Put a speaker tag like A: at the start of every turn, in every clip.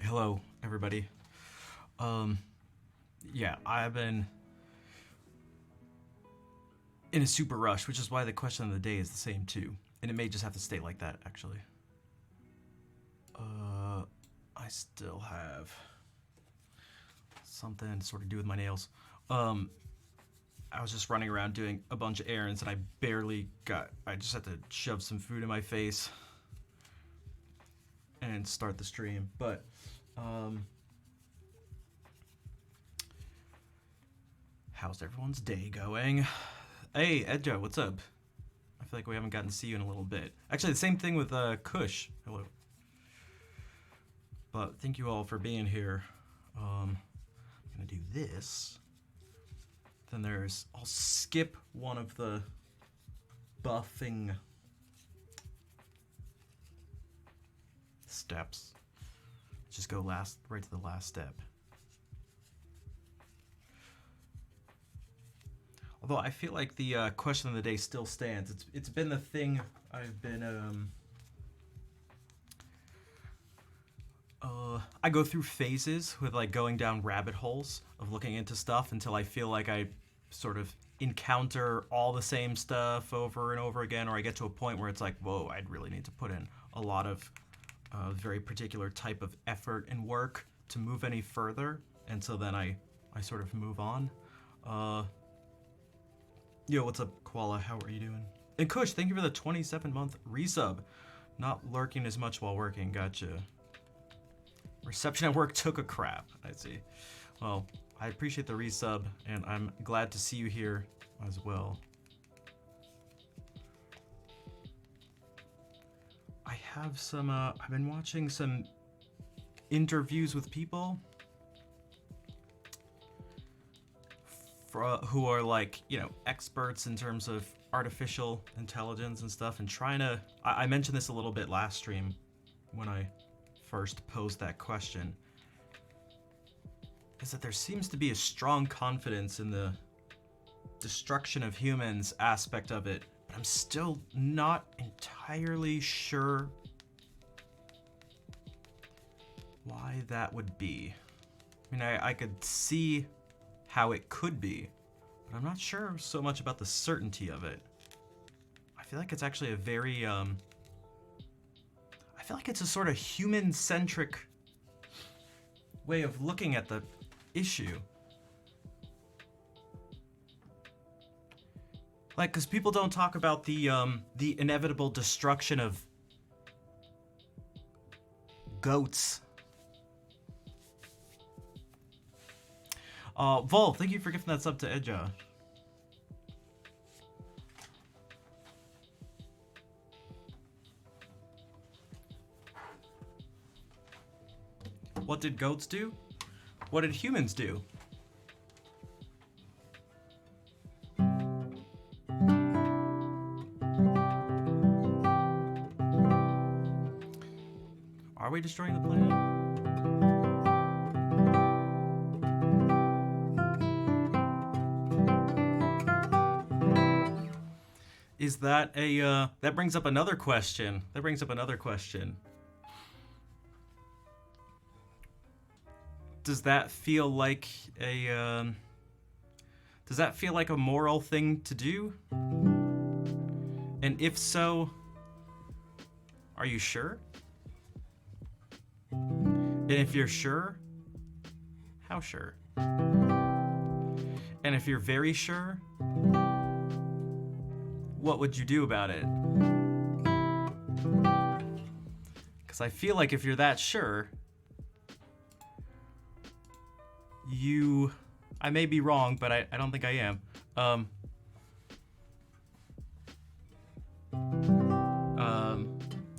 A: Hello, everybody. Um, yeah, I've been in a super rush, which is why the question of the day is the same too, and it may just have to stay like that, actually. I still have something to sort of do with my nails. Um, I was just running around doing a bunch of errands, and I just had to shove some food in my face and start the stream, but, how's everyone's day going? Hey, Edjo, what's up? I feel like we haven't gotten to see you in a little bit. Actually, the same thing with Kush. Hello. But thank you all for being here. I'm gonna do this. Then I'll skip one of the buffing steps. Just go right to the last step. Although I feel like the question of the day still stands. It's been the thing I've been I go through phases with like going down rabbit holes of looking into stuff until I feel like I sort of encounter all the same stuff over and over again, or I get to a point where it's like, whoa, I'd really need to put in a lot of very particular type of effort and work to move any further, and so then I sort of move on. Yo, what's up, Koala? How are you doing? And Kush, thank you for the 27-month resub. Not lurking as much while working, gotcha. Reception at work took a crap, I see. Well, I appreciate the resub, and I'm glad to see you here as well. I have some, I've been watching some interviews with people who are like, experts in terms of artificial intelligence and stuff, and trying to, I mentioned this a little bit last stream when I first posed that question, is that there seems to be a strong confidence in the destruction of humans aspect of it, but I'm still not entirely sure why that would be. I mean, I could see how it could be, but I'm not sure so much about the certainty of it. I feel like it's actually a very, I feel like it's a sort of human-centric way of looking at the issue. Like, because people don't talk about the inevitable destruction of goats. Vol, thank you for gifting that sub to Edja. What did goats do? What did humans do? Are we destroying the planet? Is that that brings up another question. Does that feel like a moral thing to do? And if so, are you sure? And if you're sure, how sure? And if you're very sure, what would you do about it? Because I feel like if you're that sure, I may be wrong, but I don't think I am.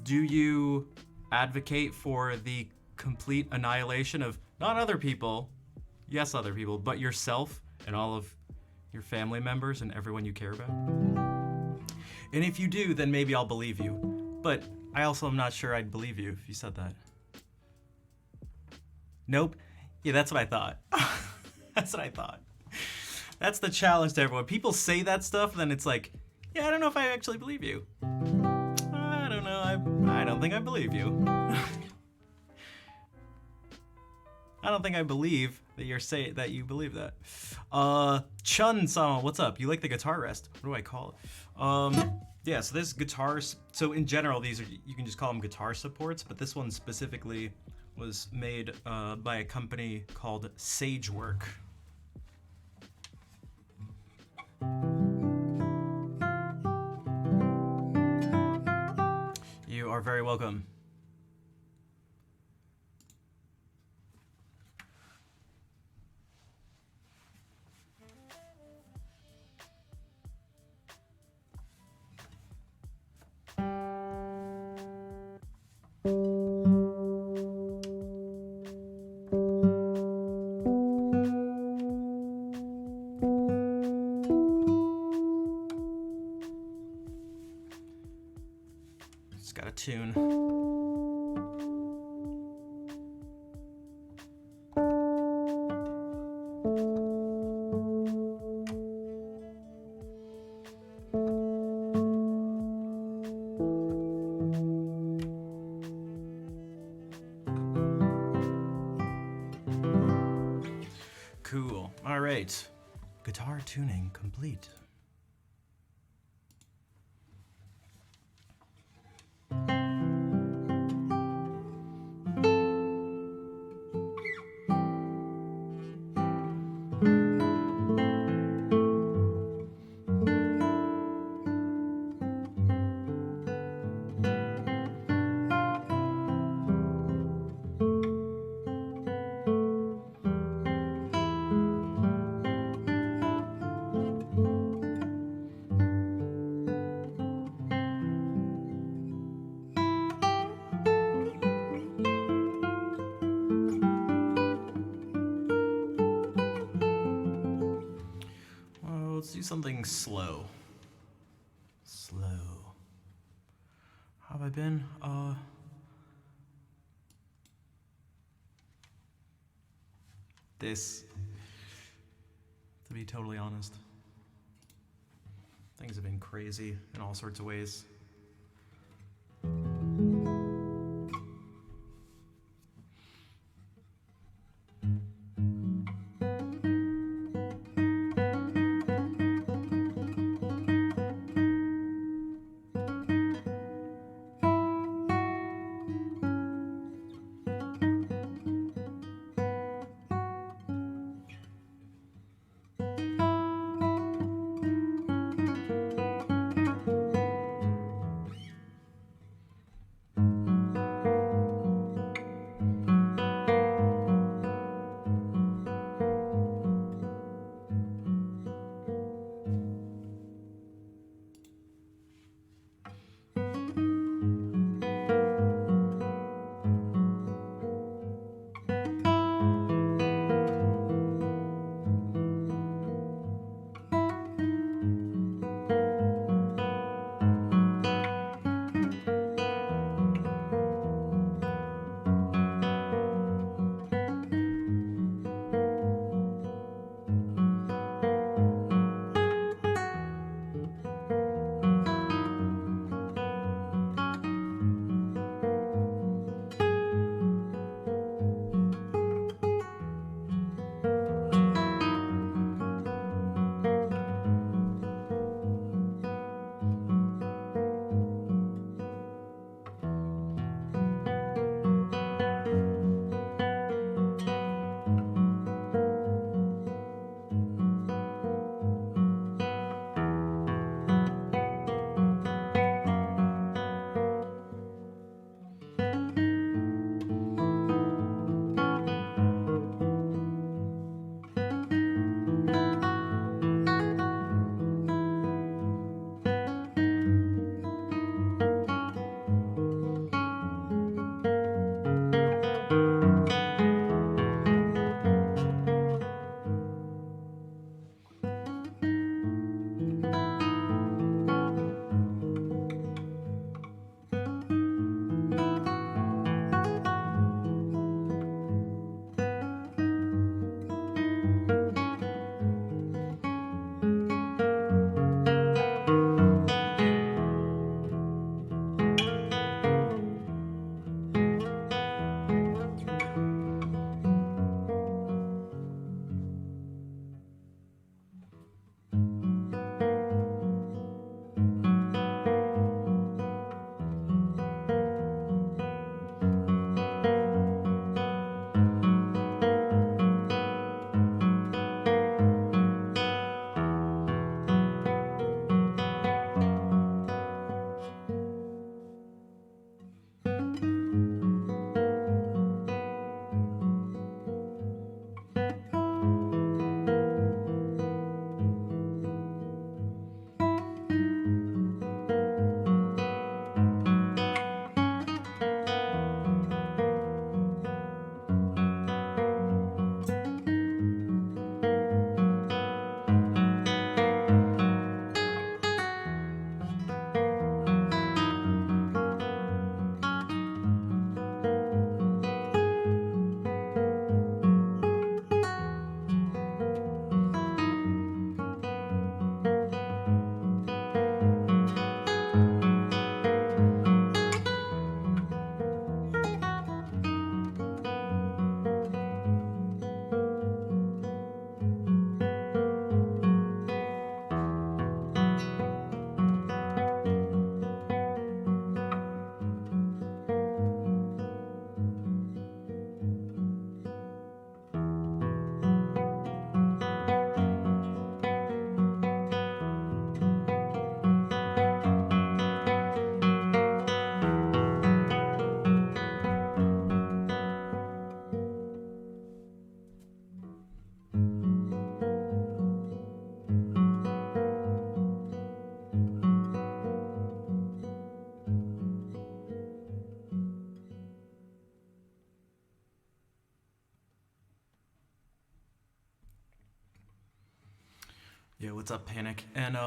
A: Do you advocate for the complete annihilation of not other people, yes, other people, but yourself and all of your family members and everyone you care about? And if you do, then maybe I'll believe you. But I also am not sure I'd believe you if you said that. Nope. Yeah, that's what I thought. That's what I thought. That's the challenge to everyone. People say that stuff, and then it's like, yeah, I don't know if I actually believe you. I don't know. I don't think I believe you. I don't think I believe that you're saying that you believe that. Chun-sama, what's up? You like the guitar rest? What do I call it? Yeah, so this guitars. So in general, these are, you can just call them guitar supports, but this one specifically was made by a company called Sagework. You are very welcome. It's got a tune. Cool. All right. Guitar tuning complete. Well, let's do something slow. Slow. How have I been? This, to be totally honest. Things have been crazy in all sorts of ways. Yeah, what's up, Panic? And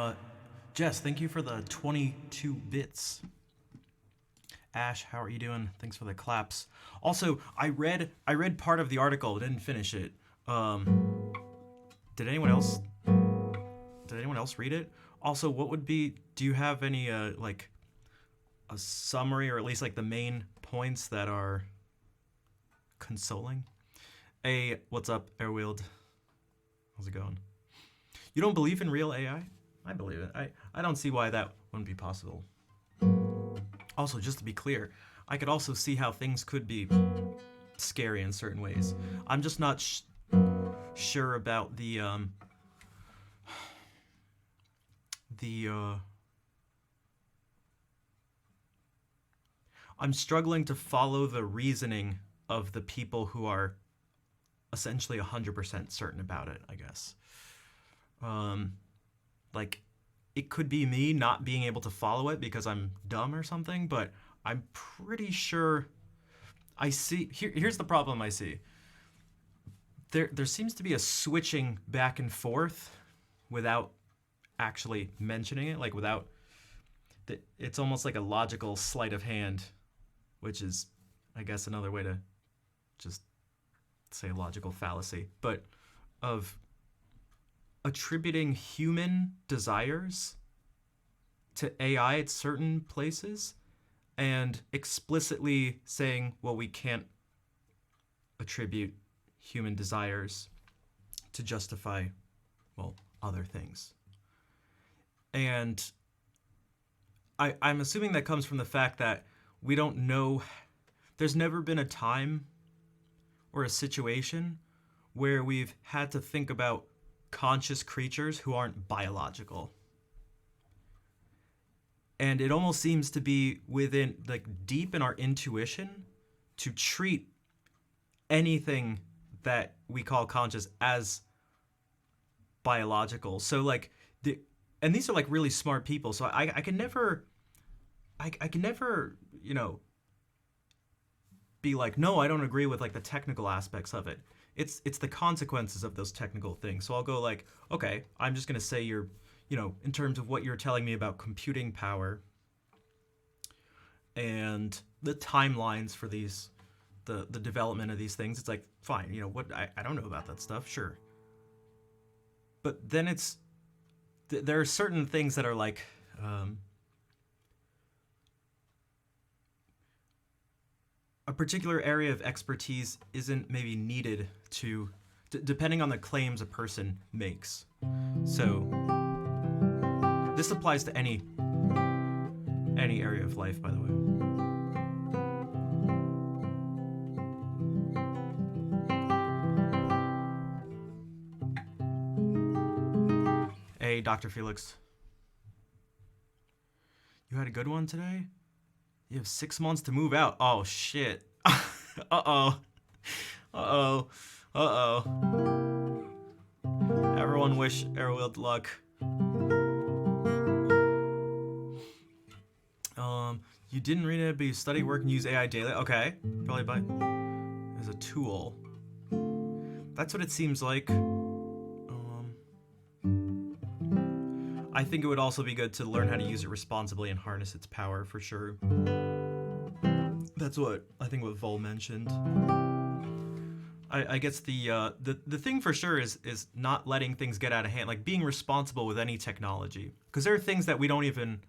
A: Jess, thank you for the 22 bits. Ash, how are you doing? Thanks for the claps. Also, I read part of the article, didn't finish it. Um, did anyone else read it? Also, what would be do you have any like a summary or at least like the main points that are consoling? Hey, what's up, Airwheeled? How's it going? You don't believe in real AI? I believe it. I don't see why that wouldn't be possible. Also, just to be clear, I could also see how things could be scary in certain ways. I'm just not sure about the I'm struggling to follow the reasoning of the people who are essentially 100% certain about it, I guess. Um, like, it could be me not being able to follow it because I'm dumb or something, but I'm pretty sure I see. Here's the problem I see. There seems to be a switching back and forth without actually mentioning it, like without. It's almost like a logical sleight of hand, which is, I guess, another way to just say logical fallacy, but of attributing human desires to AI at certain places and explicitly saying, well, we can't attribute human desires to justify, well, other things. And I'm assuming that comes from the fact that we don't know, there's never been a time or a situation where we've had to think about conscious creatures who aren't biological. And it almost seems to be within, like, deep in our intuition to treat anything that we call conscious as biological. So, like, and these are, like, really smart people. So I can never, I can never, be like, no, I don't agree with, like, the technical aspects of it. It's the consequences of those technical things. So I'll go like, okay, I'm just going to say you're, in terms of what you're telling me about computing power and the timelines for these, the development of these things, it's like, fine, what, I don't know about that stuff, sure. But then there are certain things that are like, a particular area of expertise isn't maybe needed to, depending on the claims a person makes. So this applies to any area of life, by the way. Hey, Dr. Felix. You had a good one today? You have 6 months to move out. Oh, shit. Uh-oh. Uh-oh. Uh-oh. Everyone wish Airwheel luck. You didn't read it, but you study, work, and use AI daily. Okay. Probably as a tool. That's what it seems like. I think it would also be good to learn how to use it responsibly and harness its power, for sure. That's what Vol mentioned. I guess the thing for sure is not letting things get out of hand, like being responsible with any technology, because there are things that we don't even.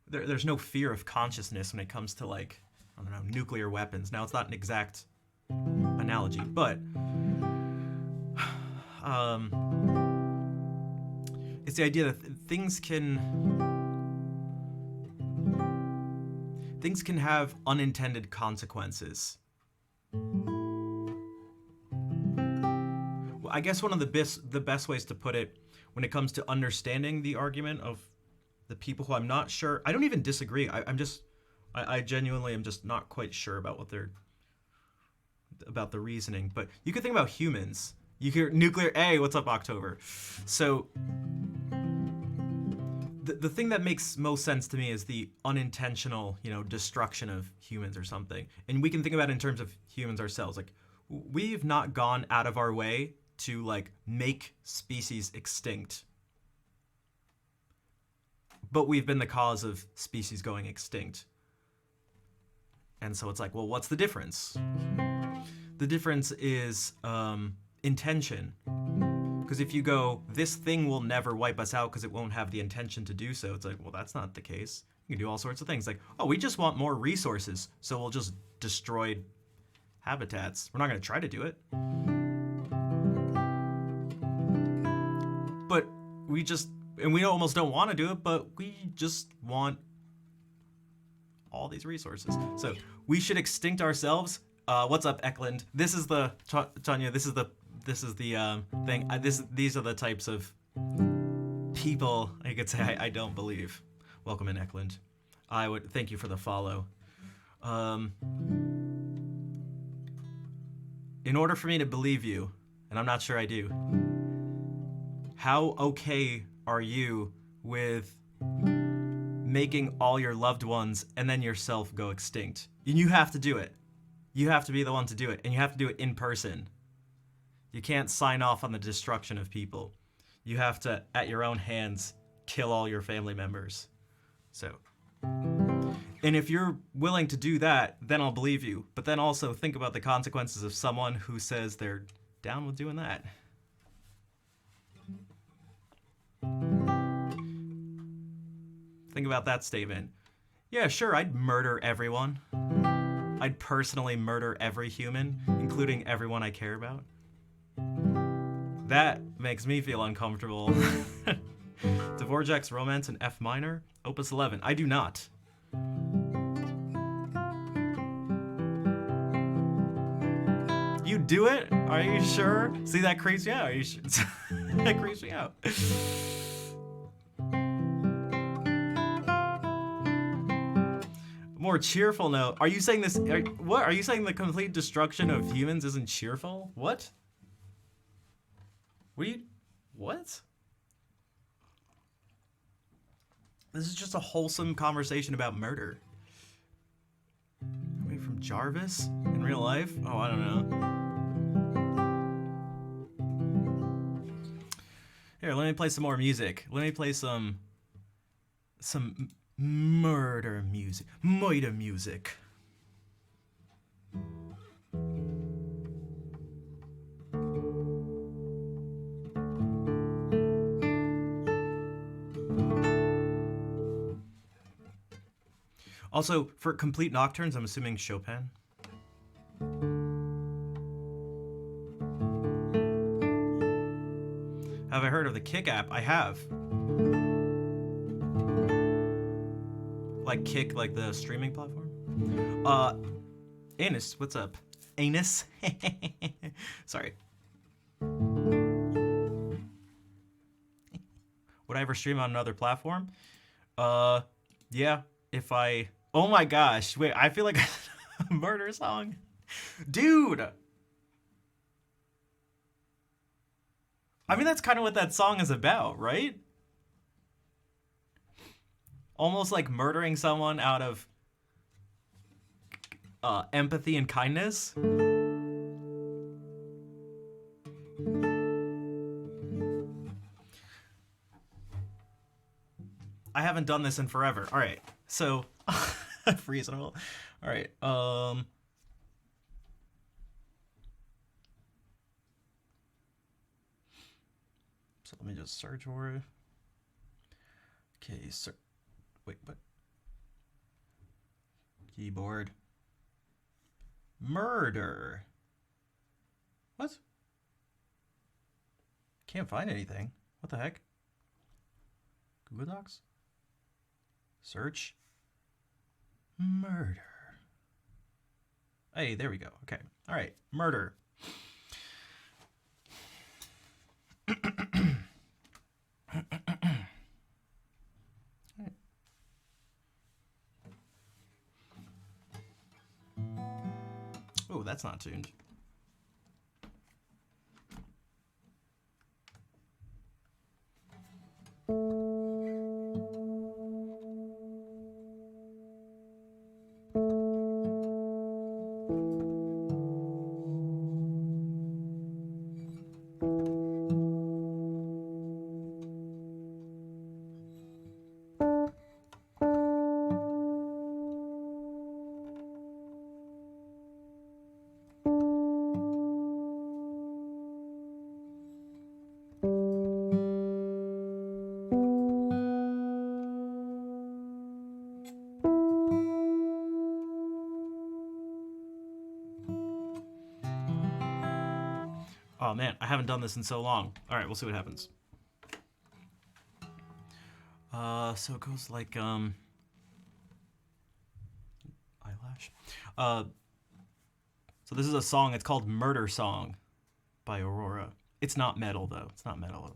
A: There's no fear of consciousness when it comes to, like, I don't know, nuclear weapons. Now, it's not an exact analogy, but it's the idea that things can have unintended consequences. Well, I guess one of the best ways to put it when it comes to understanding the argument of the people who I'm not sure, I don't even disagree. I genuinely am just not quite sure about about the reasoning. But you could think about humans. You hear nuclear, hey, what's up, October? So the thing that makes most sense to me is the unintentional, destruction of humans or something. And we can think about it in terms of humans ourselves. Like, we've not gone out of our way to like make species extinct. But we've been the cause of species going extinct. And so it's like, well, what's the difference? The difference is intention. Because if you go, this thing will never wipe us out because it won't have the intention to do so, it's like, well, that's not the case. You can do all sorts of things. Like, oh, we just want more resources, so we'll just destroy habitats. We're not going to try to do it. But we just, and we almost don't want to do it, but we just want all these resources. So we should extinct ourselves. What's up, Eklund? This is the, Tanya, this is the thing. These are the types of people I could say I don't believe. Welcome in, Eklund. I would thank you for the follow. In order for me to believe you, and I'm not sure I do, how okay are you with making all your loved ones and then yourself go extinct? And you have to do it. You have to be the one to do it, and you have to do it in person. You can't sign off on the destruction of people. You have to, at your own hands, kill all your family members. So, and if you're willing to do that, then I'll believe you. But then also think about the consequences of someone who says they're down with doing that. Think about that statement. Yeah, sure, I'd murder everyone. I'd personally murder every human, including everyone I care about. That makes me feel uncomfortable. Dvorak's Romance in F minor, Opus 11. I do not. You do it? Are you sure? See, that creeps me out. Are you sure? That creeps me out. More cheerful note. Are you saying this? What? Are you saying the complete destruction of humans isn't cheerful? What? What? This is just a wholesome conversation about murder. Away from Jarvis in real life? Oh, I don't know. Here, let me play some more music. Let me play some murder music. Murder music. Also, for complete nocturnes, I'm assuming Chopin. Have I heard of the Kick app? I have. Like Kick, like the streaming platform? Anus, what's up? Anus? Sorry. Would I ever stream on another platform? Yeah, if I... Oh my gosh, wait, I feel like a murder song. Dude! I mean, that's kind of what that song is about, right? Almost like murdering someone out of empathy and kindness. I haven't done this in forever. All right, so reasonable. All right. So let me just search for it. Okay, wait, what? Keyboard. Murder. What? Can't find anything. What the heck? Google Docs? Search. Murder. Hey, there we go. Okay. All right. Murder. Oh, that's not tuned. Oh man, I haven't done this in so long. All right, we'll see what happens. So it goes like eyelash. So this is a song. It's called "Murder Song" by Aurora. It's not metal though. It's not metal.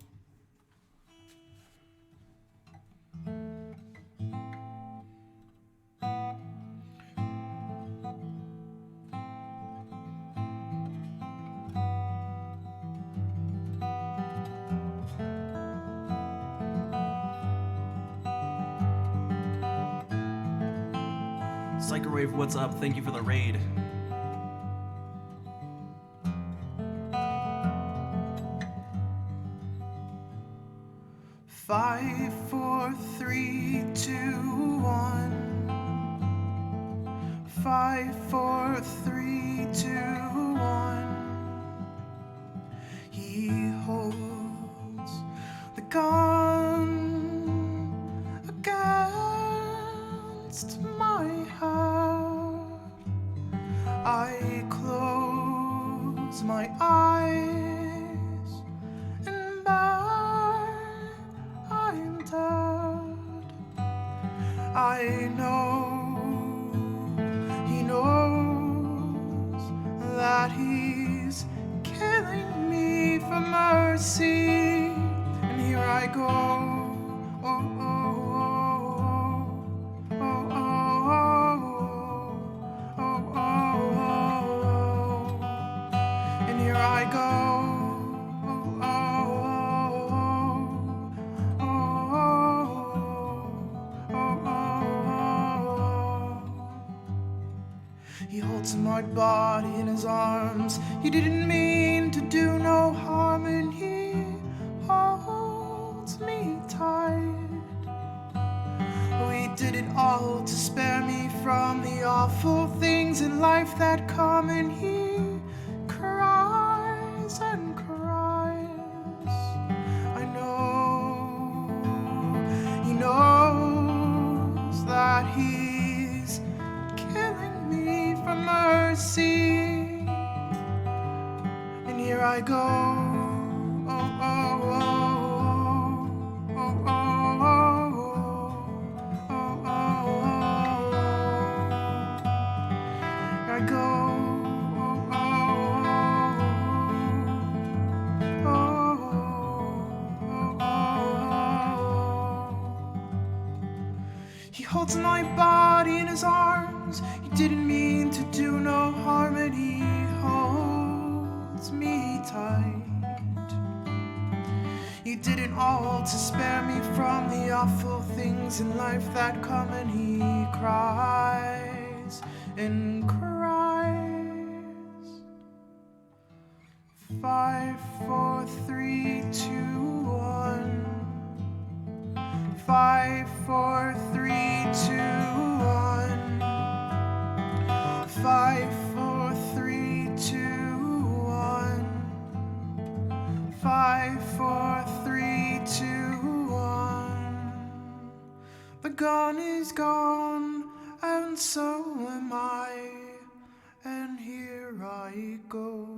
A: Psychowave, what's up? Thank you for the raid.
B: Five, four, three, two, one. 5, 4, 3, 2, 1. He holds the gun against my heart. I close my eyes and by I'm dead. I know he knows that he's killing me for mercy, and here I go. Oh, oh, oh, oh, oh, oh, oh, oh, and here I go. Oh, oh, oh, oh. He holds my body in his arms. He didn't mean to do no harm, and he holds me tight. Oh, he did it all to spare me from the awful things in life that come, and he cries and cries. I know he knows that he's killing me for mercy, and here I go. Oh, oh, oh, oh, oh, oh, oh, oh, oh. Here I go. Oh, oh, oh, oh, oh. He holds my body in his arms. He didn't mean to do no harm, and he holds me tight. He did it all to spare me from the awful things in life that come, and he cries and cries. 5, 4, 3, 2, 1. 5, 4, 3, 2, 1. 5, 4, 3, 2, 1. 5, 4, 3, 2, 1. The gun is gone, and so am I, and here I go.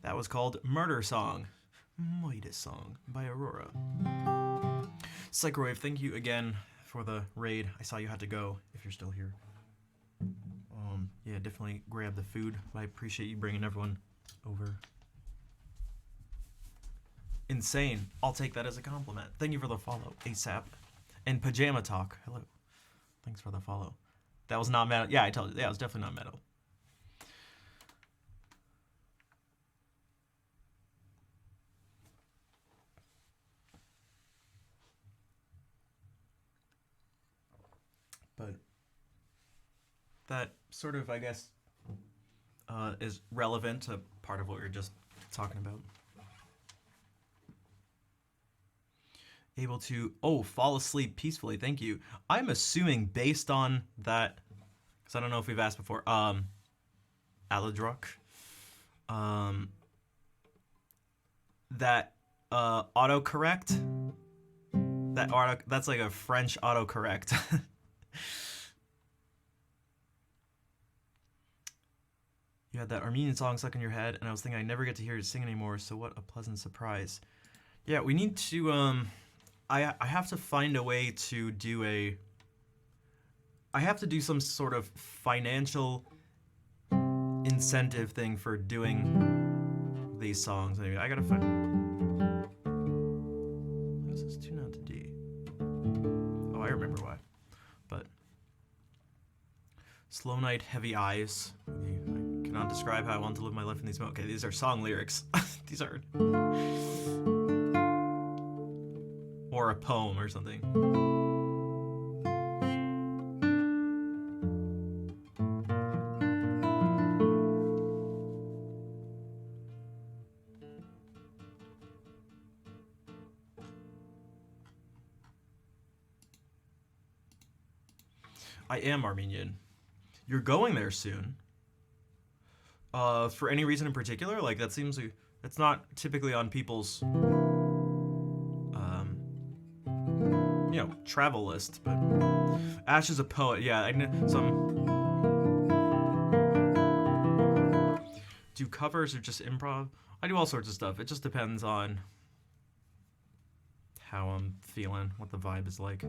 A: That was called Murder Song. Midas Song by Aurora. Psychowave, thank you again for the raid. I saw you had to go, if you're still here. Yeah, definitely grab the food, but I appreciate you bringing everyone over. Insane. I'll take that as a compliment. Thank you for the follow, ASAP. And Pajama Talk, hello. Thanks for the follow. That was not metal. Yeah, I told you. Yeah, it was definitely not metal. But that sort of, I guess, is relevant to part of what we were just talking about. Able to, fall asleep peacefully. Thank you. I'm assuming based on that, because I don't know if we've asked before, Aladruk, that autocorrect that's like a French autocorrect. You had that Armenian song stuck in your head, and I was thinking I never get to hear you sing anymore, so what a pleasant surprise. Yeah, we need to, I have to find a way to do I have to do some sort of financial incentive thing for doing these songs. Anyway, I gotta find, why does this tune out to D? Oh, I remember why. But, Slow Night, Heavy Eyes. Okay, I cannot describe how I want to live my life in these moments. Okay, these are song lyrics. These are... Or a poem or something. I am Armenian. You're going there soon. For any reason in particular? Like, that seems like... It's not typically on people's... you know, travel list, but... Ash is a poet, yeah, I know some... Do covers or just improv? I do all sorts of stuff. It just depends on how I'm feeling, what the vibe is like.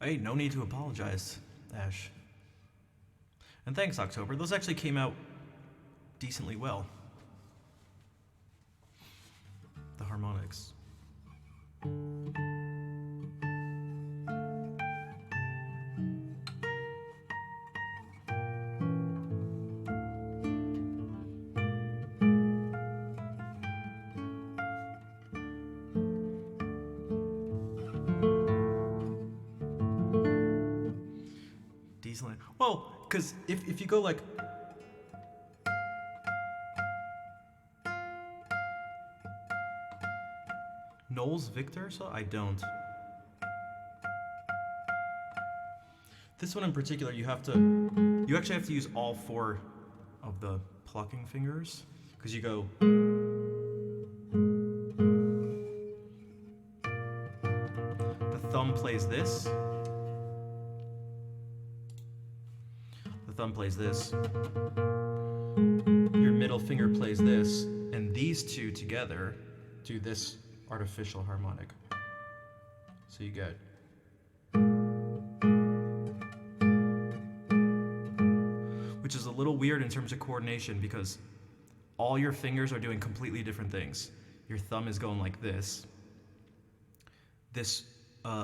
A: Hey, no need to apologize, Ash. And thanks, October. Those actually came out decently well. The harmonics. Decently. Well, because if you go like... Knowles Victor? So I don't. This one in particular, you actually have to use all four of the plucking fingers, because you go... The thumb plays this. The thumb plays this. Your middle finger plays this, and these two together do this artificial harmonic. So you get... Which is a little weird in terms of coordination because all your fingers are doing completely different things. Your thumb is going like this. This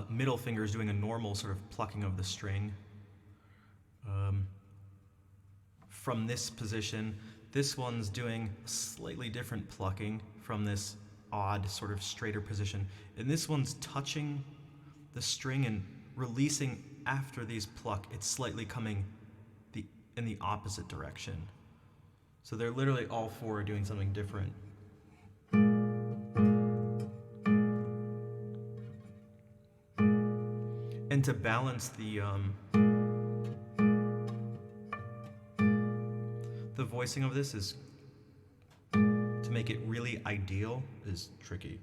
A: middle finger is doing a normal sort of plucking of the string. from this position. This one's doing slightly different plucking from this odd sort of straighter position. And this one's touching the string and releasing after these pluck. It's slightly coming in the opposite direction. So they're literally all four doing something different. And to balance the voicing of this is to make it really ideal is tricky.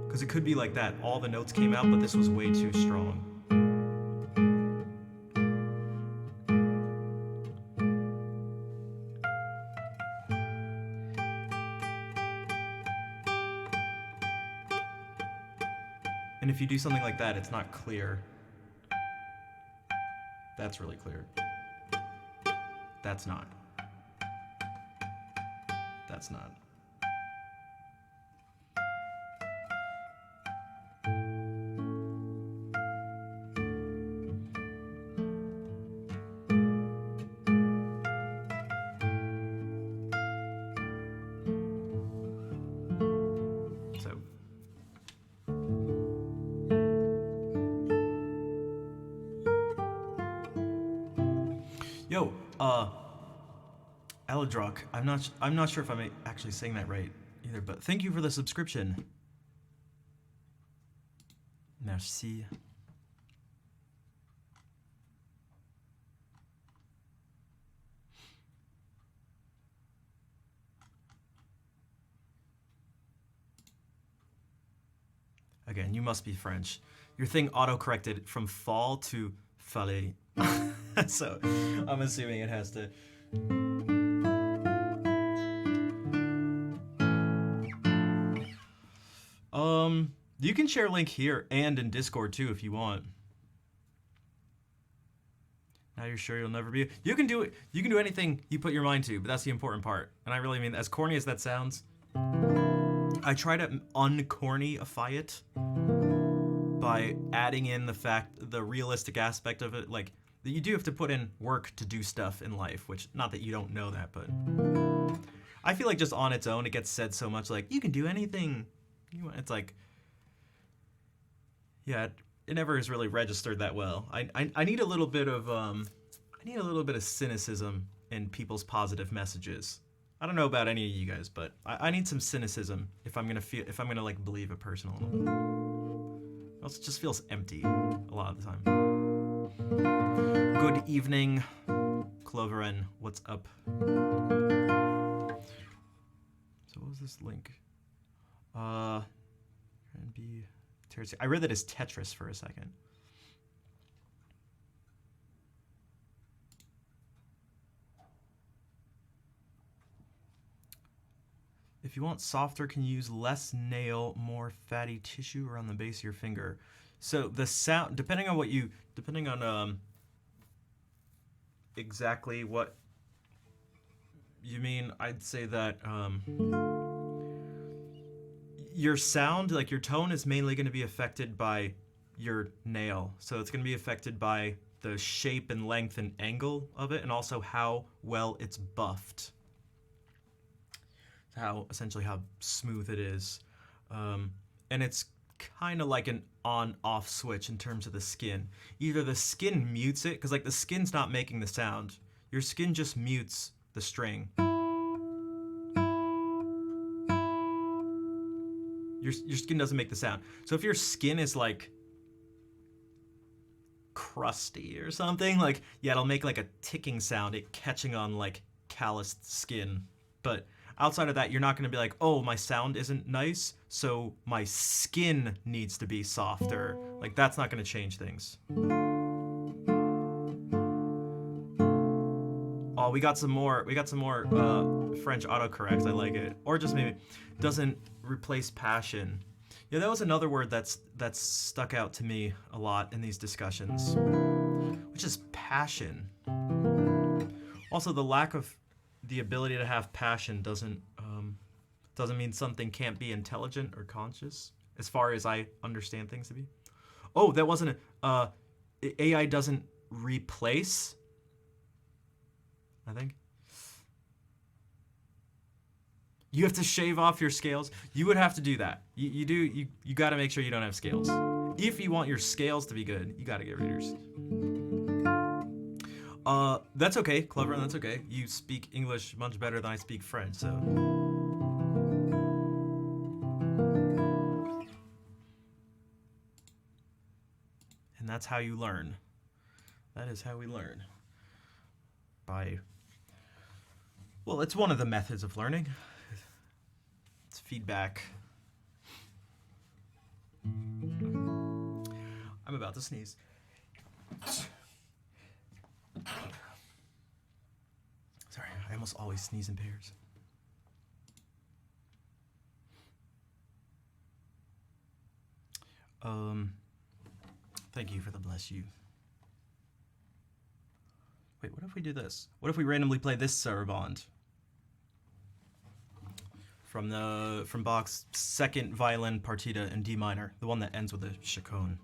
A: Because it could be like that, all the notes came out, but this was way too strong. And if you do something like that, it's not clear. That's really clear. That's not. That's not. So. Yo, Aladrock, I'm not sure if I'm actually saying that right either, but thank you for the subscription. Merci. Again, you must be French. Your thing auto-corrected from fall to fallait. So I'm assuming it has to. You can share a link here and in Discord too if you want. Now you're sure you'll never be. You can do it. You can do anything you put your mind to, but that's the important part. And I really mean, as corny as that sounds, I try to uncornyify it by adding in the realistic aspect of it, like that you do have to put in work to do stuff in life, which, not that you don't know that, but I feel like just on its own, it gets said so much, like, you can do anything you want. It's like, yeah, it never is really registered that well. I need a little bit of cynicism in people's positive messages. I don't know about any of you guys, but I need some cynicism if I'm gonna like believe it personally. Else it just feels empty a lot of the time. Good evening, Cloveren. What's up? So what was this link? I read that as Tetris for a second. If you want softer, can you use less nail, more fatty tissue around the base of your finger? So the sound, depending on exactly what you mean, I'd say that your sound, like your tone, is mainly going to be affected by your nail. So it's going to be affected by the shape and length and angle of it, and also how well it's buffed. Essentially how smooth it is. And it's kind of like an on-off switch in terms of the skin. Either the skin mutes it, because like the skin's not making the sound. Your skin just mutes the string. Your skin doesn't make the sound. So if your skin is like crusty or something, like, yeah, it'll make like a ticking sound, it catching on like calloused skin. But outside of that, you're not going to be like, oh, my sound isn't nice, so my skin needs to be softer. Like, that's not going to change things. Oh, we got some more French autocorrect. I like it. Or just maybe doesn't replace passion. Yeah, that was another word that's stuck out to me a lot in these discussions, which is passion. Also, the lack of the ability to have passion doesn't mean something can't be intelligent or conscious, as far as I understand things to be. Oh, that wasn't AI doesn't replace, I think. You have to shave off your scales. You would have to do that. You got to make sure you don't have scales. If you want your scales to be good, you got to get rid of your. That's okay, Clever. That's okay. You speak English much better than I speak French, so. And that's how you learn. That is how we learn. By. Well, it's one of the methods of learning. It's feedback. I'm about to sneeze. Sorry, I almost always sneeze in pairs. Thank you for the bless you. Wait, what if we do this? What if we randomly play this Saraband? From Bach's second violin partita in D minor, the one that ends with a chaconne.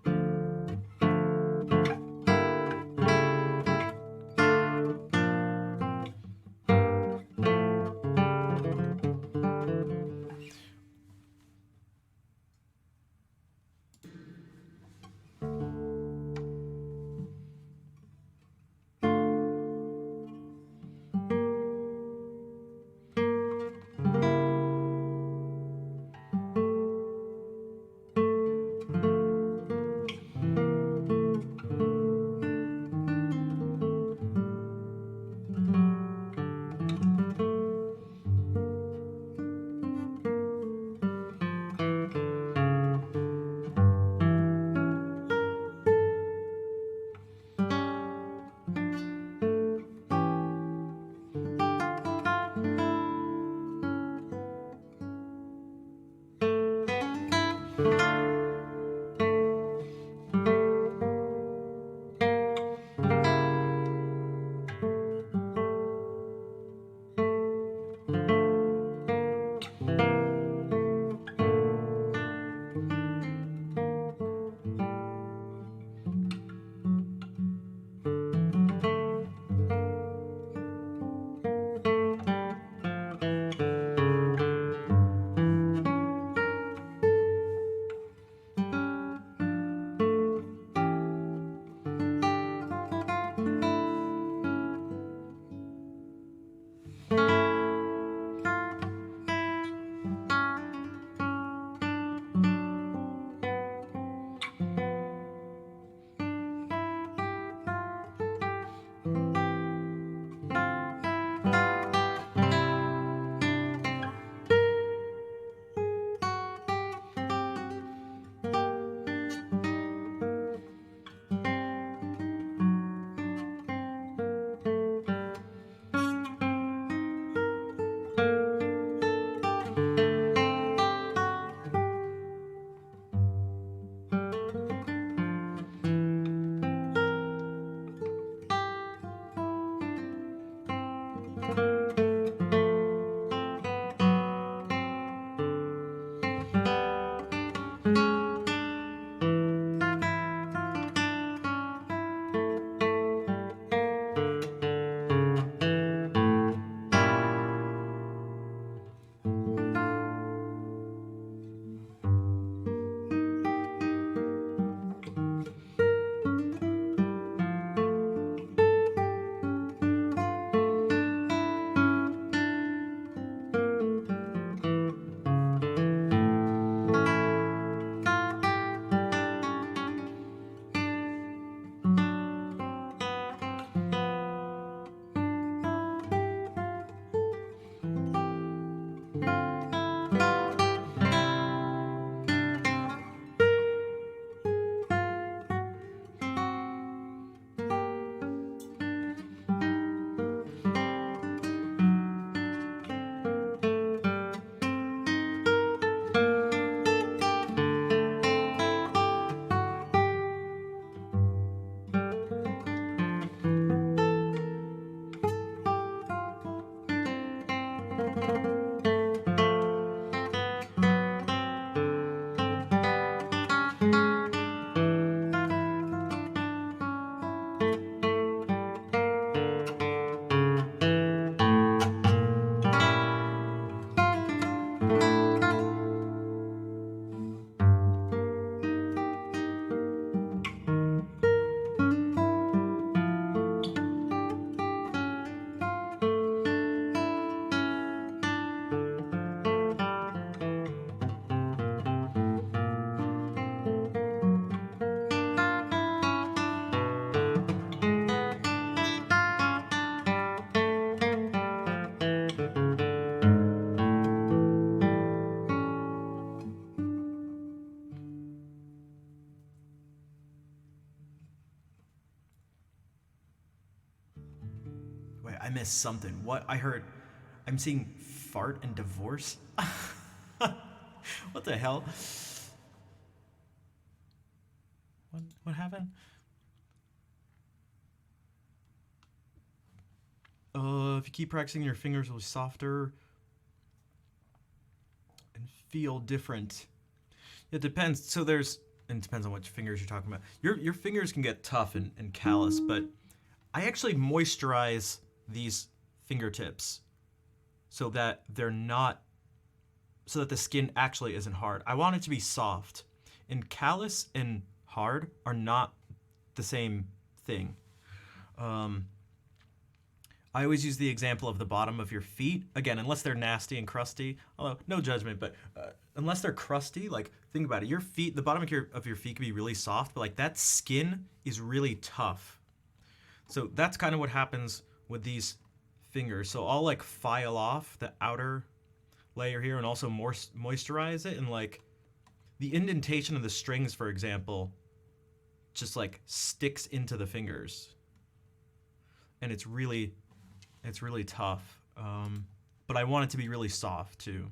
A: missed something. What I heard, I'm seeing fart and divorce. What the hell? What happened? If you keep practicing, your fingers will be softer and feel different. It depends. So and it depends on which fingers you're talking about. Your fingers can get tough and callous, but I actually moisturize these fingertips so that so that the skin actually isn't hard. I want it to be soft. And callous and hard are not the same thing. I always use the example of the bottom of your feet. Again, unless they're nasty and crusty, although no judgment, but unless they're crusty, like think about it. Your feet, the bottom of your feet can be really soft, but like that skin is really tough. So that's kind of what happens with these fingers. So I'll like file off the outer layer here and also moisturize it, and like the indentation of the strings, for example, just like sticks into the fingers. And it's really tough. But I want it to be really soft too.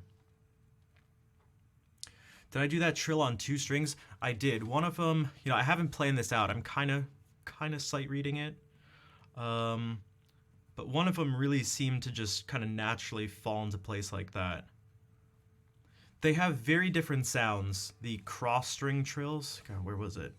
A: Did I do that trill on 2 strings? I did. One of them, I haven't planned this out. I'm kind of sight reading it. But one of them really seemed to just kind of naturally fall into place like that. They have very different sounds. The cross string trills. God, where was it?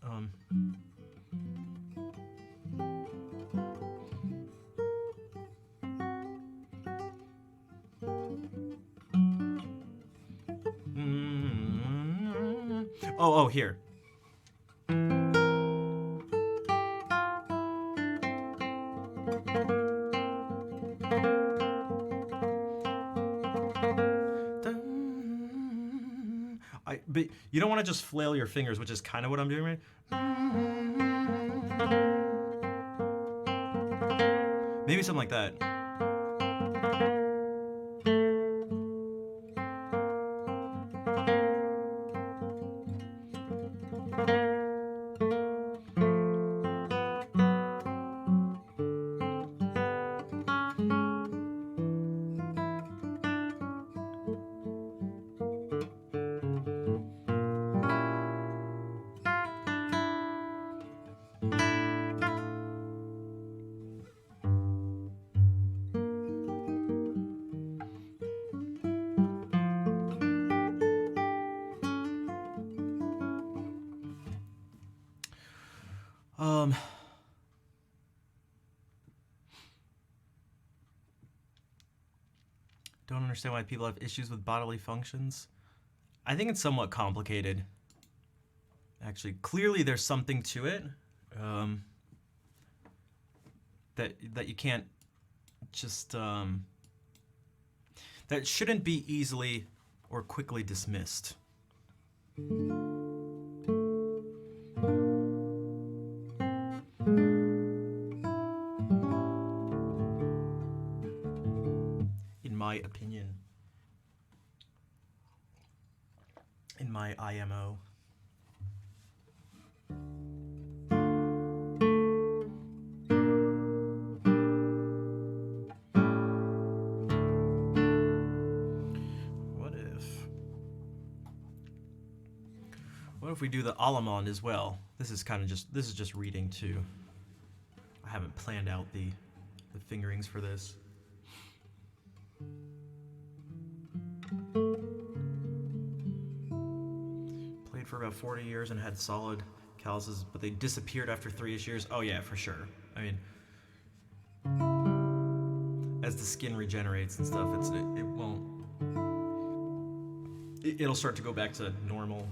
A: Oh, here. But you don't want to just flail your fingers, which is kind of what I'm doing, right? Maybe something like that. Don't understand why people have issues with bodily functions. I think it's somewhat complicated. Actually, clearly there's something to it that you can't just that shouldn't be easily or quickly dismissed. My opinion, in my IMO. What if we do the Allemande as well? This is just reading too. I haven't planned out the fingerings for this. Played for about 40 years and had solid calluses, but they disappeared after 3-ish years. Oh yeah, for sure. I mean, as the skin regenerates and stuff, it'll start to go back to normal.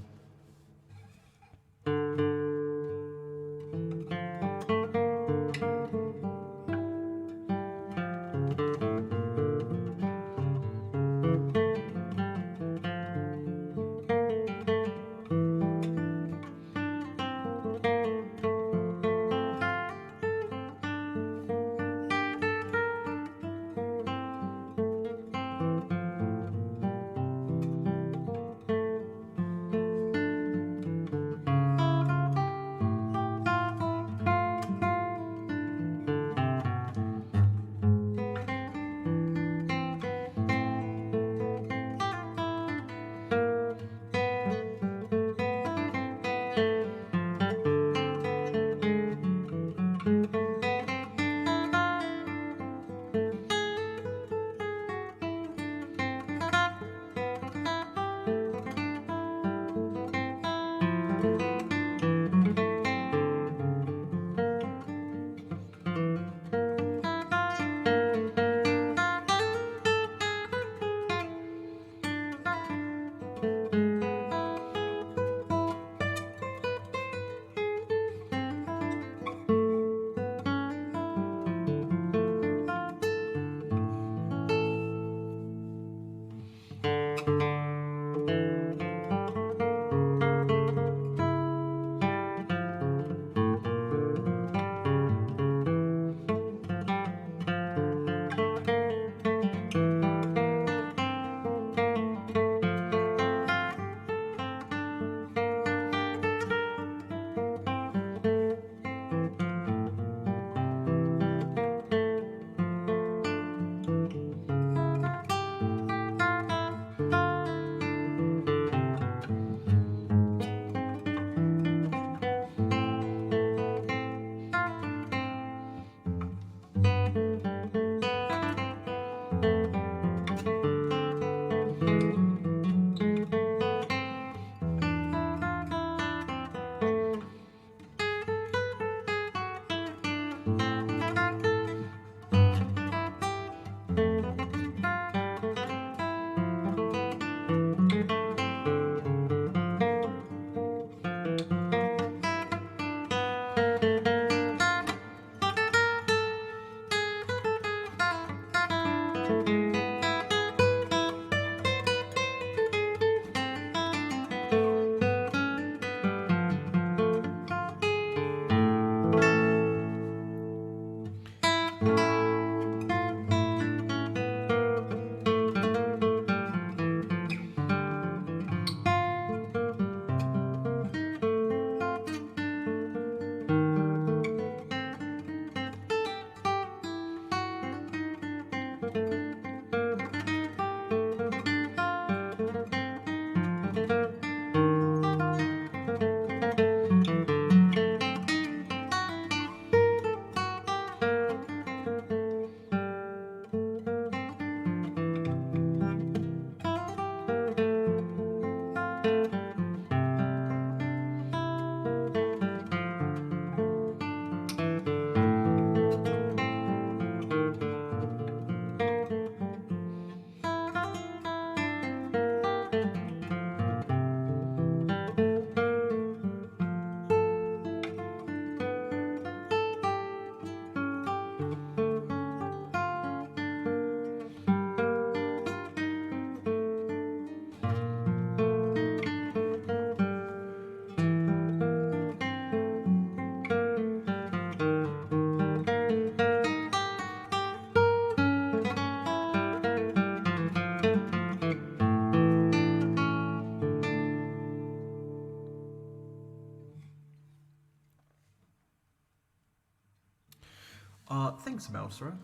A: Thanks, Mousera.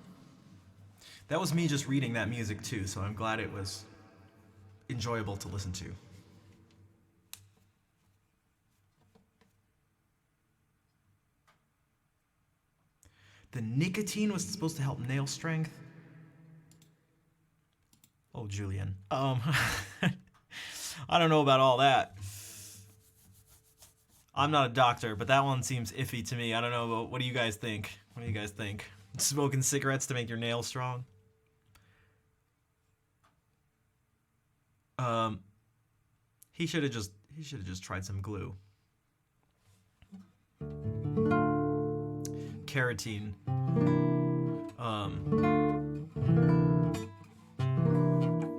A: That was me just reading that music too, so I'm glad it was enjoyable to listen to. The nicotine was supposed to help nail strength. Oh, Julian. I don't know about all that. I'm not a doctor, but that one seems iffy to me. I don't know, but what do you guys think? What do you guys think? Smoking cigarettes to make your nails strong? He should have just tried some glue. Carotene.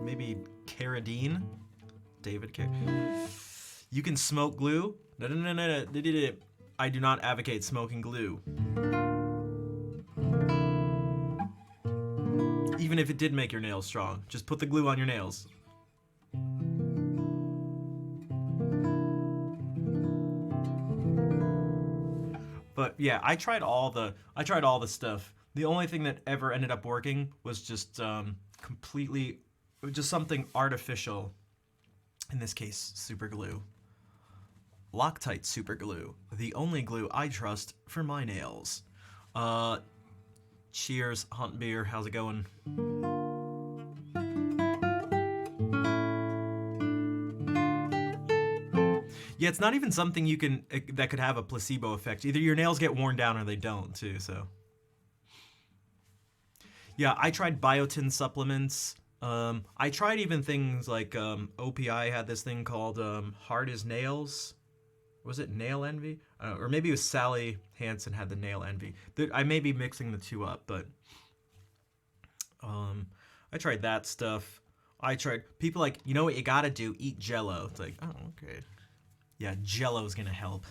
A: Maybe Carradine? David Car. You can smoke glue? No. I do not advocate smoking glue. Even if it did make your nails strong, just put the glue on your nails. But yeah, I tried all the stuff. The only thing that ever ended up working was just completely just something artificial. In this case, super glue. Loctite super glue, the only glue I trust for my nails. Cheers, Hunt Beer. How's it going? Yeah, it's not even something you can that could have a placebo effect. Either your nails get worn down or they don't too. So yeah, I tried biotin supplements. I tried even things like OPI had this thing called Hard as Nails. Was it Nail Envy? Or maybe it was Sally Hansen had the Nail Envy. I may be mixing the two up, but I tried that stuff. I tried people like, you know what you gotta do? Eat Jello. It's like, oh, okay. Yeah, Jello's gonna help.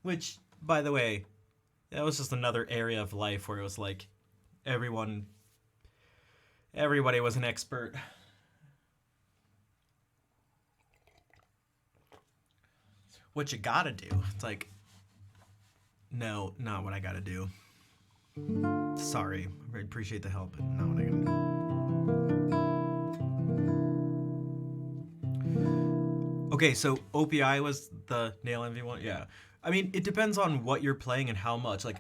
A: Which, by the way, that was just another area of life where it was like everybody was an expert. What you gotta do? It's like, no, not what I gotta do. Sorry, I appreciate the help, but not what I gotta do. Okay, so OPI was the Nail Envy one? Yeah. I mean, it depends on what you're playing and how much. Like,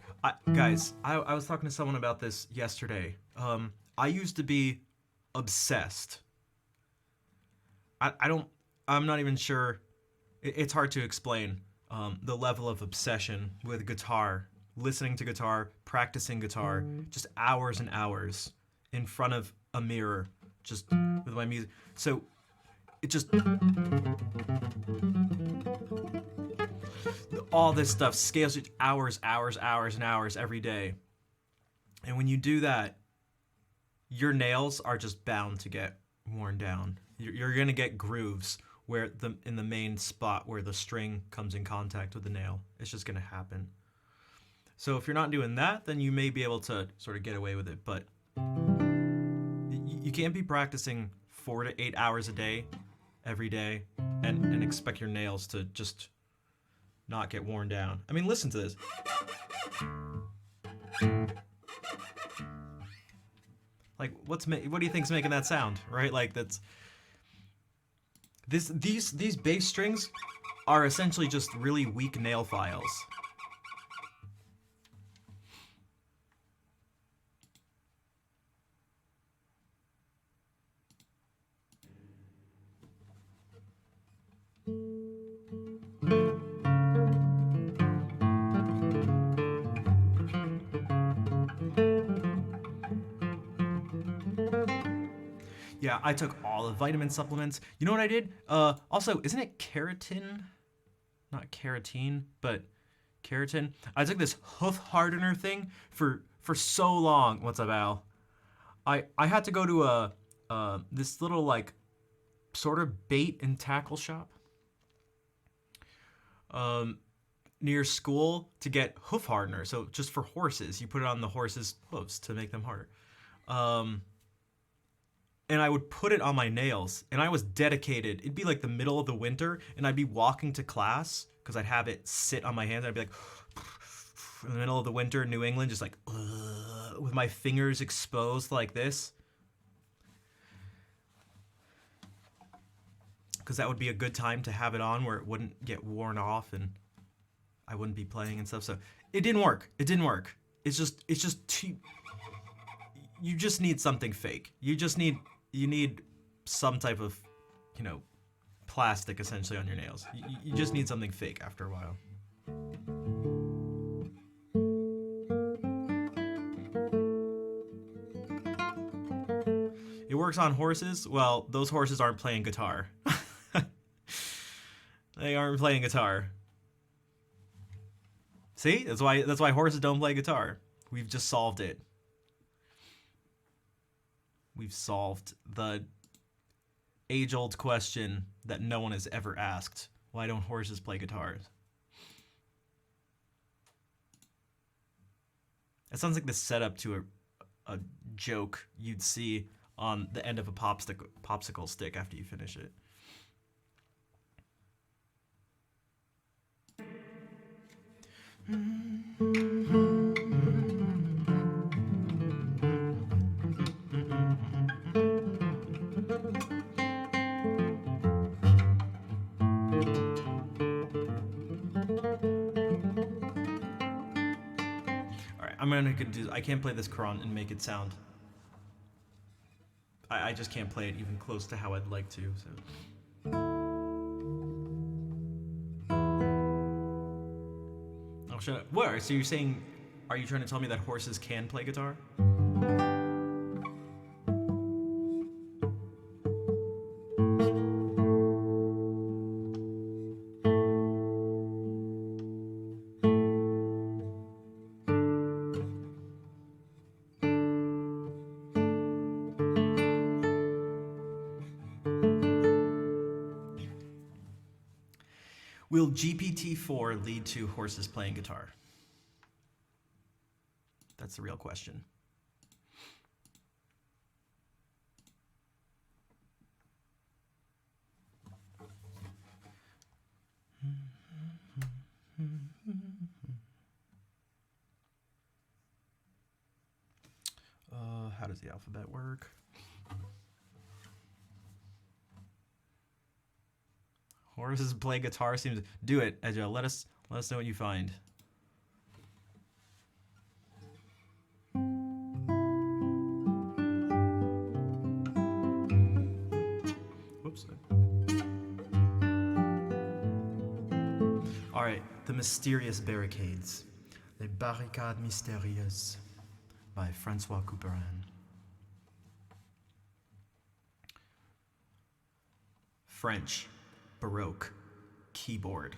A: guys, I was talking to someone about this yesterday. I used to be obsessed. I'm not even sure. It's hard to explain the level of obsession with guitar, listening to guitar, practicing guitar, just hours and hours in front of a mirror, just with my music. So it just, all this stuff scales to hours and hours every day. And when you do that, your nails are just bound to get worn down. You're gonna get grooves where in the main spot where the string comes in contact with the nail. It's just gonna happen. So if you're not doing that, then you may be able to sort of get away with it, but you can't be practicing 4 to 8 hours a day, every day, and expect your nails to just not get worn down. I mean, listen to this. Like, what do you think's making that sound, right? Like, that's these bass strings are essentially just really weak nail files. Yeah, I took all the vitamin supplements. You know what I did? Also, isn't it keratin? Not keratin, but keratin. I took this hoof hardener thing for so long. What's up, Al? I had to go to this little like sort of bait and tackle shop near school to get hoof hardener. So just for horses, you put it on the horse's hooves to make them harder. And I would put it on my nails, and I was dedicated. It'd be like the middle of the winter, and I'd be walking to class because I'd have it sit on my hands, and I'd be like, in the middle of the winter in New England, just like with my fingers exposed like this. Because that would be a good time to have it on where it wouldn't get worn off and I wouldn't be playing and stuff. So it didn't work. It didn't work. It's just too. You just need something fake. You need some type of, plastic essentially on your nails. You just need something fake after a while. It works on horses. Well, those horses aren't playing guitar. They aren't playing guitar. See? That's why horses don't play guitar. We've just solved it. We've solved the age-old question that no one has ever asked. Why don't horses play guitars? It sounds like the setup to a joke you'd see on the end of a popsicle stick after you finish it. I can't play this Quran and make it sound. I just can't play it even close to how I'd like to. So. Oh, shut up. What? So you're saying, are you trying to tell me that horses can play guitar? Will GPT-4 lead to horses playing guitar? That's the real question. How does the alphabet work? Horses play guitar seems. Do it, Edjo. Let us know what you find. Whoops. All right, The Mysterious Barricades, Les Barricades Mystérieuses, by Francois Couperin. French. Baroque keyboard.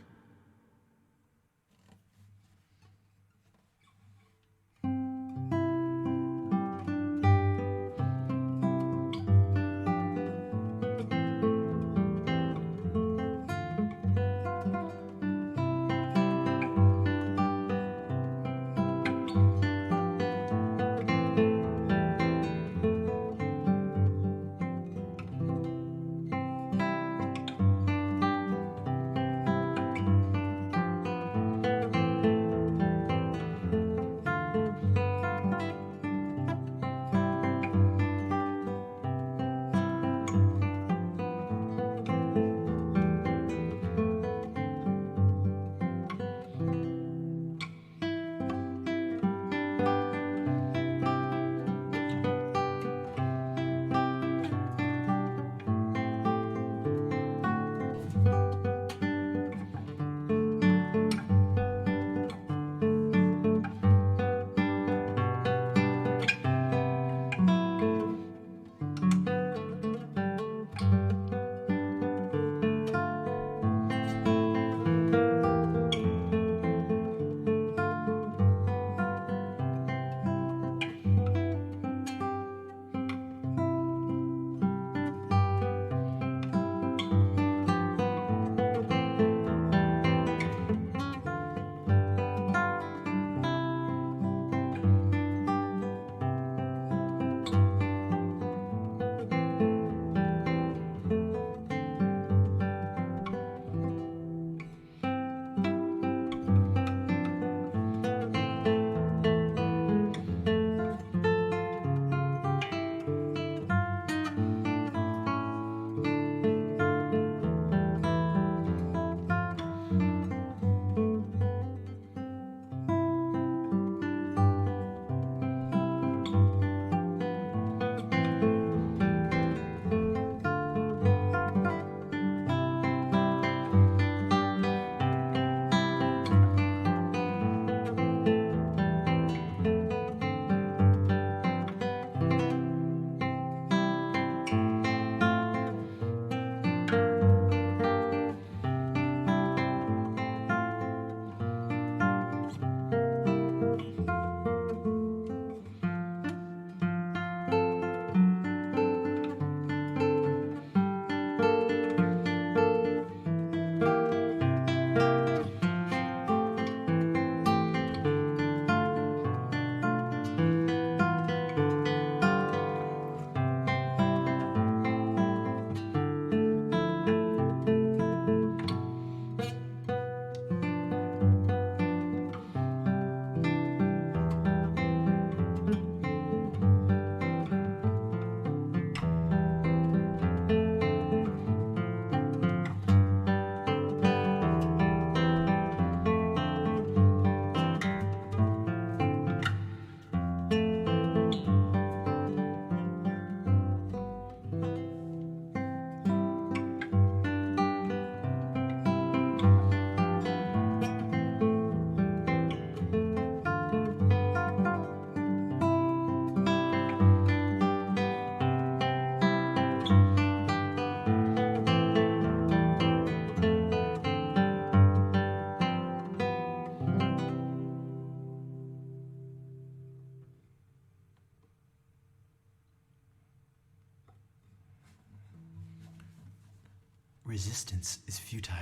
A: resistance is futile.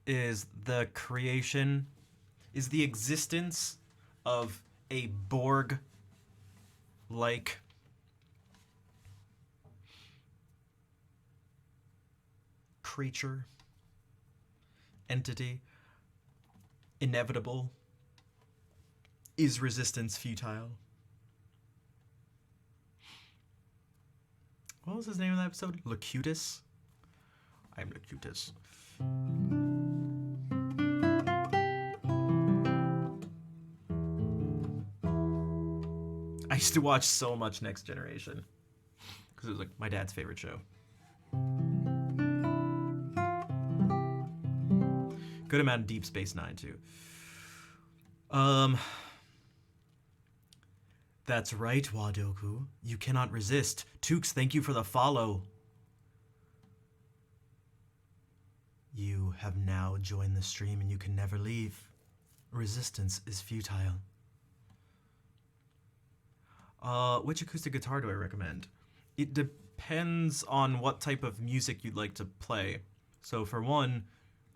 A: Is the creation, is the existence of a Borg-like creature, entity, inevitable? Is resistance futile? What was his name in that episode? Locutus? I'm Locutus. I used to watch so much Next Generation because it was like my dad's favorite show. Good amount of Deep Space Nine too. That's right, Wadoku. You cannot resist. Tukes, thank you for the follow. You have now joined the stream and you can never leave. Resistance is futile. Which acoustic guitar do I recommend? It depends on what type of music you'd like to play. So for one,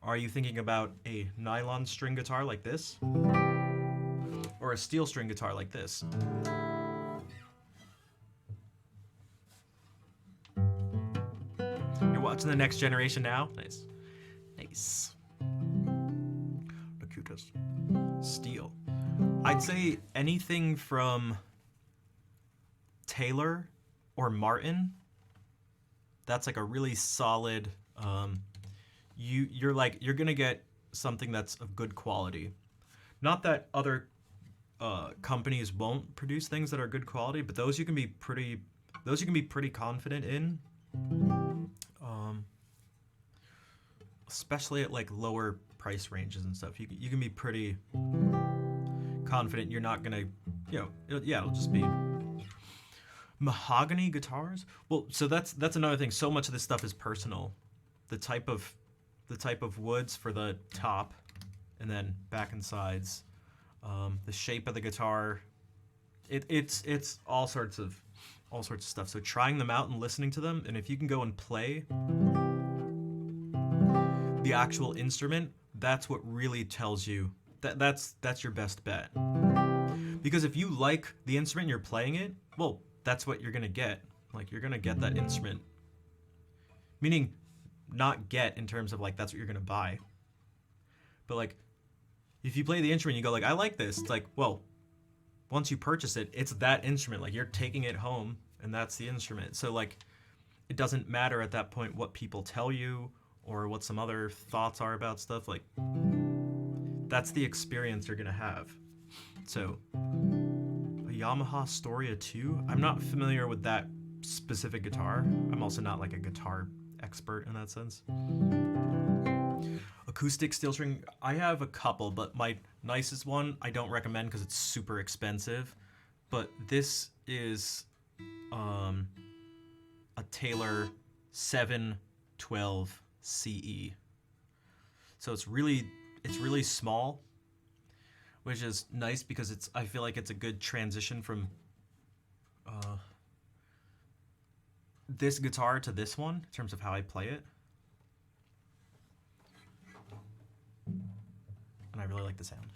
A: are you thinking about a nylon string guitar like this? Or a steel string guitar like this? You're watching the Next Generation now? Nice. Nice. Locutus. Steel. I'd say anything from Taylor or Martin. That's like a really solid, you're gonna get something that's of good quality. Not that other companies won't produce things that are good quality, but those you can be pretty confident in. Especially at like lower price ranges and stuff, you can be pretty confident you're not gonna, it'll just be mahogany guitars. Well, so that's another thing. So much of this stuff is personal. The type of woods for the top, and then back and sides, the shape of the guitar. It's all sorts of stuff. So trying them out and listening to them, and if you can go and play the actual instrument, that's what really tells you that's your best bet. Because if you like the instrument and you're playing it, well, that's what you're gonna get. Like, you're gonna get that instrument. Meaning, not get in terms of like that's what you're gonna buy. But like, if you play the instrument, you go like, I like this. It's like, well, once you purchase it, it's that instrument. Like, you're taking it home, and that's the instrument. So like, it doesn't matter at that point what people tell you or what some other thoughts are about stuff. Like, that's the experience you're gonna have. So, a Yamaha Storia 2. I'm not familiar with that specific guitar. I'm also not like a guitar expert in that sense. Acoustic steel string, I have a couple, but my nicest one I don't recommend because it's super expensive. But this is a Taylor 712 CE. So it's really small, which is nice because I feel like it's a good transition from this guitar to this one in terms of how I play it. And I really like the sound.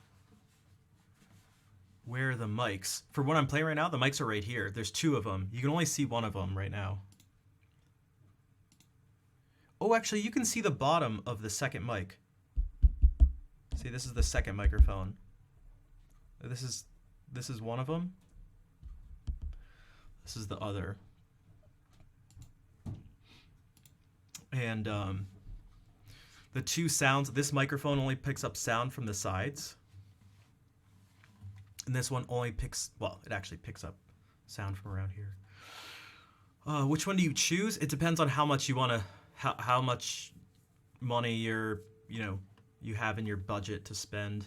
A: Where are the mics? For what I'm playing right now, the mics are right here. There's two of them. You can only see one of them right now. Oh, actually, you can see the bottom of the second mic. See, this is the second microphone. This is one of them. This is the other. And the two sounds, this microphone only picks up sound from the sides. And this one only picks, well, it actually picks up sound from around here. Which one do you choose? It depends on how much you want to, how much money you have in your budget to spend.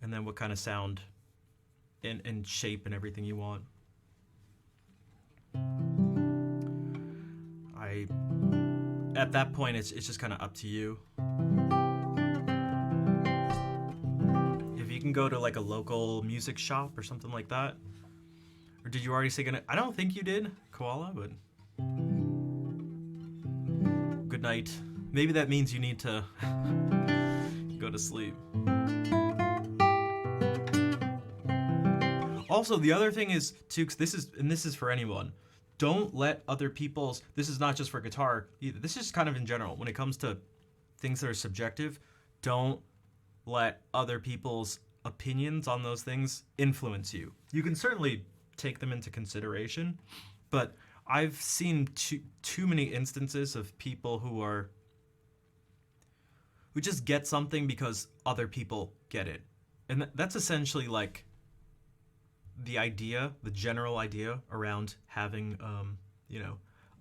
A: And then what kind of sound and shape and everything you want. At that point, it's just kind of up to you. If you can go to like a local music shop or something like that. Or did you already say I don't think you did, Koala, but night. Maybe that means you need to go to sleep. Also, the other thing is too, 'cause this is for anyone. Don't let other people's. This is not just for guitar either. This is kind of in general when it comes to things that are subjective. Don't let other people's opinions on those things influence you. You can certainly take them into consideration, but I've seen too many instances of people who just get something because other people get it. And that's essentially like the general idea around having,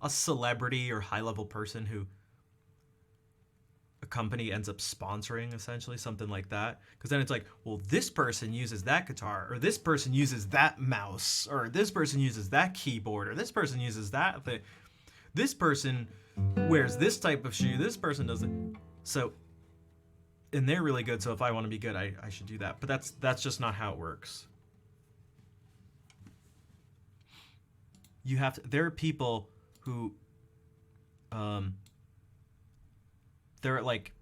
A: a celebrity or high-level person who a company ends up sponsoring, essentially, something like that. Because then it's like, well, this person uses that guitar, or this person uses that mouse, or this person uses that keyboard, or this person uses that thing. This person wears this type of shoe, this person doesn't. So, and they're really good, so if I want to be good, I should do that. But that's just not how it works. There are people who, they're like,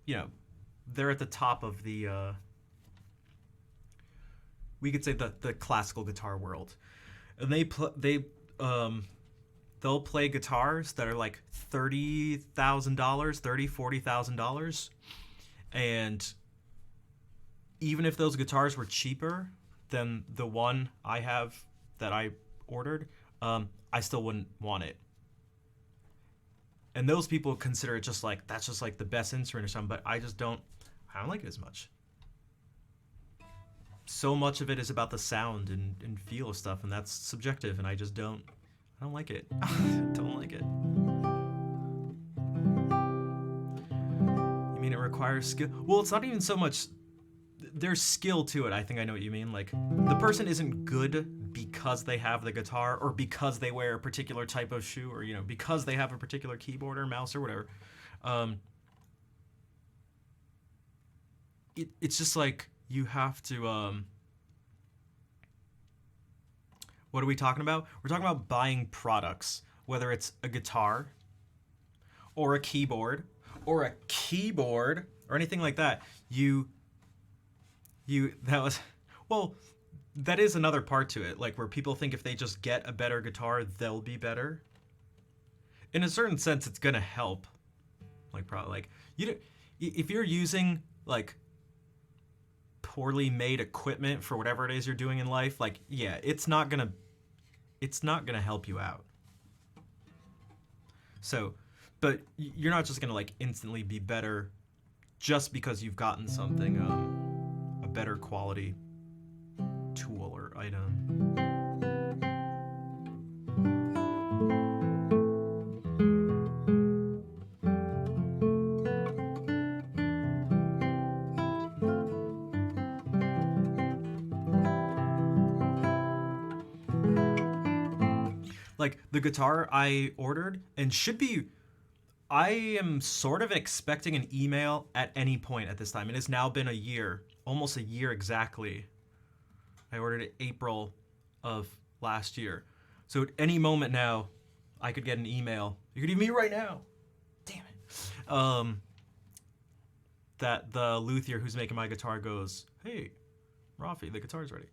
A: they're at the top of the, we could say the classical guitar world, and they'll play guitars that are like $30,000, $40,000, and even if those guitars were cheaper than the one I have that I ordered, I still wouldn't want it. And those people consider it that's just like the best instrument or something, but I don't like it as much. So much of it is about the sound and feel of stuff, and that's subjective, and I don't like it. Don't like it. You mean it requires skill? Well, it's not even so much, there's skill to it. I think I know what you mean. Like, the person isn't good because they have the guitar, or because they wear a particular type of shoe, or because they have a particular keyboard or mouse or whatever. It's just like you have to. What are we talking about? We're talking about buying products, whether it's a guitar, or a keyboard, or anything like that. That is another part to it, like where people think if they just get a better guitar, they'll be better. In a certain sense, it's gonna help. Like, probably, like, if you're using like poorly made equipment for whatever it is you're doing in life, like, yeah, it's not gonna help you out. So, but you're not just gonna like instantly be better just because you've gotten something a better quality tool or item. Like, the guitar I ordered and I am sort of expecting an email at any point at this time. It has now been a year, almost a year exactly. I ordered it April of last year. So at any moment now, I could get an email. You could email me right now. Damn it. That the luthier who's making my guitar goes, "Hey, Rafi, the guitar's ready."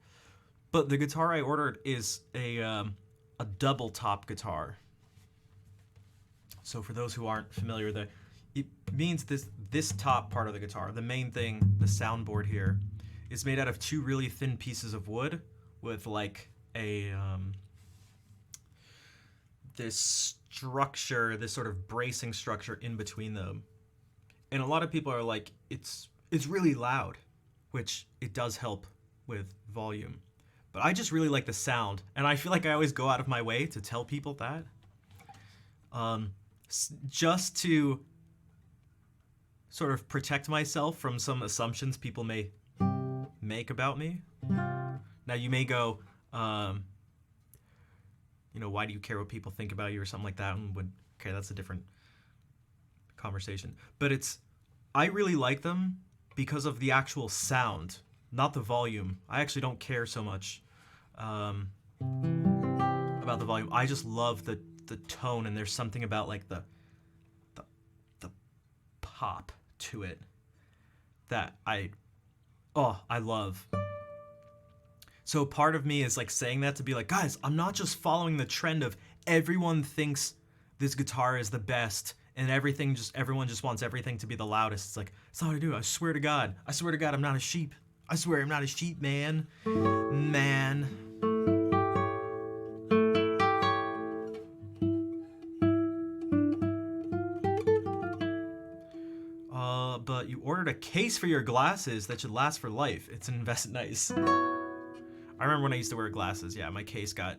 A: But the guitar I ordered is a double top guitar. So for those who aren't familiar, it means this top part of the guitar, the main thing, the soundboard here, is made out of two really thin pieces of wood with like this structure, this sort of bracing structure in between them. And a lot of people are like, it's really loud, which it does help with volume. But I just really like the sound, and I feel like I always go out of my way to tell people that. Just to sort of protect myself from some assumptions people may make about me. Now you may go, why do you care what people think about you or something like that? And okay, that's a different conversation. But I really like them because of the actual sound, not the volume. I actually don't care so much about the volume. I just love the tone, and there's something about like the pop to it that I love. So part of me is like saying that to be like, guys, I'm not just following the trend of everyone thinks this guitar is the best and everyone just wants everything to be the loudest. It's like, that's not what I do. I swear to God, I'm not a sheep. I swear I'm not a sheep, man. Man. But you ordered a case for your glasses that should last for life. It's nice. I remember when I used to wear glasses. Yeah, my case got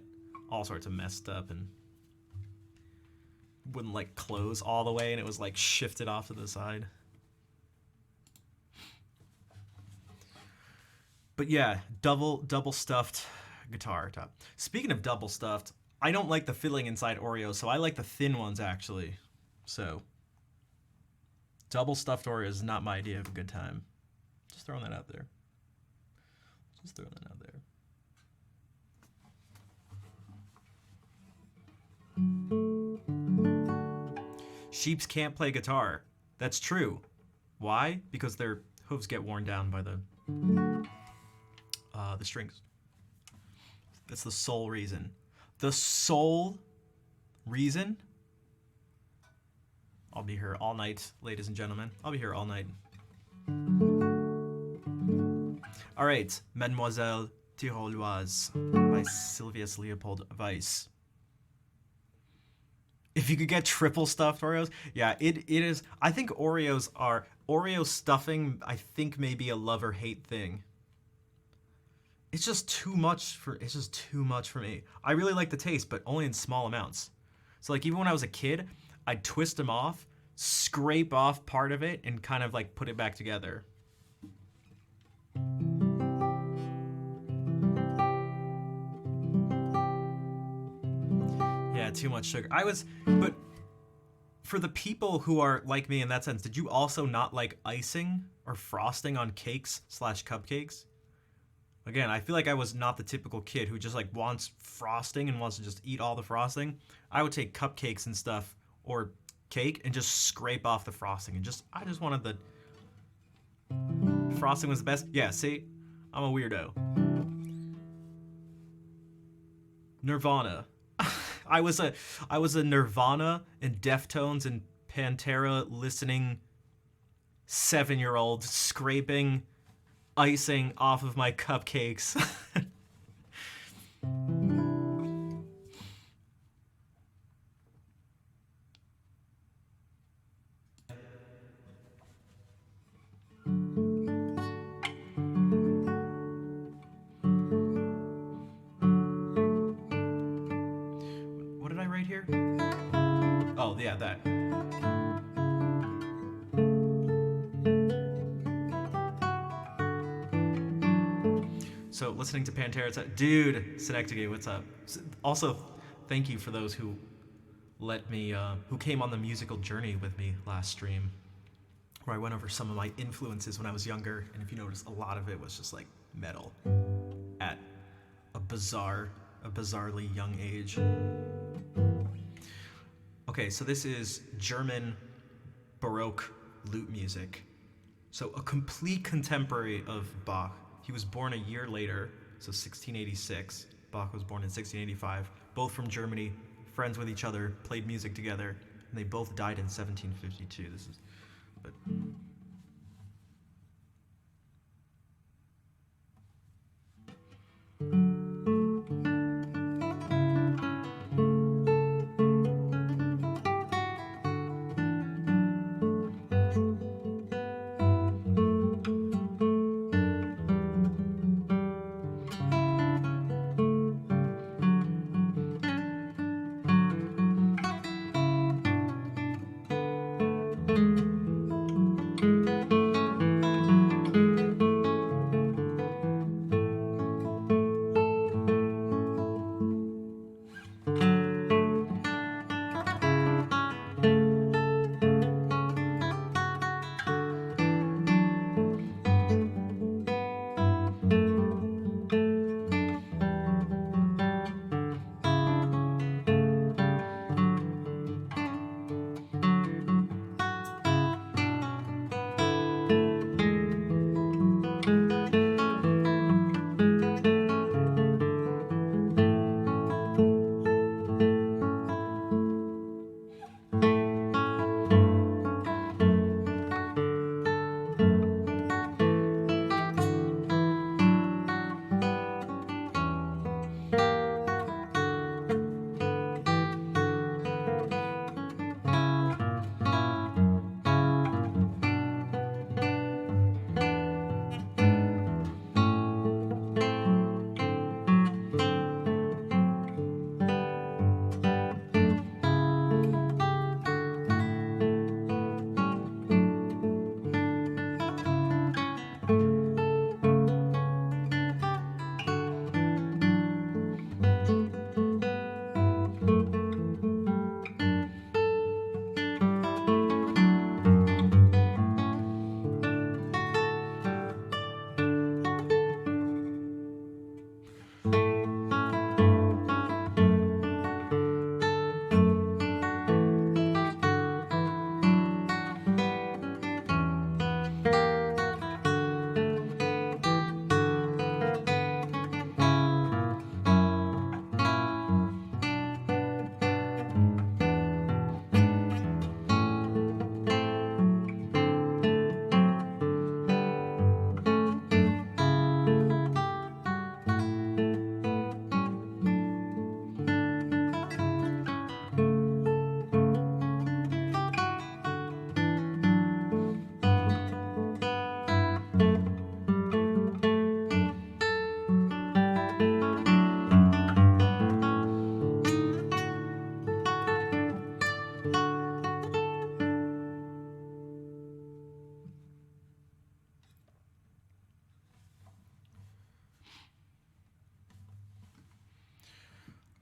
A: all sorts of messed up and wouldn't like close all the way, and it was like shifted off to the side. But yeah, double stuffed guitar top. Speaking of double stuffed, I don't like the filling inside Oreos, so I like the thin ones actually. So double stuffed Oreos is not my idea of a good time. Just throwing that out there. Sheeps can't play guitar. That's true. Why? Because their hooves get worn down by the strings. That's the sole reason. The sole reason? I'll be here all night, ladies and gentlemen. I'll be here all night. All right, Mademoiselle Tyrolloise by Sylvius Leopold Weiss. If you could get triple stuffed Oreos, yeah, it is. I think Oreo stuffing, I think maybe a love or hate thing. It's just too much for me. I really like the taste, but only in small amounts. So like even when I was a kid, I'd twist them off, scrape off part of it, and kind of like put it back together. Yeah, too much sugar. But for the people who are like me in that sense, did you also not like icing or frosting on cakes / cupcakes? Again, I feel like I was not the typical kid who just like wants frosting and wants to just eat all the frosting. I would take cupcakes and stuff or cake and just scrape off the frosting and I just wanted the frosting was the best. Yeah, see? I'm a weirdo. Nirvana. I was a Nirvana and Deftones and Pantera listening 7-year-old scraping icing off of my cupcakes. What did I write here? Oh, yeah, that. So listening to Pantera, dude, Synecdoche, what's up? Also, thank you for those who let me, who came on the musical journey with me last stream, where I went over some of my influences when I was younger, and if you notice, a lot of it was just like metal at a bizarrely young age. Okay, so this is German Baroque lute music. So a complete contemporary of Bach. He was born a year later, so 1686. Bach was born in 1685. Both from Germany, friends with each other, played music together, and they both died in 1752. But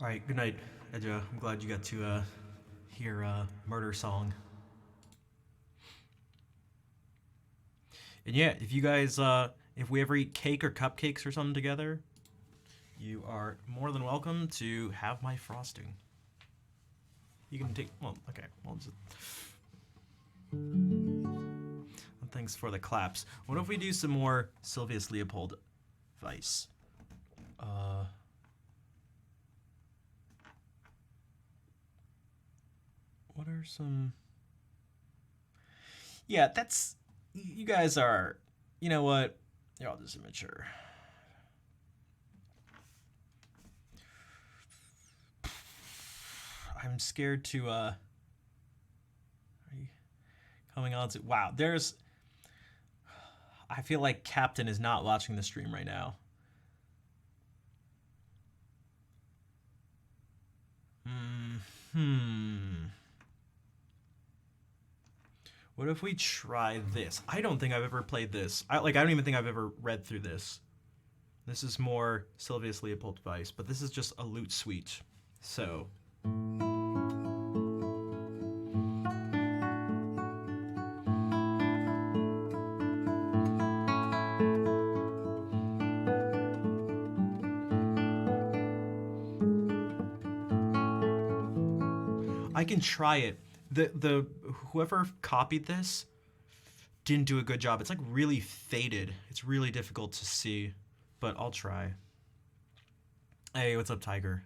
A: All right, good night, Edja. I'm glad you got to hear Murder Song. And yeah, if you guys, if we ever eat cake or cupcakes or something together, you are more than welcome to have my frosting. You can take, well, okay, well, just... Thanks for the claps. What if we do some more Sylvius Leopold Weiss? What are some... Yeah, that's... You guys are... You know what? You're all just immature. I'm scared to, Are you coming on to... Wow, there's... I feel like Captain is not watching the stream right now. What if we try this? I don't think I've ever played this. I don't even think I've ever read through this. This is more Sylvius Leopold Weiss, but this is just a lute suite. So... I can try it. The whoever copied this didn't do a good job. It's like really faded. It's really difficult to see, but I'll try. Hey, what's up, Tiger?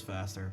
A: Faster.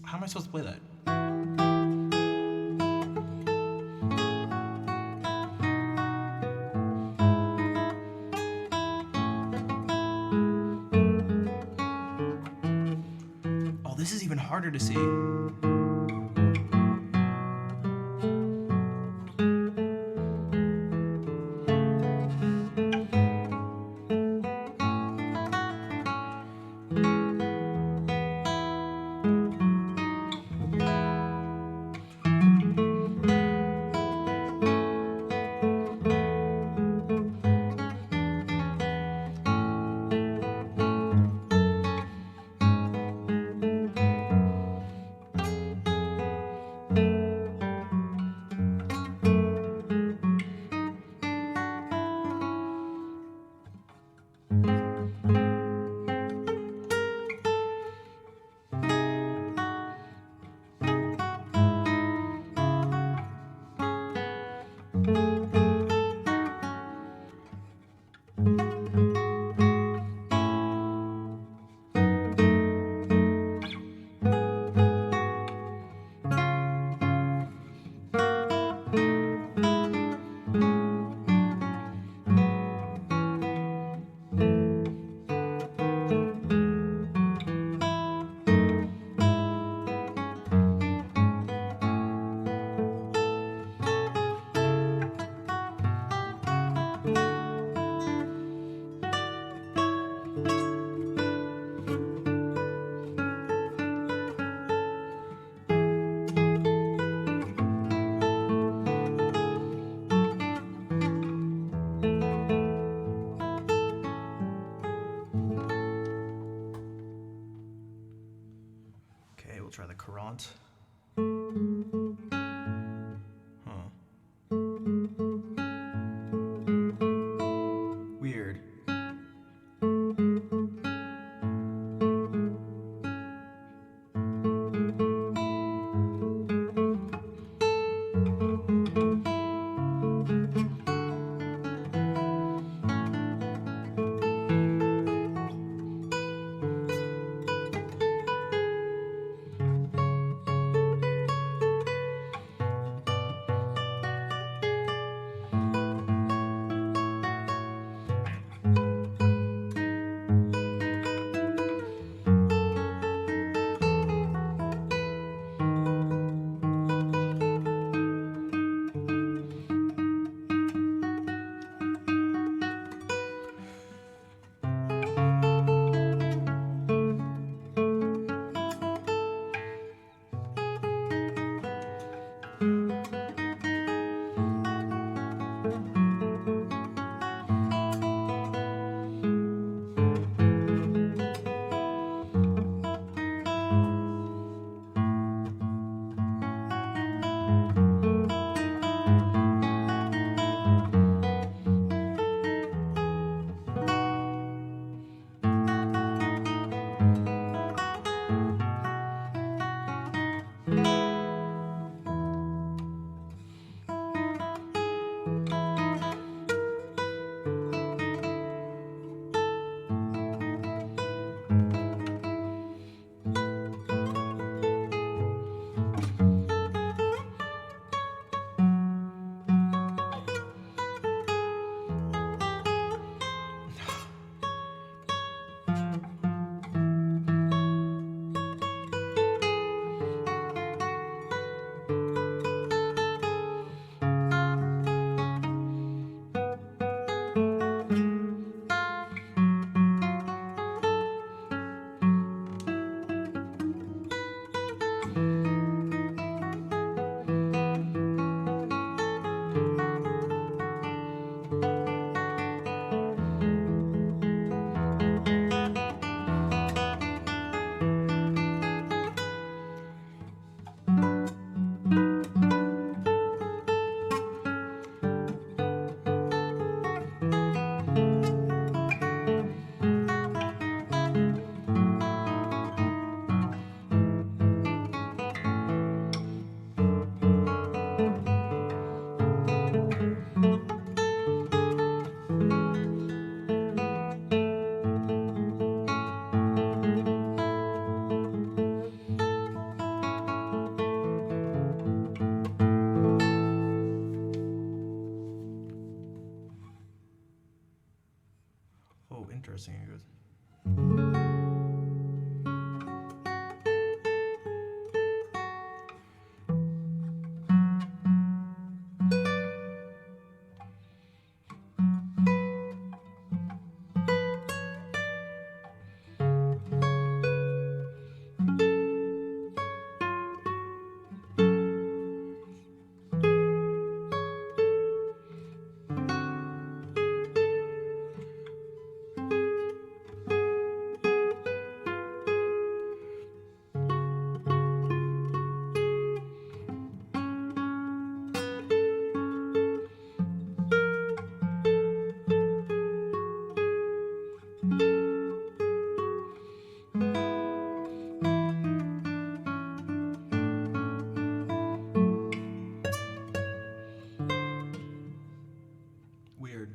A: How am I supposed to play that? Oh, this is even harder to see. Oh, interesting. It goes. Weird.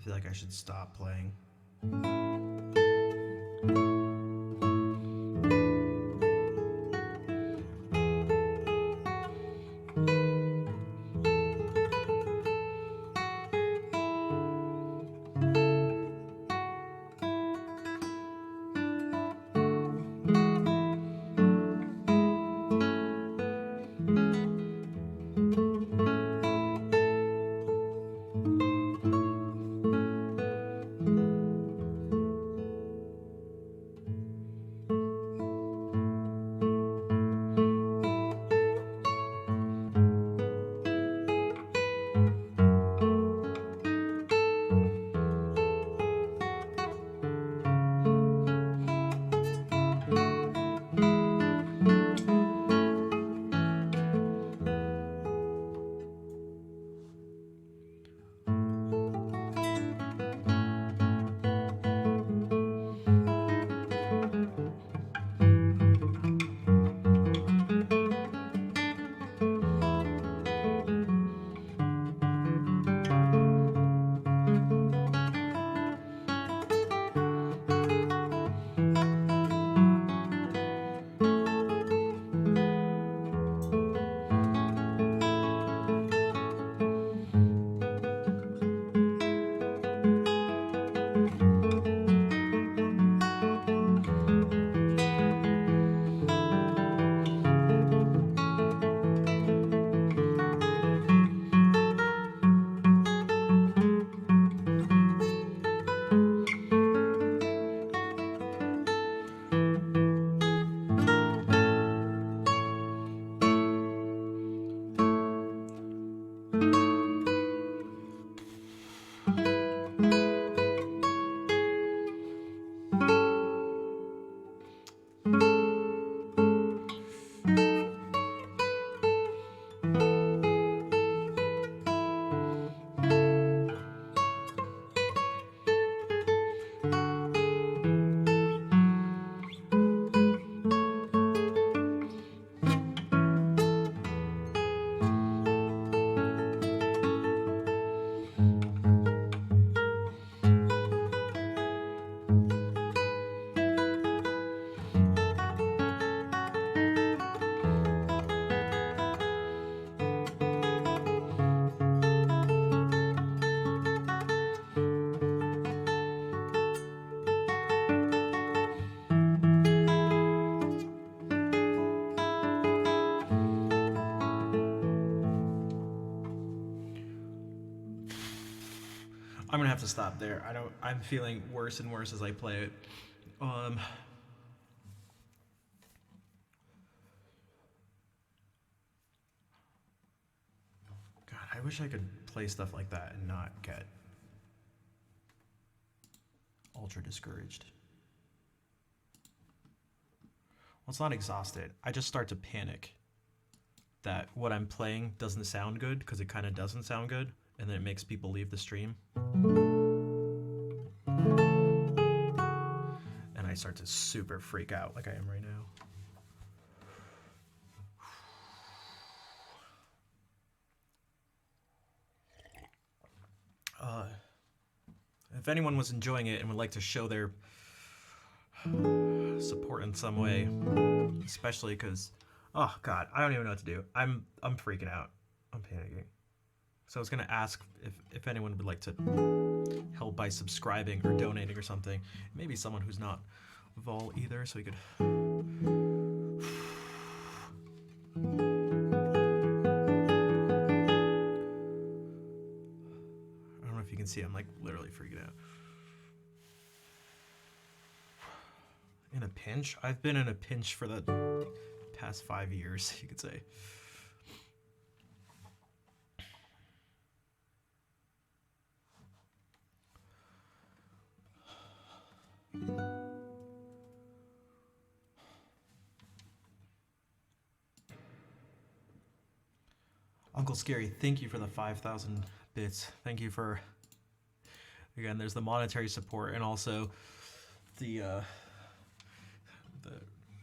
A: I feel like I should stop playing. I'm gonna have to stop there. I'm feeling worse and worse as I play it. Um. God, I wish I could play stuff like that and not get ultra discouraged. Well, it's not exhausted. I just start to panic that what I'm playing doesn't sound good, because it kind of doesn't sound good, and then it makes people leave the stream. And I start to super freak out like I am right now. If anyone was enjoying it and would like to show their support in some way, especially because, oh god, I don't even know what to do. I'm freaking out. I'm panicking. So I was gonna ask if anyone would like to help by subscribing or donating or something. Maybe someone who's not Vol either, so we could. I don't know if you can see. I'm like literally freaking out. In a pinch? I've been in a pinch for the past 5 years, you could say. Uncle Scary, thank you for the 5,000 bits. Thank you for, again, there's the monetary support and also the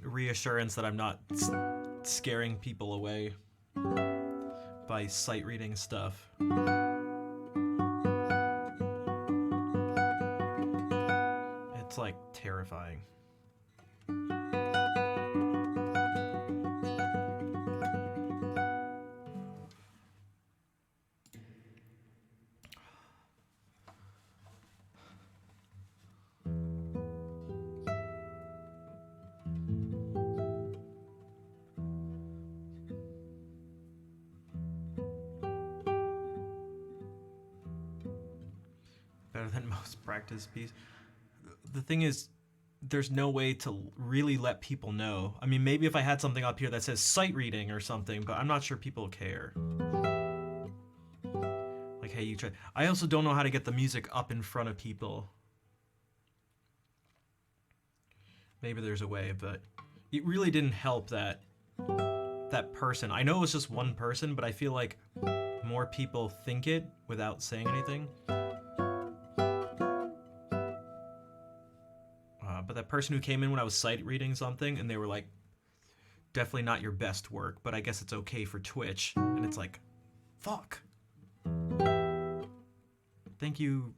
A: reassurance that I'm not scaring people away by sight reading stuff. It's like terrifying. Better than most practice piece. The thing is, there's no way to really let people know. I mean, maybe if I had something up here that says sight reading or something, but I'm not sure people care. Like, hey, you try. I also don't know how to get the music up in front of people. Maybe there's a way, but it really didn't help that that person. I know it was just one person, but I feel like more people think it without saying anything. But that person who came in when I was sight reading something, and they were like, definitely not your best work, but I guess it's okay for Twitch. And it's like, fuck. Thank you.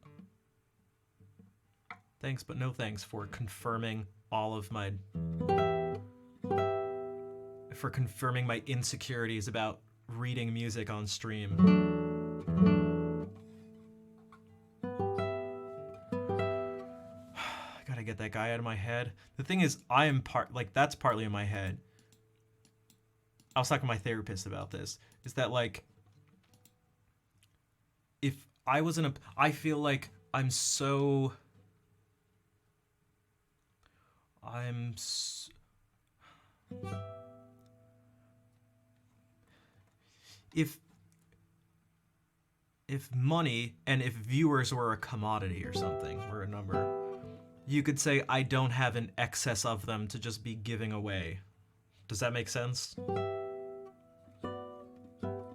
A: Thanks, but no thanks for confirming all of my... for confirming my insecurities about reading music on stream. Gotta get that guy out of my head. The thing is, I am that's partly in my head. I was talking to my therapist about this. Is that like, if I was in a, I feel like if money and if viewers were a commodity or something, were a number, you could say I don't have an excess of them to just be giving away. Does that make sense?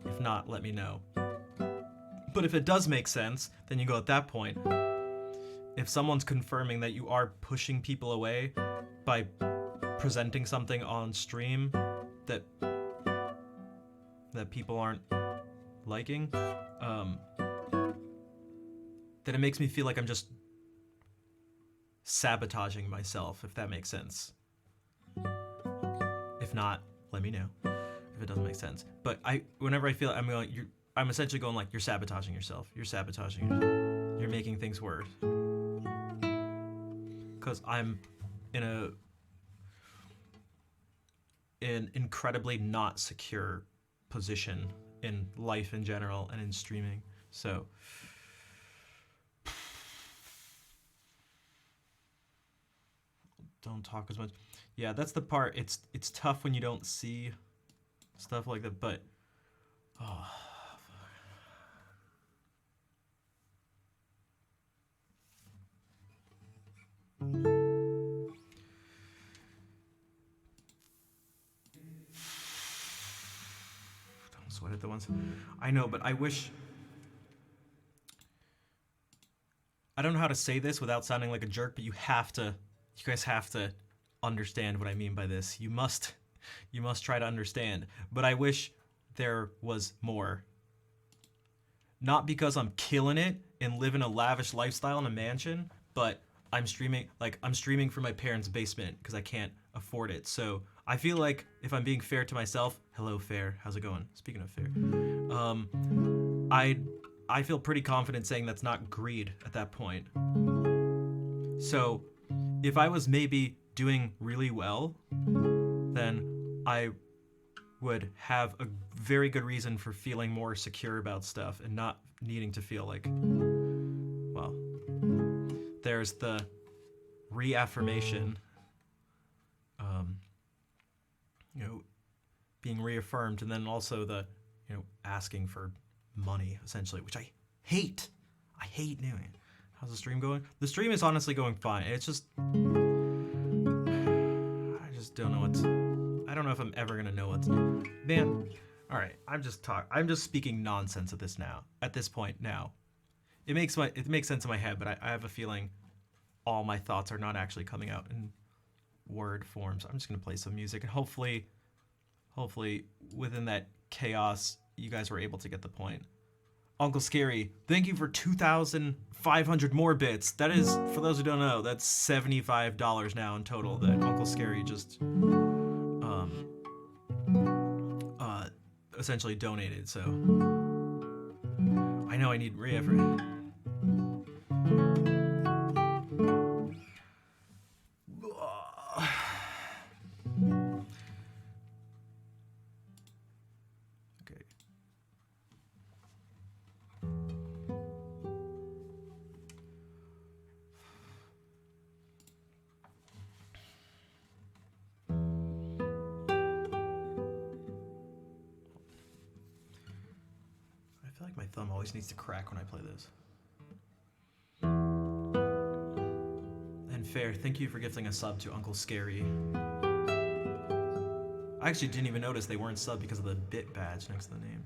A: If not, let me know. But if it does make sense, then you go at that point. If someone's confirming that you are pushing people away by presenting something on stream that people aren't liking, then it makes me feel like I'm just sabotaging myself, if that makes sense. If not, let me know if it doesn't make sense. But whenever I feel it, I'm essentially going like, you're sabotaging yourself. You're sabotaging yourself. You're making things worse. Because I'm in an incredibly not secure position in life in general and in streaming. So don't talk as much. Yeah, that's the part. It's tough when you don't see stuff like that, but oh, don't sweat it the ones. I know, but I wish. I don't know how to say this without sounding like a jerk, but you guys have to understand what I mean by this. You must try to understand. But I wish there was more. Not because I'm killing it and living a lavish lifestyle in a mansion, but I'm streaming from my parents' basement because I can't afford it. So I feel like if I'm being fair to myself, hello Fair, how's it going? Speaking of fair, I feel pretty confident saying that's not greed at that point. So if I was maybe doing really well, then I would have a very good reason for feeling more secure about stuff and not needing to feel like, well, there's the reaffirmation, being reaffirmed, and then also the, asking for money, essentially, which I hate. I hate doing it. How's the stream going? The stream is honestly going fine. It's just, I just don't know I don't know if I'm ever gonna know what to do. Man, all right, I'm just speaking nonsense at this point now. It makes sense in my head, but I have a feeling all my thoughts are not actually coming out in word forms. I'm just gonna play some music, and hopefully within that chaos, you guys were able to get the point. Uncle Scary, thank you for 2,500 more bits. That is, for those who don't know, that's $75 now in total that Uncle Scary just essentially donated. So I know I need re-effort. My thumb always needs to crack when I play this. And Fair, thank you for gifting a sub to Uncle Scary. I actually didn't even notice they weren't subbed because of the bit badge next to the name.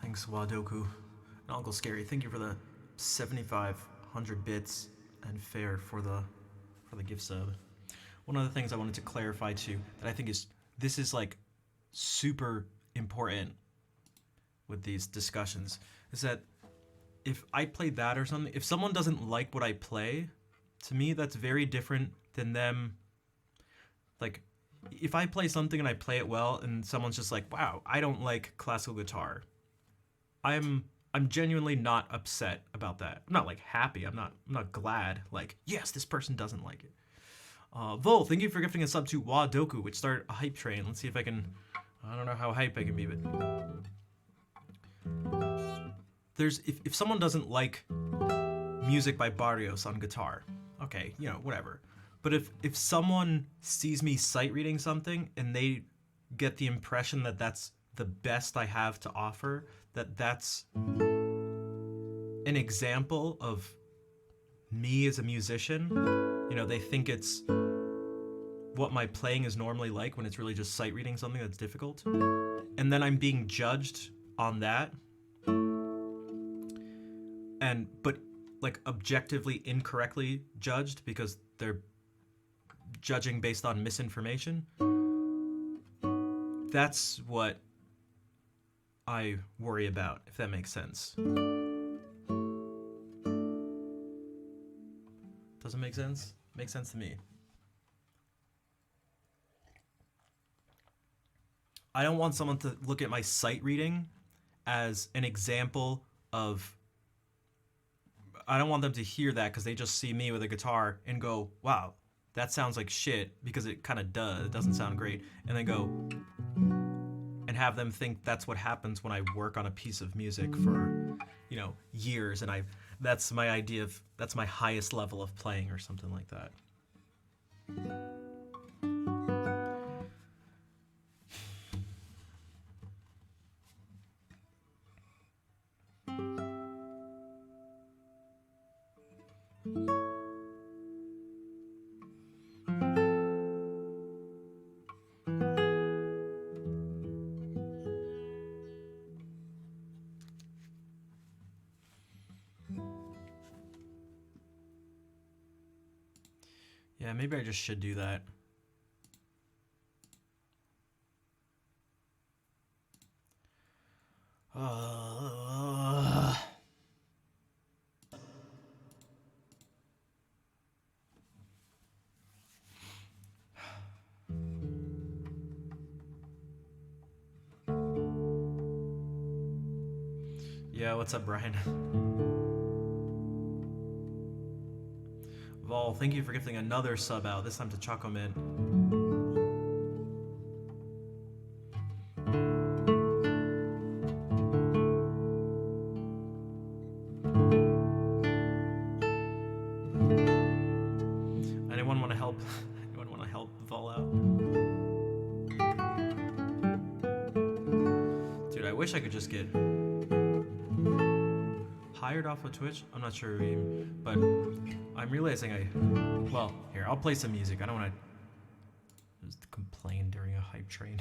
A: Thanks, Wadoku. And Uncle Scary, thank you for the 7,500 bits and fair for the gift sub. One of the things I wanted to clarify too, that I think this is like super important with these discussions, is that if I played that or something, if someone doesn't like what I play, to me that's very different than them. Like, if I play something and I play it well, and someone's just like, "Wow, I don't like classical guitar," I'm genuinely not upset about that. I'm not like happy. I'm not glad. Like, yes, this person doesn't like it. Vol, thank you for gifting a sub to Wadoku, which started a hype train. Let's see if I can. I don't know how hype I can be, but there's if someone doesn't like music by Barrios on guitar, okay, you know, whatever. But if someone sees me sight reading something and they get the impression that that's the best I have to offer, that's an example of me as a musician, you know, they think it's what my playing is normally like when it's really just sight reading something that's difficult. And then I'm being judged on that. But like objectively incorrectly judged because they're judging based on misinformation. That's what I worry about, if that makes sense. Doesn't make sense? Makes sense to me. I don't want someone to look at my sight reading as an example of... I don't want them to hear that because they just see me with a guitar and go, wow, that sounds like shit, because it kind of does. It doesn't sound great. And then go and have them think that's what happens when I work on a piece of music for, you know, years, and that's my idea of, that's my highest level of playing or something like that. Yeah, maybe I just should do that. Yeah, what's up, Brian? Vol, thank you for gifting another sub out, this time to Choco Mint. Anyone want to help? Anyone want to help Vol out? Dude, I wish I could just get hired off of Twitch. I'm not sure, but I'm realizing well, here, I'll play some music. I don't want to just complain during a hype train.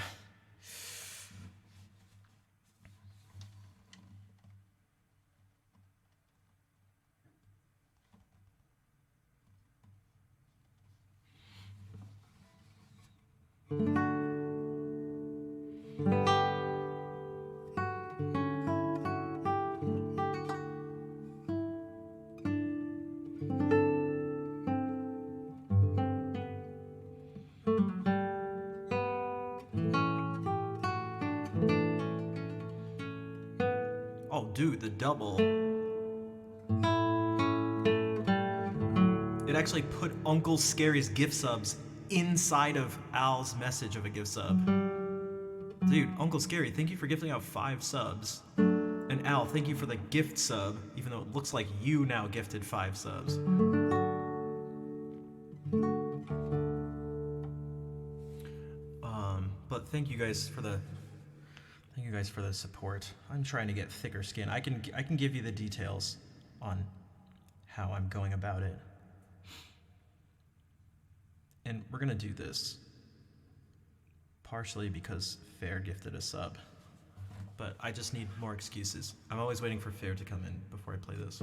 A: Oh, dude, the double. it actually put Uncle Scary's gift subs inside of Al's message of a gift sub. Dude, Uncle Scary, thank you for gifting out 5 subs. And Al, thank you for the gift sub, even though it looks like you now gifted 5 subs. But thank you guys for the support. I'm trying to get thicker skin. I can give you the details on how I'm going about it. And we're gonna do this partially because Fair gifted a sub, but I just need more excuses. I'm always waiting for Fair to come in before I play this.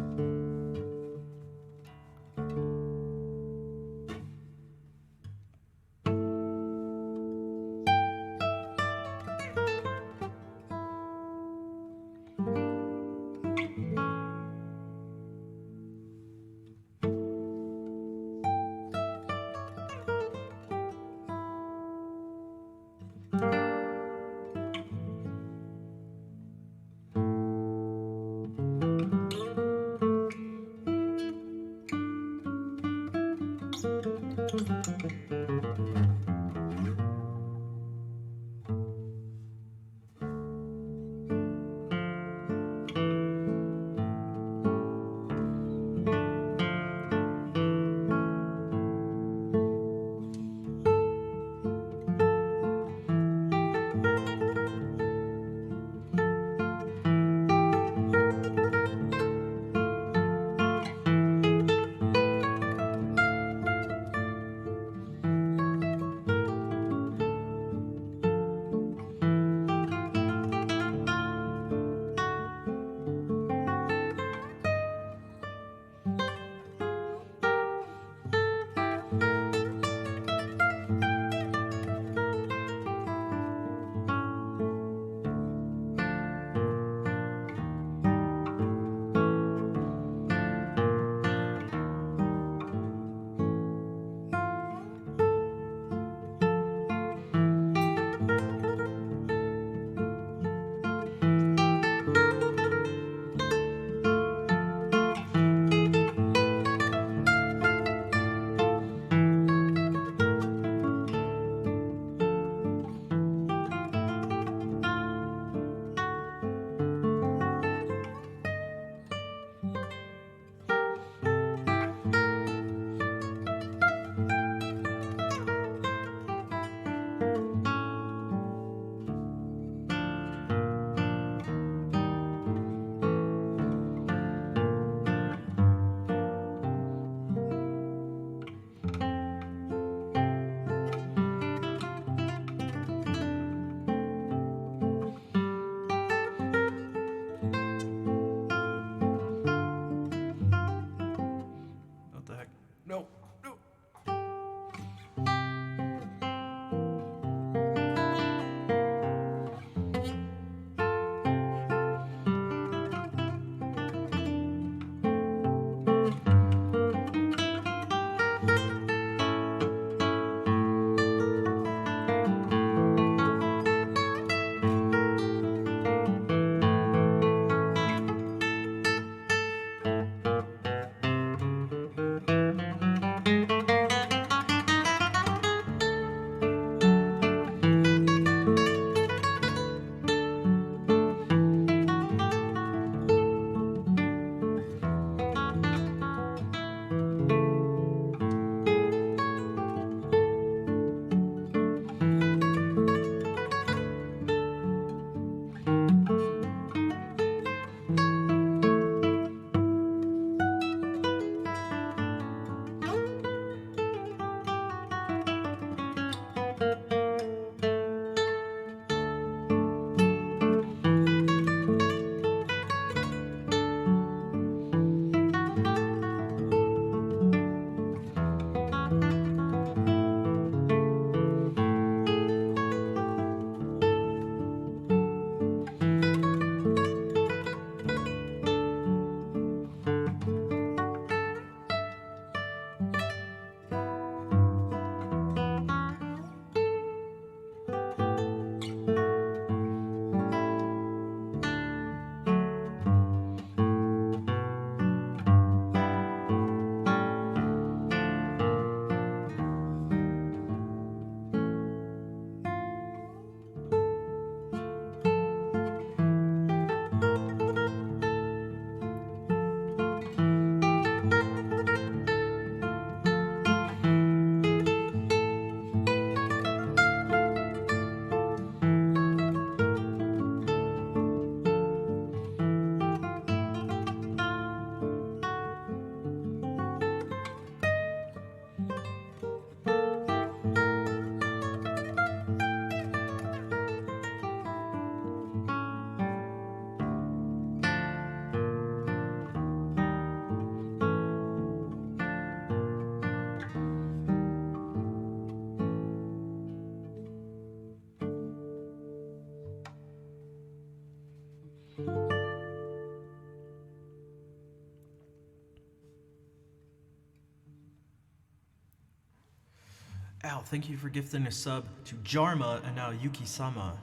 A: Al, thank you for gifting a sub to Jarma and now Yuki-sama.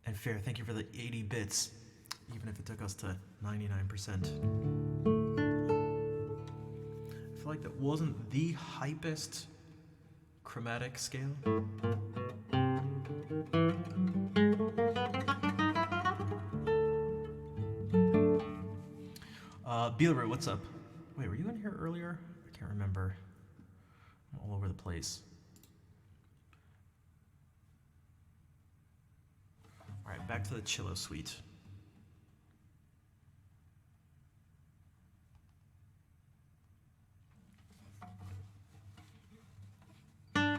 A: And Fair, thank you for the 80 bits, even if it took us to 99%. I feel like that wasn't the hypest chromatic scale. Beelroot, what's up? Wait, were you in here earlier? I can't remember. I'm all over the place. All right, back to the Chillo Suite. I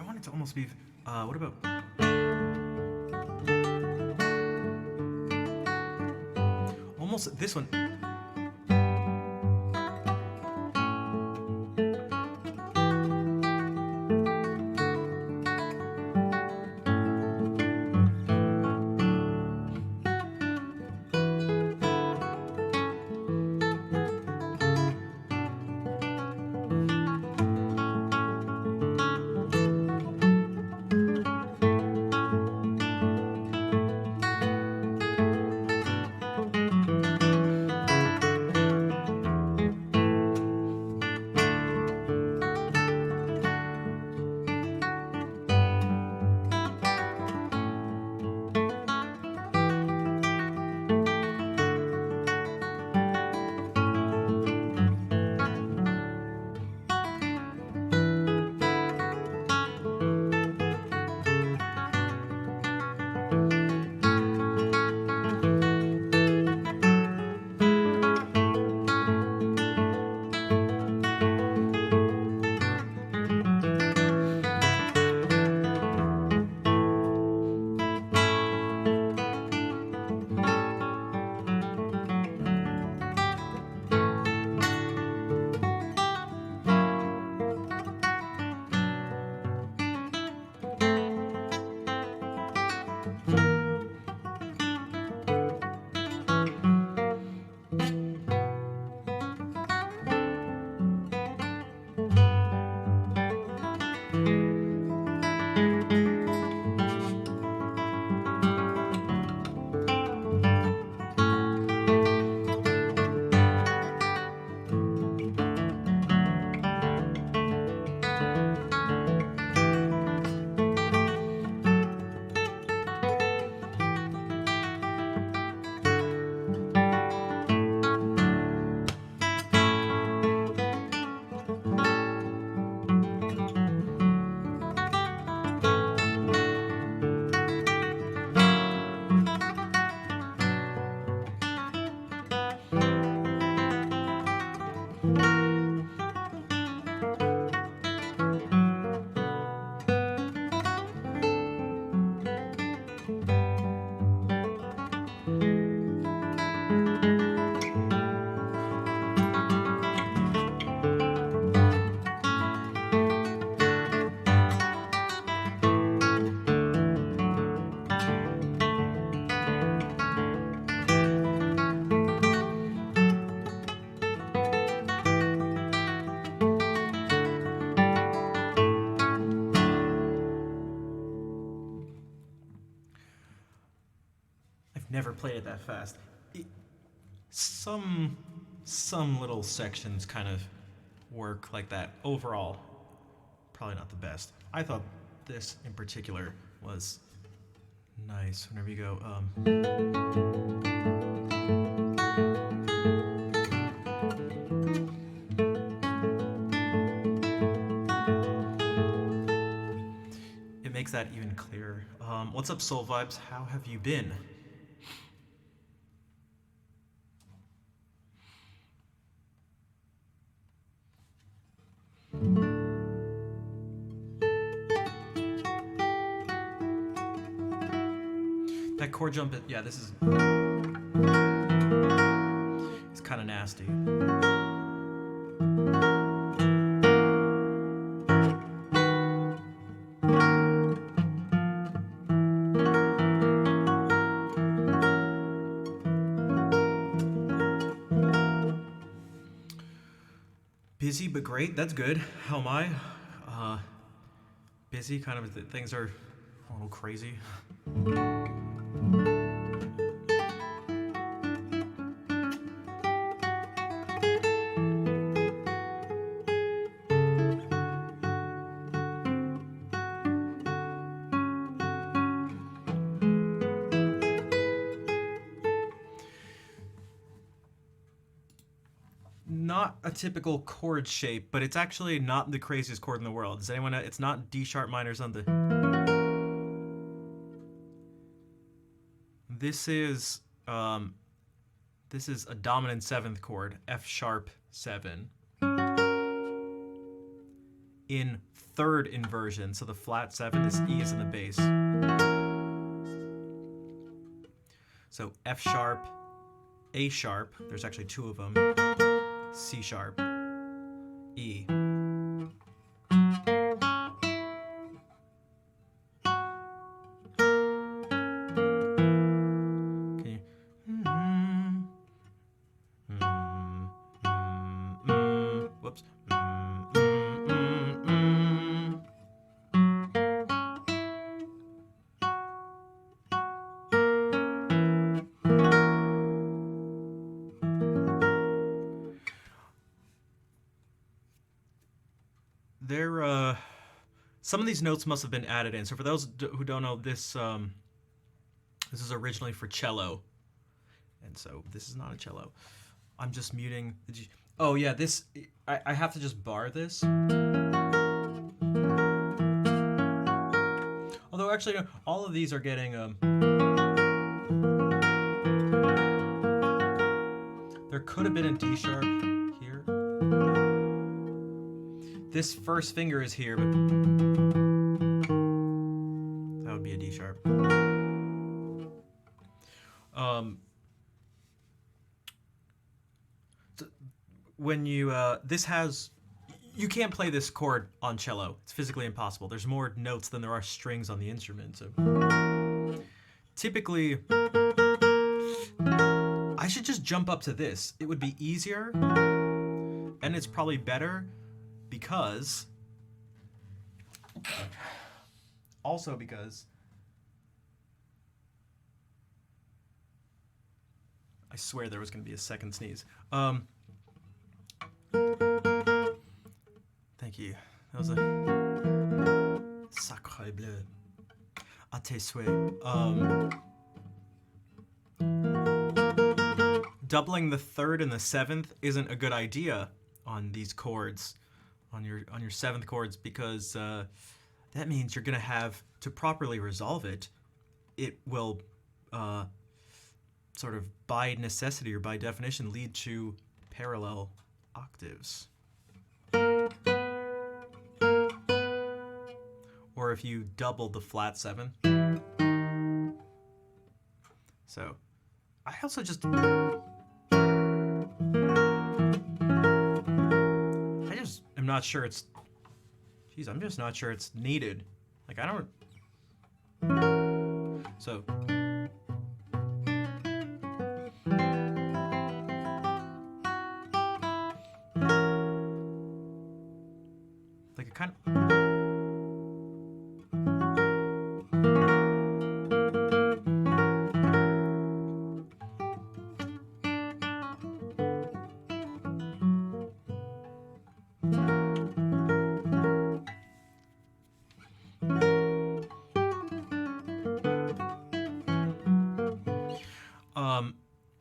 A: want it to almost be, what about... Almost this one. Never played it that fast. Some little sections kind of work like that. Overall, probably not the best. I thought this in particular was nice. Whenever you go, it makes that even clearer. What's up, Soul Vibes? How have you been? That chord jump, yeah, this is... It's kind of nasty. Busy but great. That's good. How am I? Busy. Kind of. Things are a little crazy. Not a typical chord shape, but it's actually not the craziest chord in the world. Does anyone know? It's not D sharp minor on the. This is a dominant 7th chord, F sharp 7, in 3rd inversion. So the flat 7 is E is in the bass. So F sharp, A sharp. There's actually 2 of them. C sharp, E. Can you? Whoops. Some of these notes must have been added in. So for those who don't know, this is originally for cello, and so this is not a cello. I'm just muting. Oh yeah, this I have to just bar this. Although actually, no, all of these are getting there could have been a D sharp here. This first finger is here, but that would be a D sharp. So when you you can't play this chord on cello. It's physically impossible. There's more notes than there are strings on the instrument. So typically, I should just jump up to this. It would be easier, and it's probably better. Because I swear there was going to be a second sneeze. Thank you. That was a sacre bleu. À tes souhaits. Doubling the 3rd and the 7th isn't a good idea on these chords. On your 7th chords, because that means you're gonna have to properly resolve it. It will sort of by necessity or by definition lead to parallel octaves. Or if you double the flat 7. So I also just I'm not sure it's. Geez, I'm just not sure it's needed. Like, I don't. So. Like, it kind of.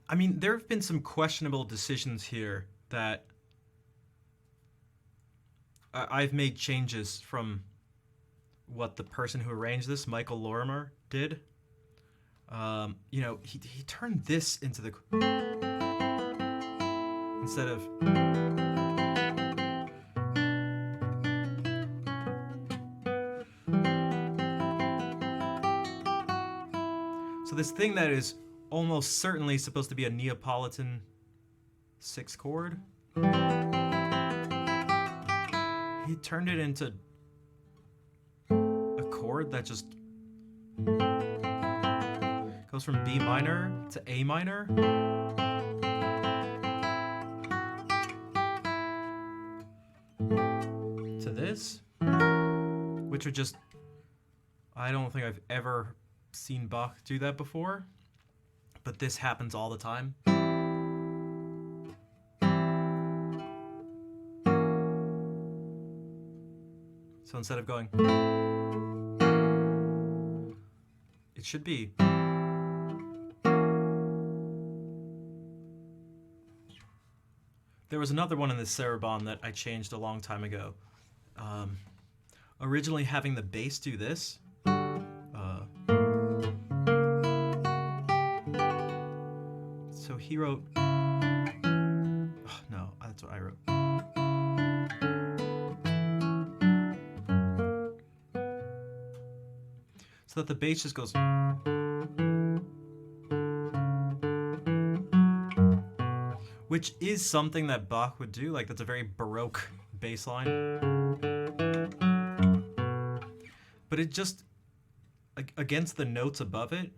A: I mean, there have been some questionable decisions here that I've made changes from what the person who arranged this, Michael Lorimer, did. You know, he turned this into the instead of so this thing that is almost certainly supposed to be a Neapolitan 6 chord. He turned it into a chord that just goes from B minor to A minor. which are just, I don't think I've ever seen Bach do that before, but this happens all the time. So instead of going, it should be. There was another one in this Sarabande that I changed a long time ago. Originally having the bass do this. So he wrote. Oh, no, that's what I wrote. So that the bass just goes. Which is something that Bach would do. Like, that's a very Baroque bass line. But it just, against the notes above it,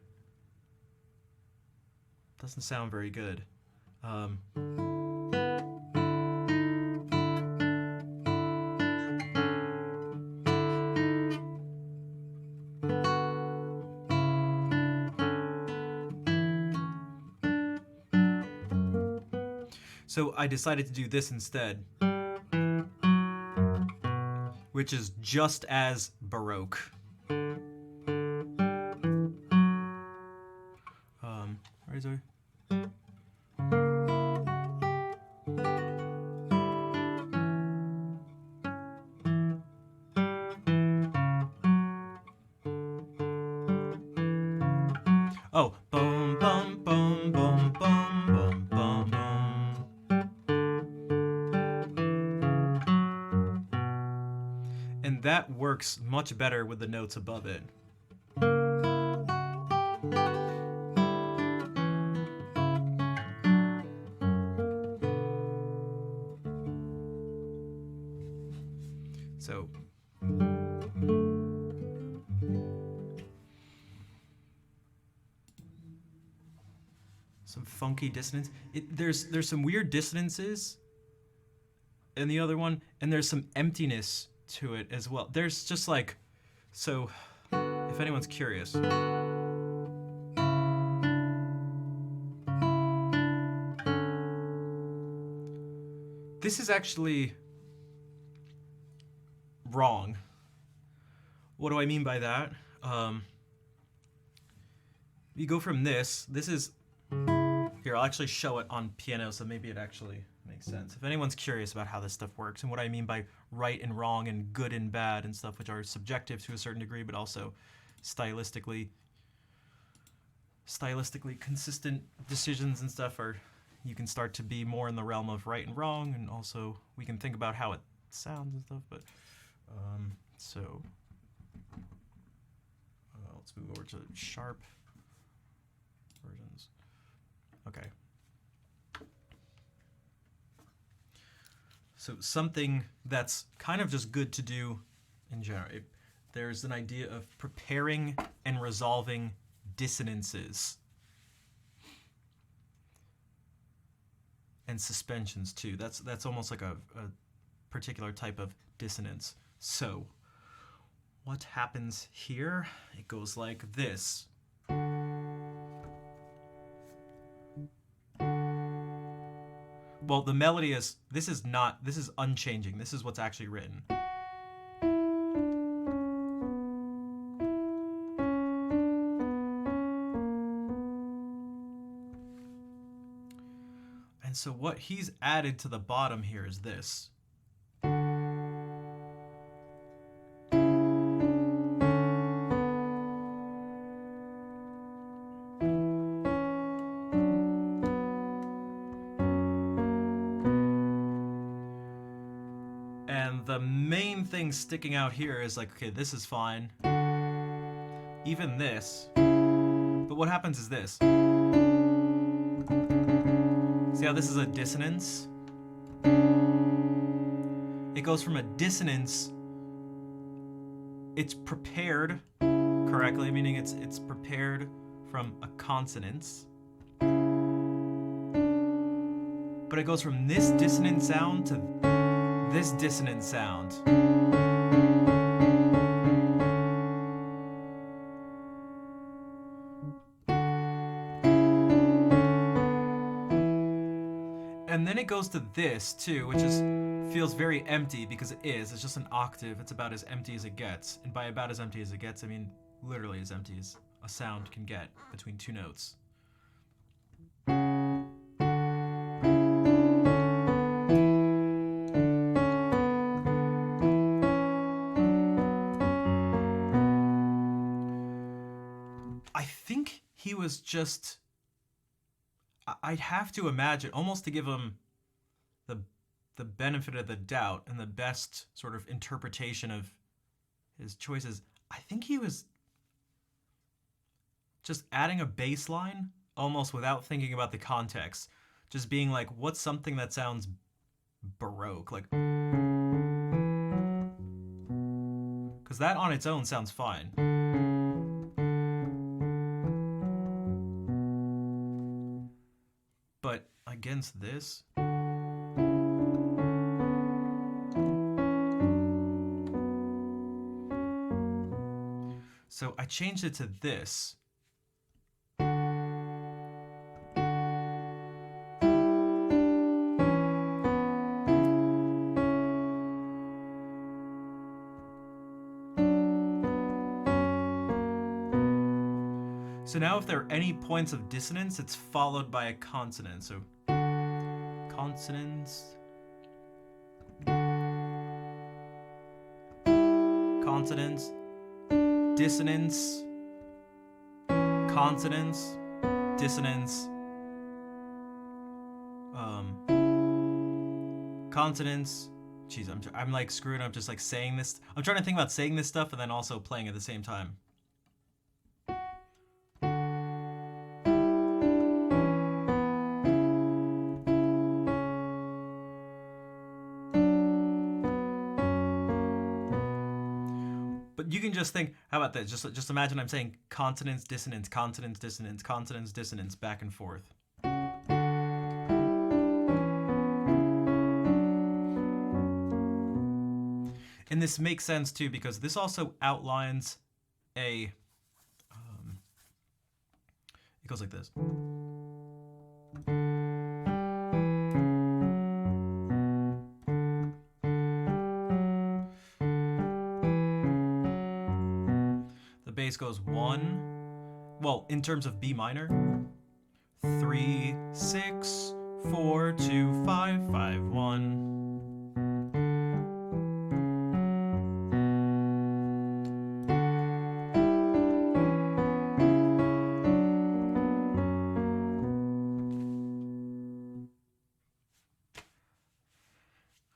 A: doesn't sound very good. So I decided to do this instead, which is just as Baroque. Where is it? Oh, bum bum bum bum bum bum bum bum. And that works much better with the notes above it. So some funky dissonance. There's some weird dissonances in the other one, and there's some emptiness to it as well. There's just like, so if anyone's curious, this is actually wrong. What do I mean by that? You go from this is, here, I'll actually show it on piano, so maybe it actually makes sense. If anyone's curious about how this stuff works and what I mean by right and wrong and good and bad and stuff, which are subjective to a certain degree, but also stylistically consistent decisions and stuff, are, you can start to be more in the realm of right and wrong, and also we can think about how it sounds and stuff. But so let's move over to sharp versions. Okay. So something that's kind of just good to do in general. There's an idea of preparing and resolving dissonances. And suspensions too. That's almost like a particular type of dissonance. So what happens here? It goes like this. Well, the melody is, this is unchanging. This is what's actually written. And so what he's added to the bottom here is this. And the main thing sticking out here is like, okay, this is fine. Even this. But what happens is this. See how this is a dissonance? It goes from a dissonance, it's prepared correctly, meaning it's prepared from a consonance. But it goes from this dissonant sound to this dissonant sound. then it goes to this too, which is feels very empty because it is. It's just an octave. It's about as empty as it gets. And by about as empty as it gets, I mean literally as empty as a sound can get between two notes. I think he was just... I'd have to imagine, almost to give him the benefit of the doubt and the best sort of interpretation of his choices, I think he was just adding a bass line almost without thinking about the context. Just being like, what's something that sounds Baroque? Like, because that on its own sounds fine. But against this... So I changed it to this. So now if there are any points of dissonance, it's followed by a consonant. So consonants, consonants, dissonance, consonants, dissonance, consonants. Jeez, I'm like screwing up just like saying this. I'm trying to think about saying this stuff and then also playing at the same time. You can just think, how about that? Just imagine I'm saying consonants, dissonance, consonants, dissonance, consonants, dissonance, back and forth. And this makes sense too because this also outlines a... it goes like this. Bass goes 1, well, in terms of B minor, 3, 6, 4, 2, 5, 5, 1.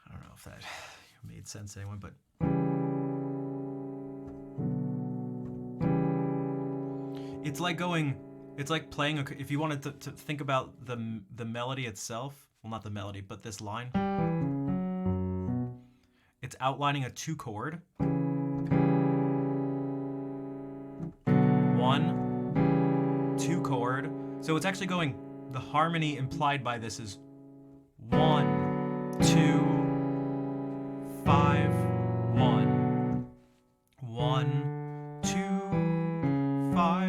A: I don't know if that made sense to anyone, but... It's like playing, if you wanted to think about the melody itself, well, not the melody, but this line. It's outlining a 2 chord. 1, 2 chord. So it's actually going, the harmony implied by this is 1, 2, 5, 1. 1, 2, 5.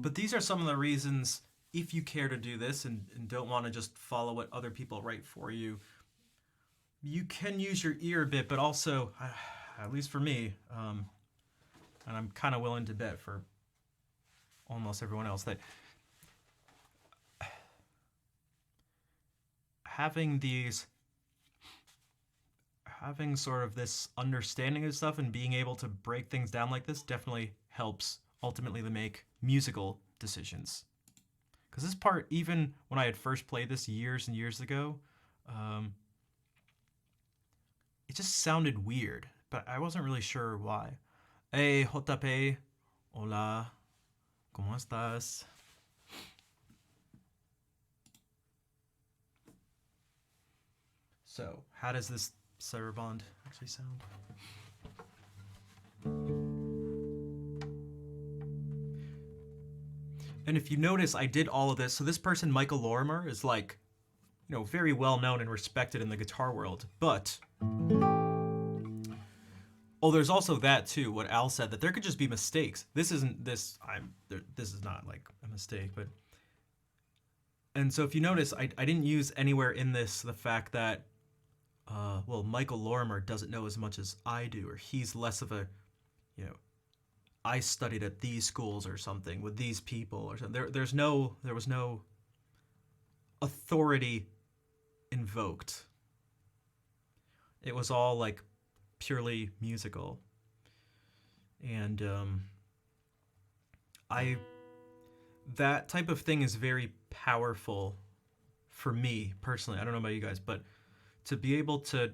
A: But these are some of the reasons, if you care to do this and don't want to just follow what other people write for you, you can use your ear a bit, but also, at least for me, and I'm kind of willing to bet for almost everyone else, that having sort of this understanding of stuff and being able to break things down like this definitely helps ultimately to make musical decisions. Because this part, even when I had first played this years and years ago, it just sounded weird, but I wasn't really sure why. Hey, JP, hola, ¿cómo estás? So, how does this Sarabande actually sound? And if you notice, I did all of this. So this person, Michael Lorimer, is like, very well known and respected in the guitar world. But there's also that too. What Al said, that there could just be mistakes. This isn't this. This is not like a mistake, but and so if you notice, I didn't use anywhere in this the fact that Michael Lorimer doesn't know as much as I do, or he's less of a, I studied at these schools or something with these people or something. There was no authority invoked. It was all like purely musical, and that type of thing is very powerful for me personally. I don't know about you guys, but to be able to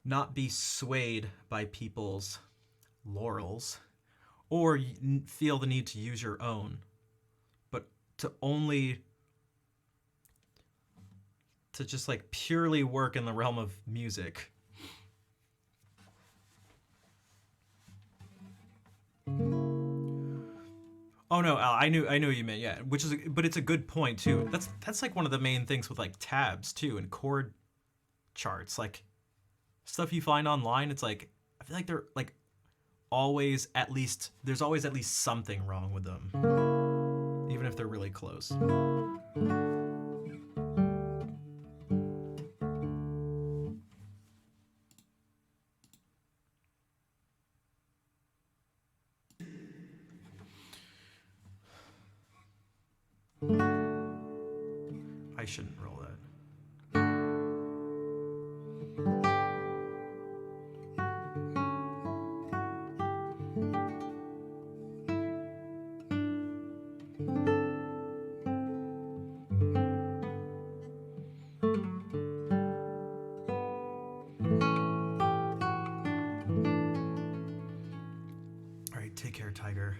A: not be swayed by people's laurels or feel the need to use your own, but to just like purely work in the realm of music. Oh no, Al, I knew what you meant. Yeah, but it's a good point too. That's like one of the main things with like tabs too and chord charts, like stuff you find online. It's like I feel like they're like there's always at least something wrong with them, even if they're really close. I shouldn't roll that. All right, take care, Tiger.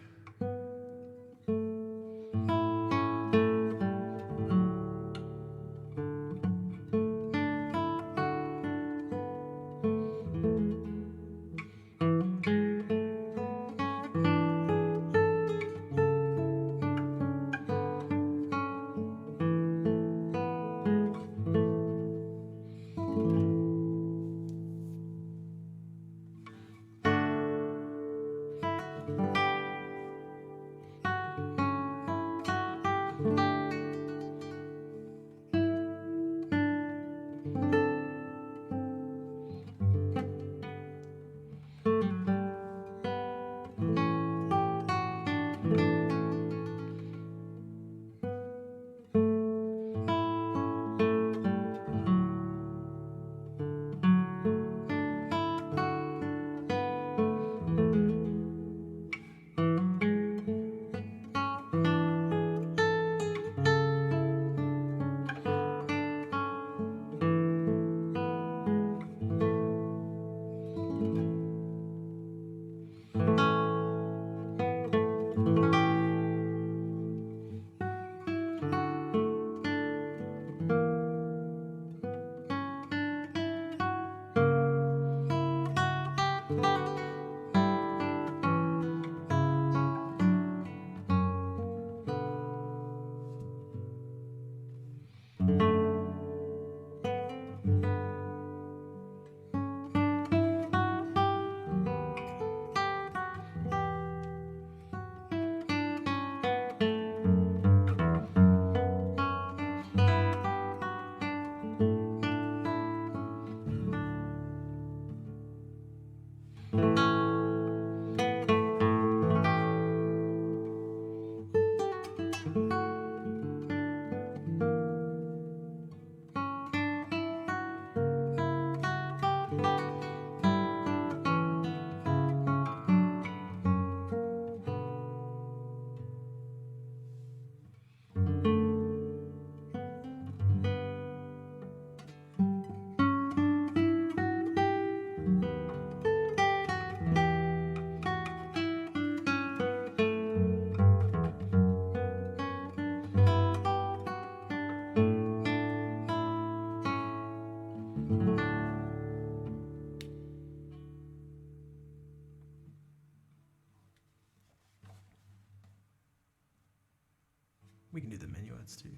A: We can do the minuets too.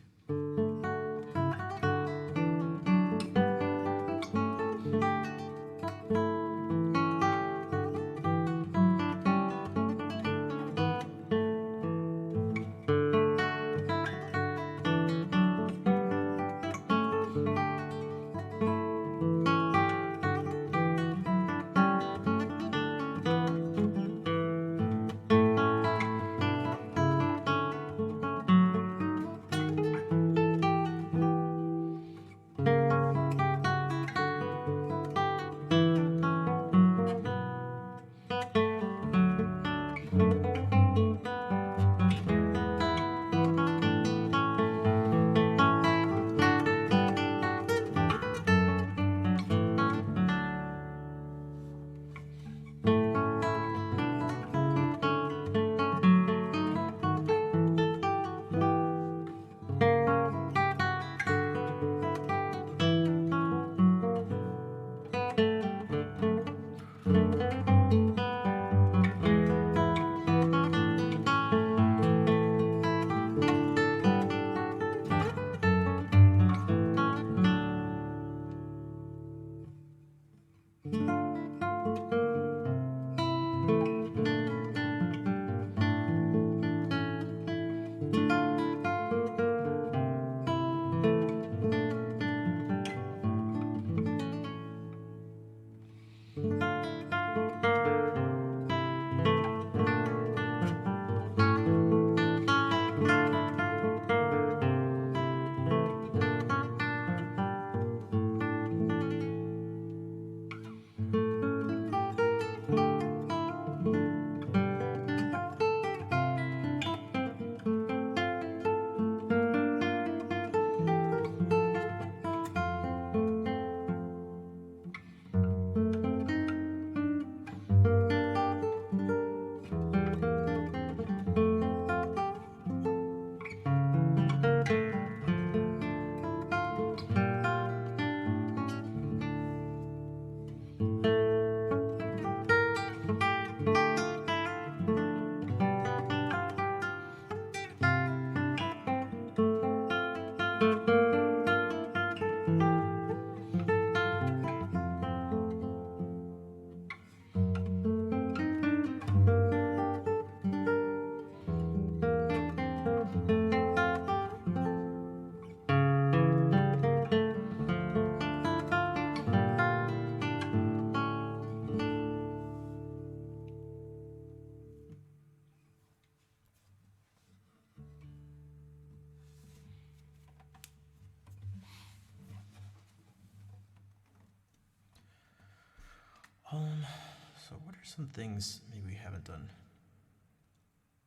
A: So what are some things maybe we haven't done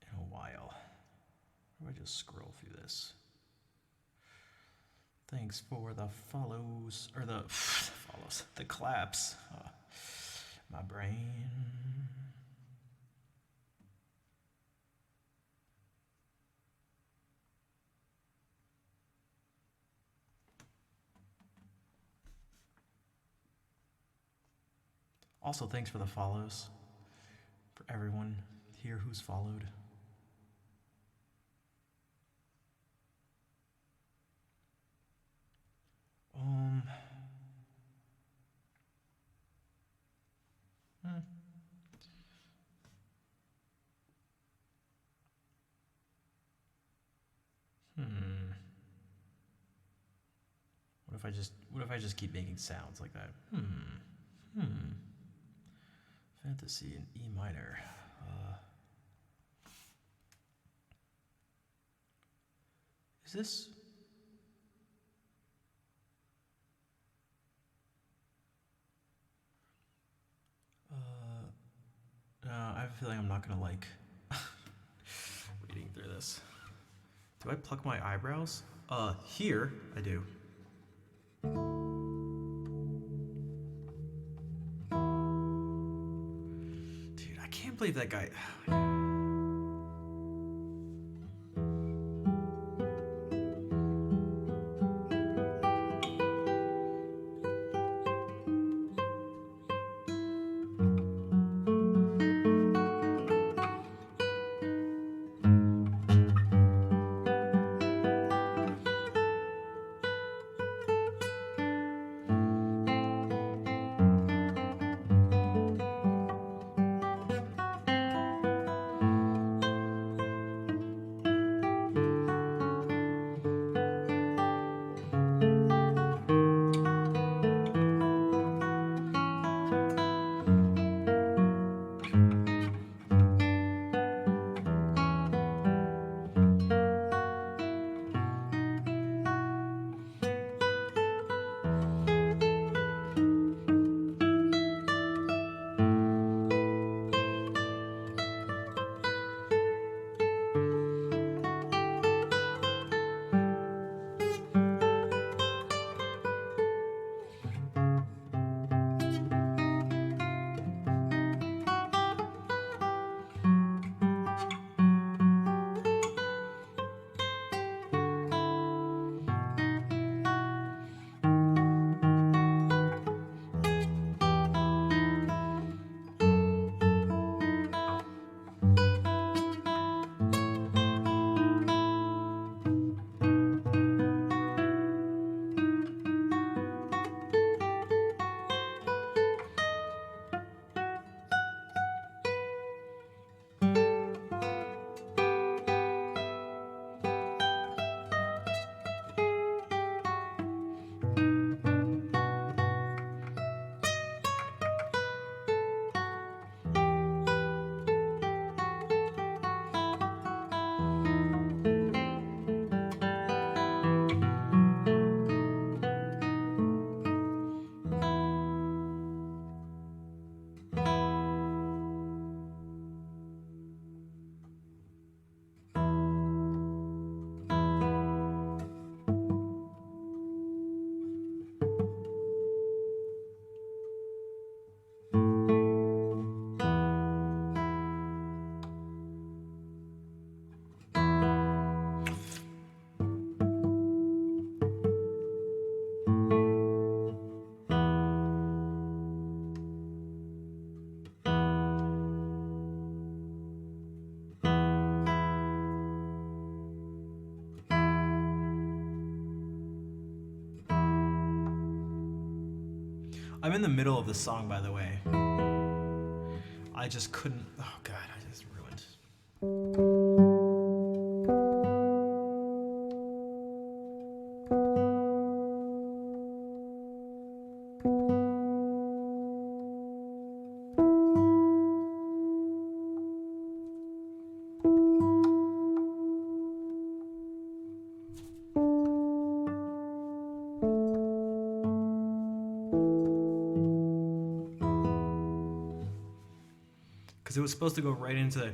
A: in a while? Or do I just scroll through this? Thanks for the follows, or the follows, the claps. My brain. Also, thanks for the follows, for everyone here who's followed. What if I just keep making sounds like that? Fantasy in E minor. Is this? I have a feeling I'm not gonna like reading through this. Do I pluck my eyebrows? Here I do. Dude, I can't believe that guy. I'm in the middle of the song, by the way. I just couldn't. Oh god, I just ruined. Because it was supposed to go right into the.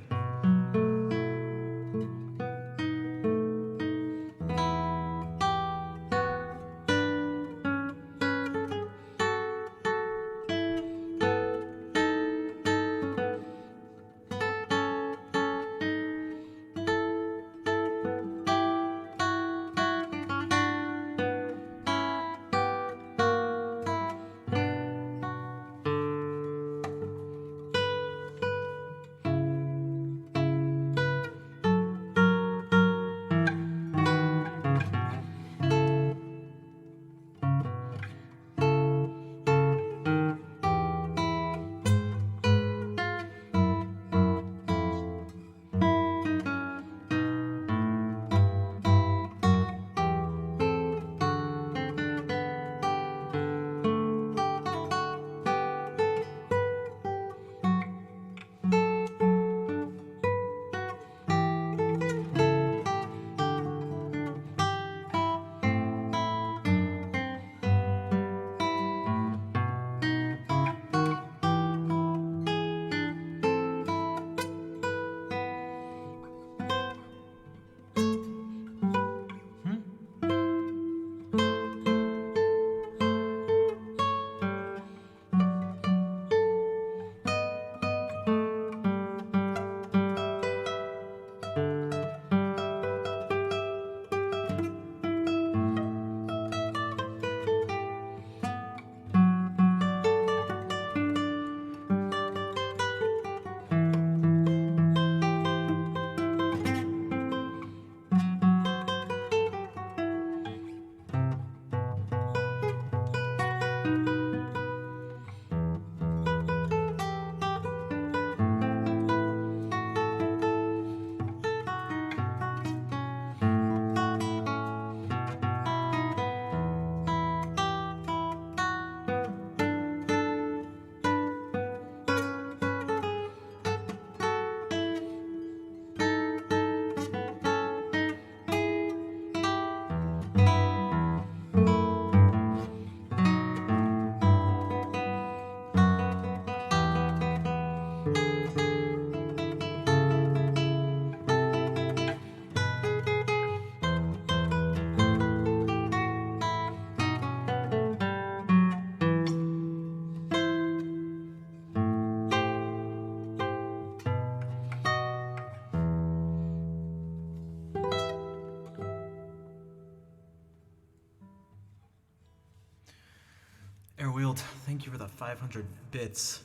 A: Airwheeled, thank you for the 500 bits.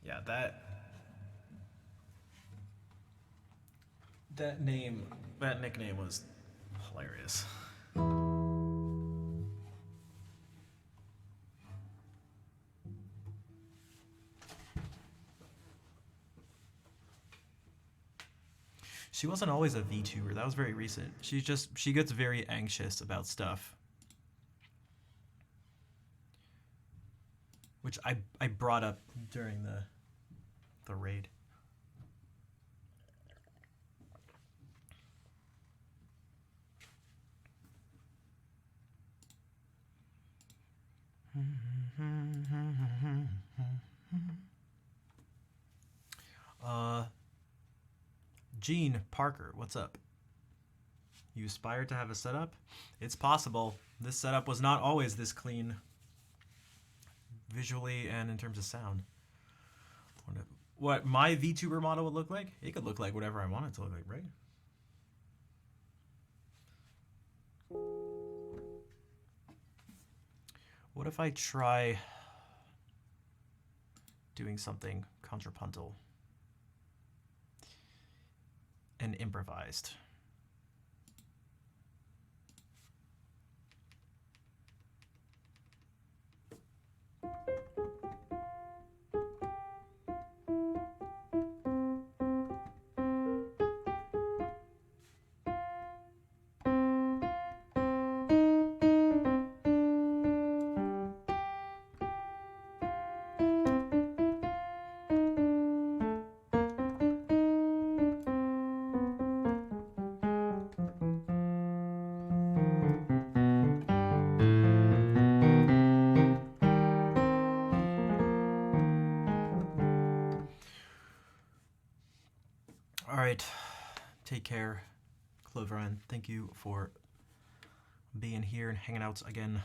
A: Yeah, that nickname was hilarious. She wasn't always a VTuber. That was very recent. She gets very anxious about stuff. Which I brought up during the raid. Gene Parker, what's up? You aspired to have a setup? It's possible. This setup was not always this clean, visually and in terms of sound. What my VTuber model would look like? It could look like whatever I want it to look like, right? What if I try doing something contrapuntal and improvised? All right. Take care, Cloverine. Thank you for being here and hanging out again.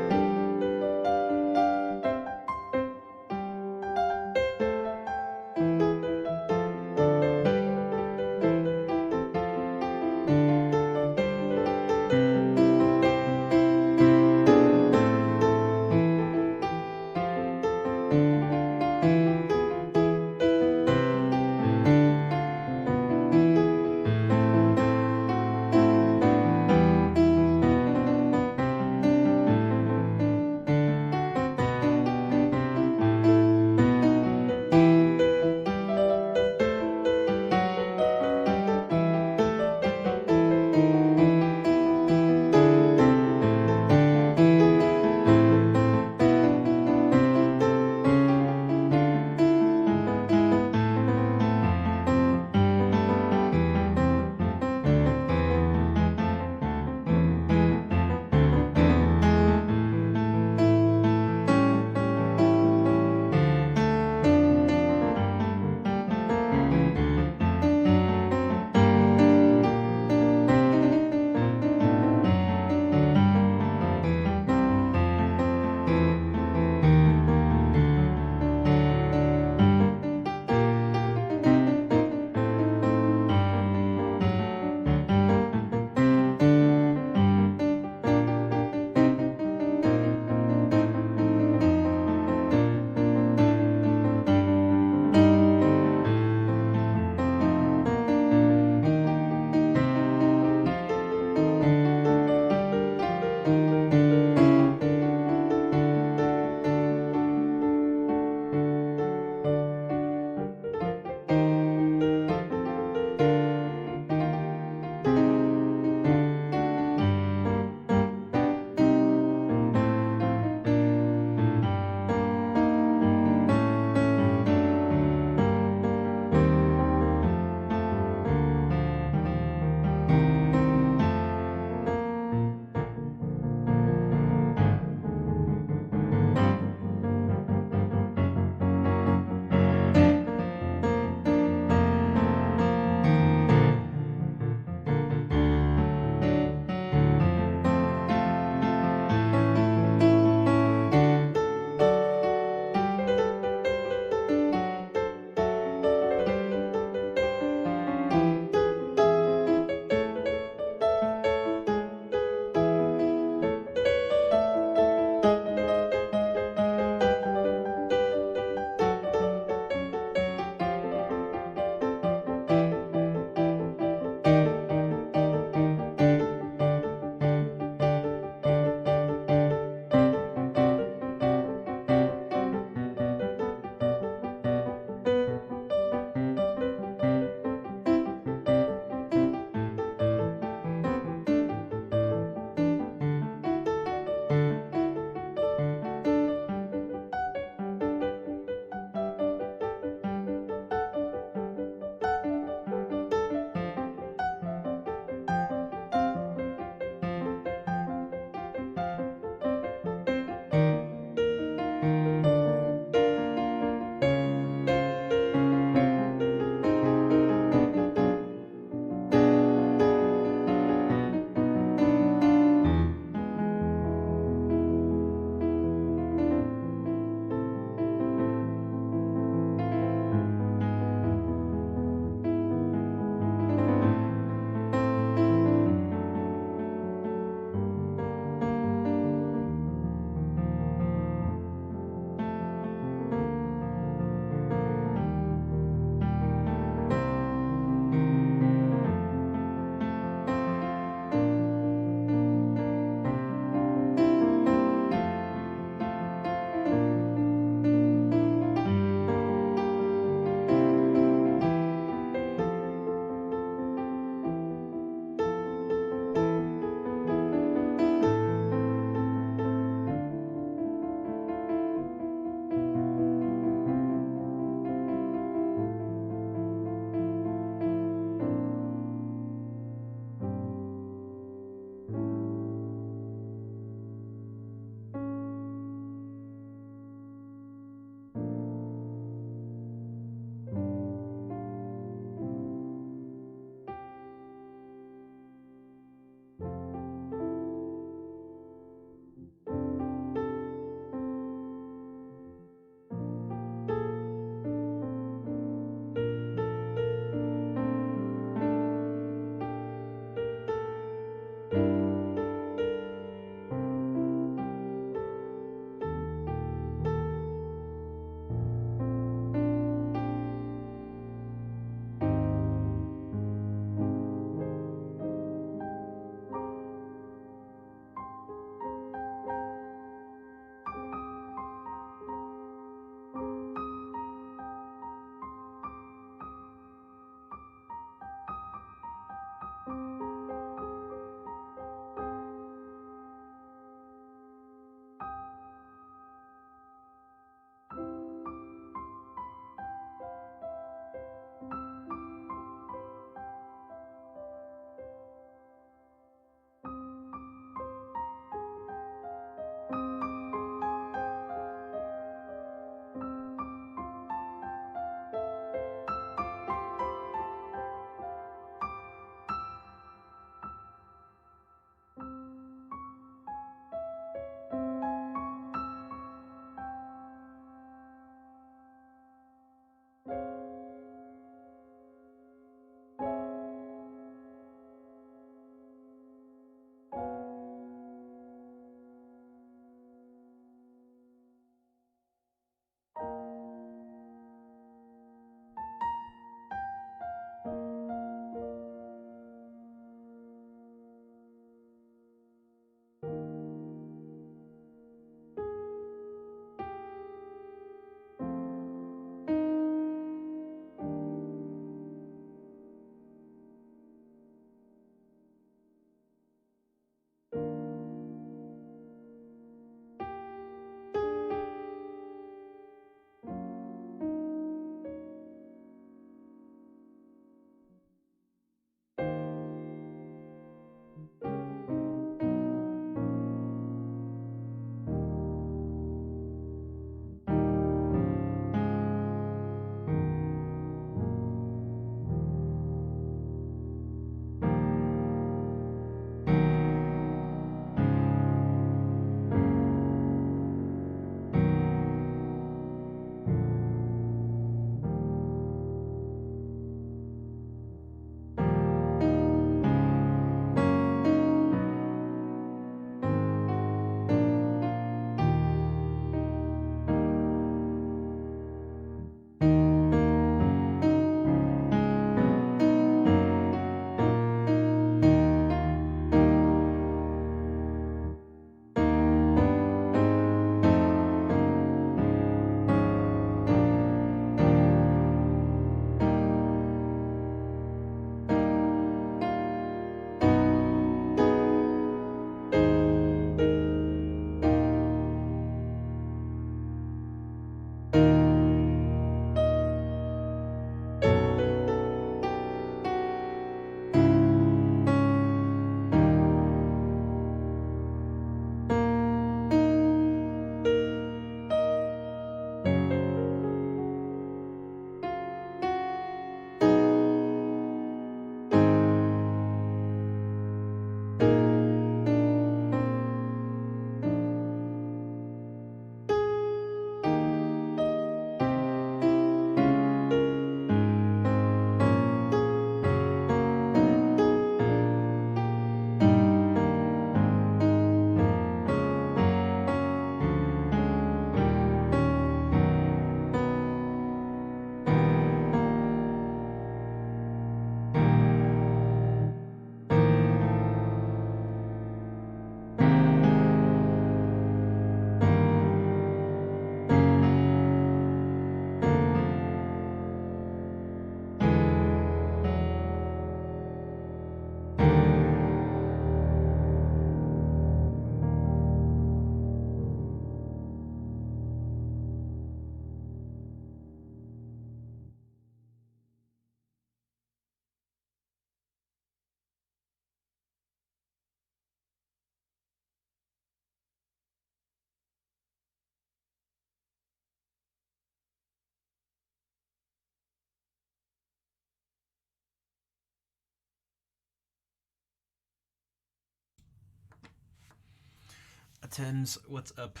A: Thames, what's up?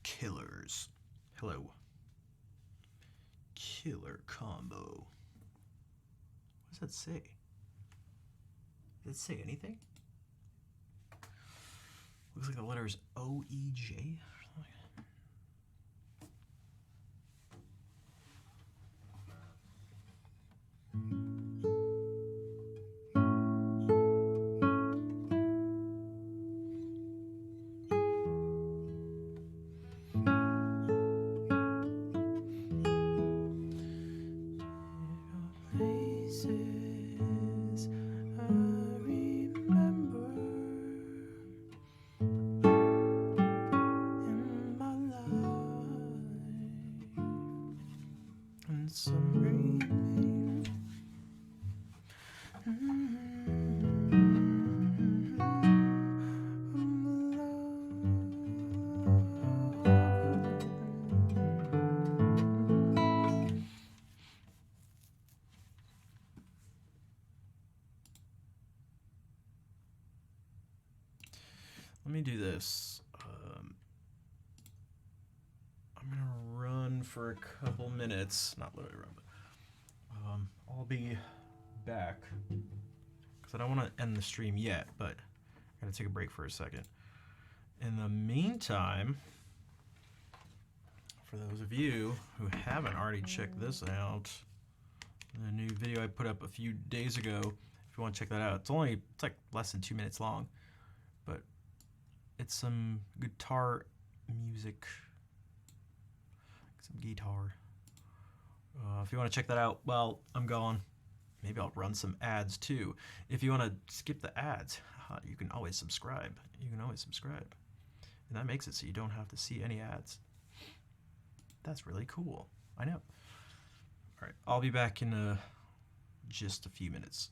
A: Killers. Hello. Killer combo. What does that say? Does it say anything? Looks like the letters O-E-J.
B: Places I remember in my life, and some remain.
A: Let me do this. I'm gonna run for a couple minutes. Not literally run, but I'll be back because I don't want to end the stream yet, but I gotta take a break for a second. In the meantime, for those of you who haven't already checked this out, the new video I put up a few days ago, if you want to check that out, it's like less than 2 minutes long, but it's some guitar music, some guitar. If you want to check that out, well, I'm gone. Maybe I'll run some ads too. If you want to skip the ads, you can always subscribe. You can always subscribe. And that makes it so you don't have to see any ads. That's really cool. I know. All right, I'll be back in just a few minutes.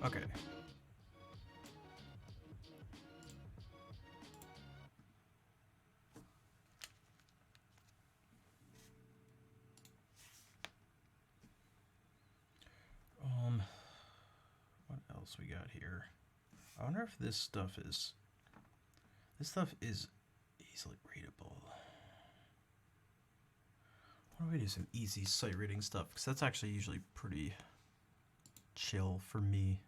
A: Okay. else we got here? I wonder if this stuff is... This stuff is easily readable. Why don't we do some easy sight reading stuff? Because that's actually usually pretty chill for me.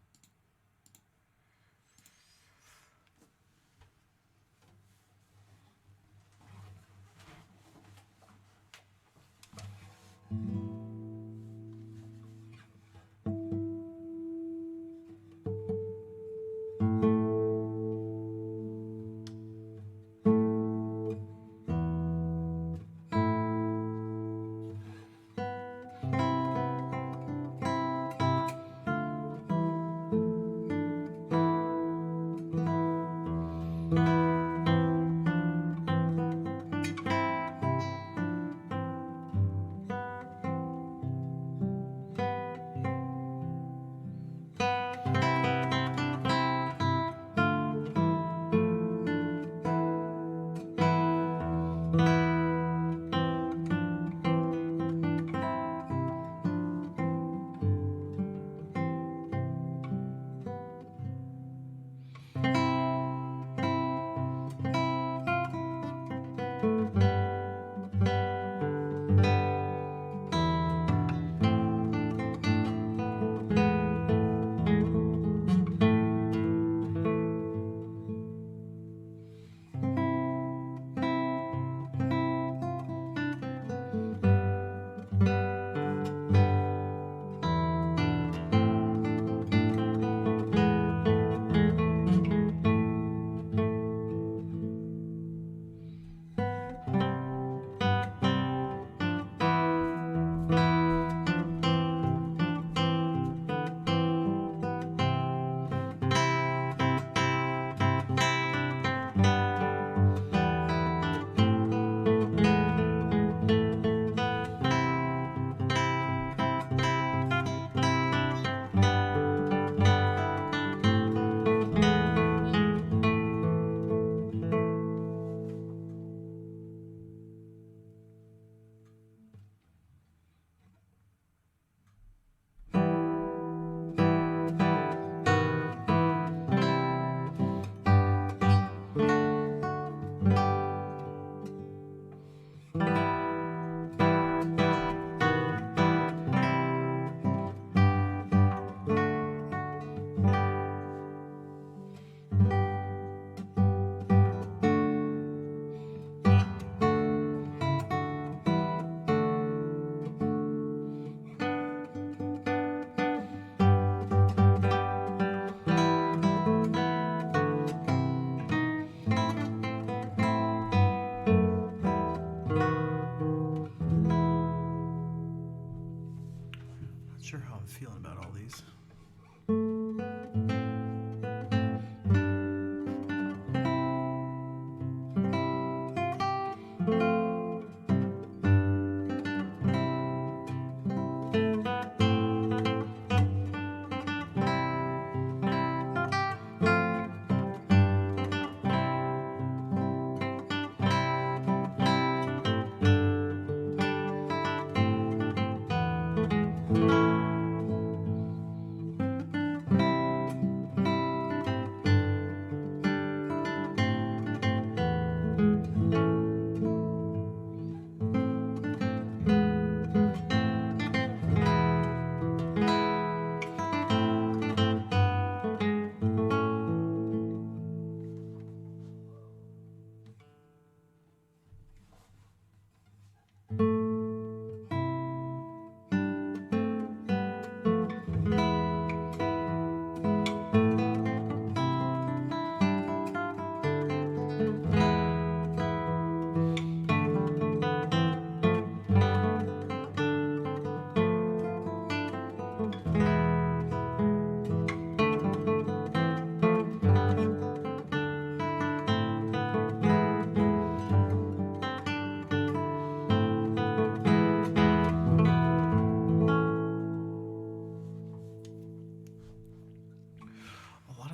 A: Sure how I'm feeling about all these.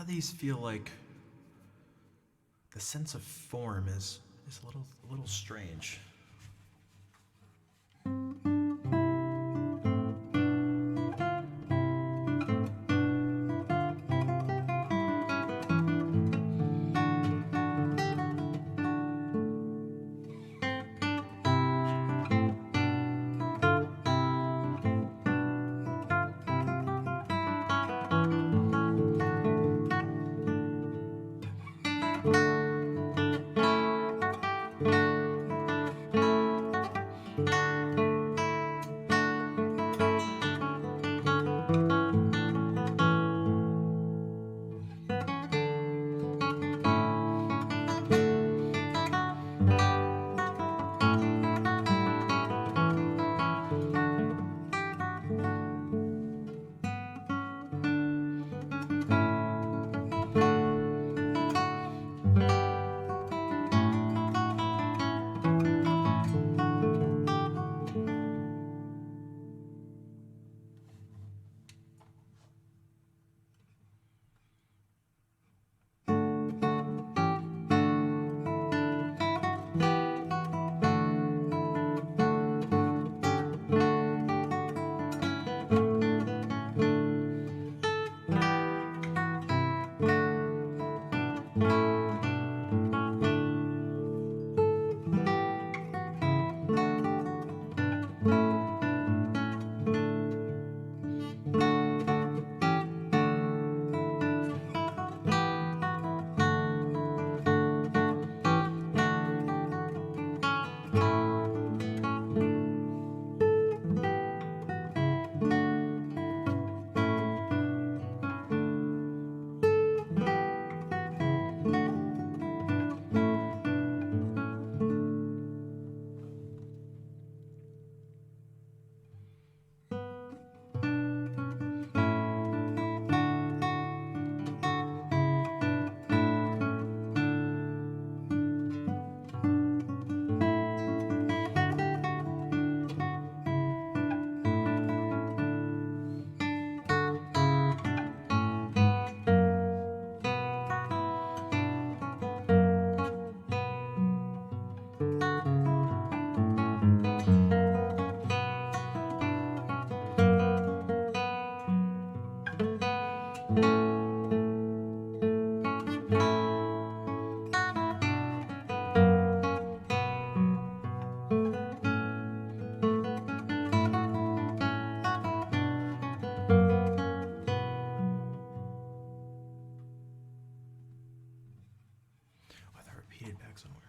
A: These feel like the sense of form is a little strange. repeated back somewhere.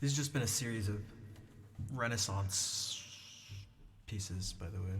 A: This has just been a series of Renaissance pieces, by the way.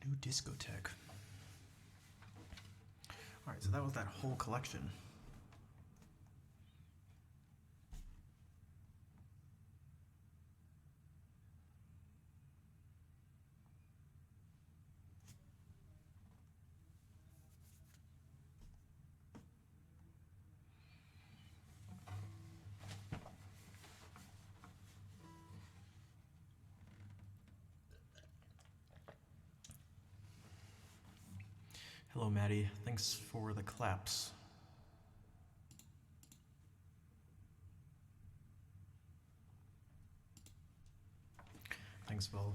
B: New discotheque. Alright, so that was that whole collection.
A: Hello, Maddie. Thanks for the claps. Thanks, Val.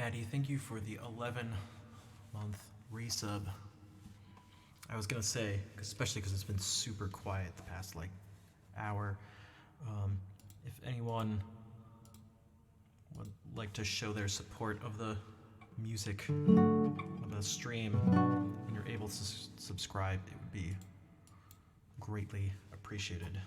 A: Maddie, thank you for the 11-month resub. I was gonna say, especially because it's been super quiet the past like hour. If anyone would like to show their support of the music of the stream and you're able to subscribe, it would be greatly appreciated.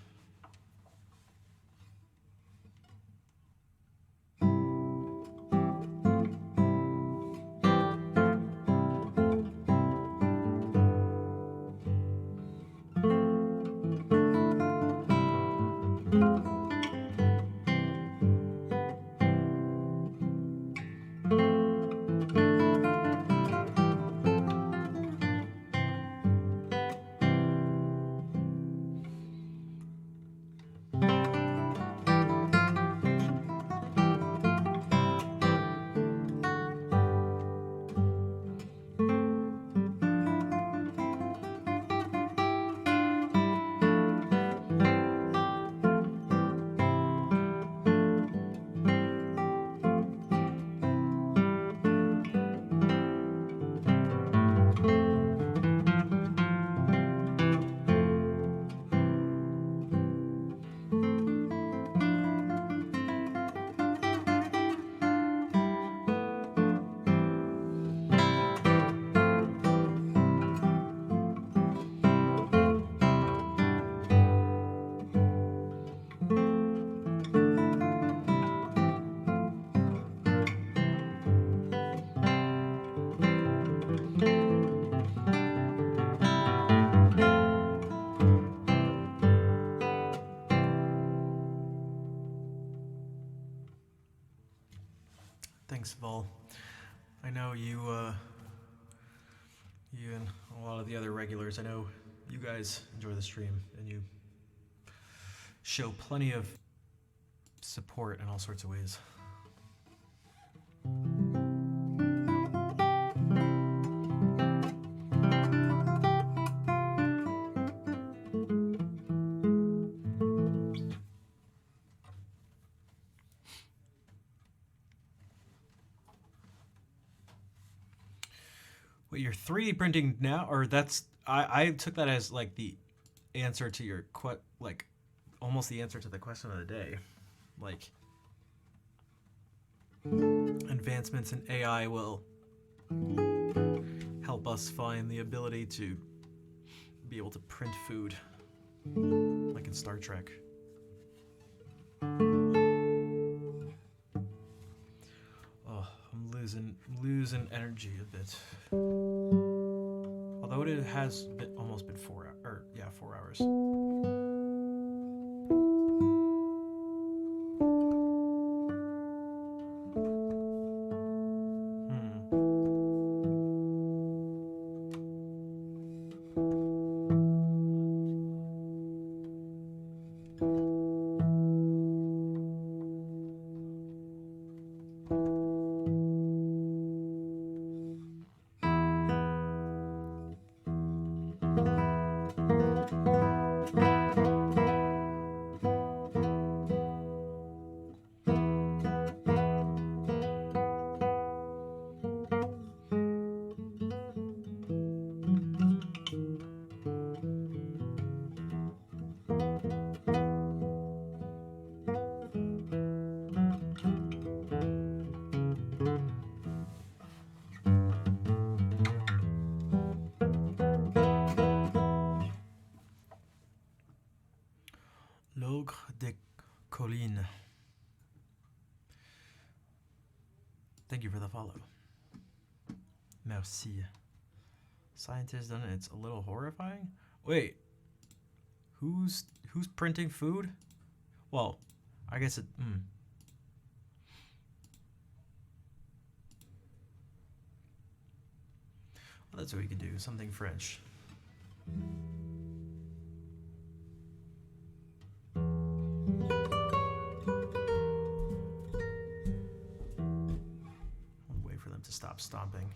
A: Thanks, Vol. I know you and a lot of the other regulars, I know you guys enjoy the stream and you show plenty of support in all sorts of ways. Wait, you're 3D printing now, or that's I took that as like the answer to your like almost the answer to the question of the day, like advancements in AI will help us find the ability to be able to print food, like in Star Trek. Losing energy a bit. Although it has almost been 4 hours. L'ogre des collines. Thank you for the follow. Merci. Scientists done it. It's a little horrifying. Wait, who's printing food? Well, I guess it. Well, that's what we can do. Something French. Wait for them to stop stomping.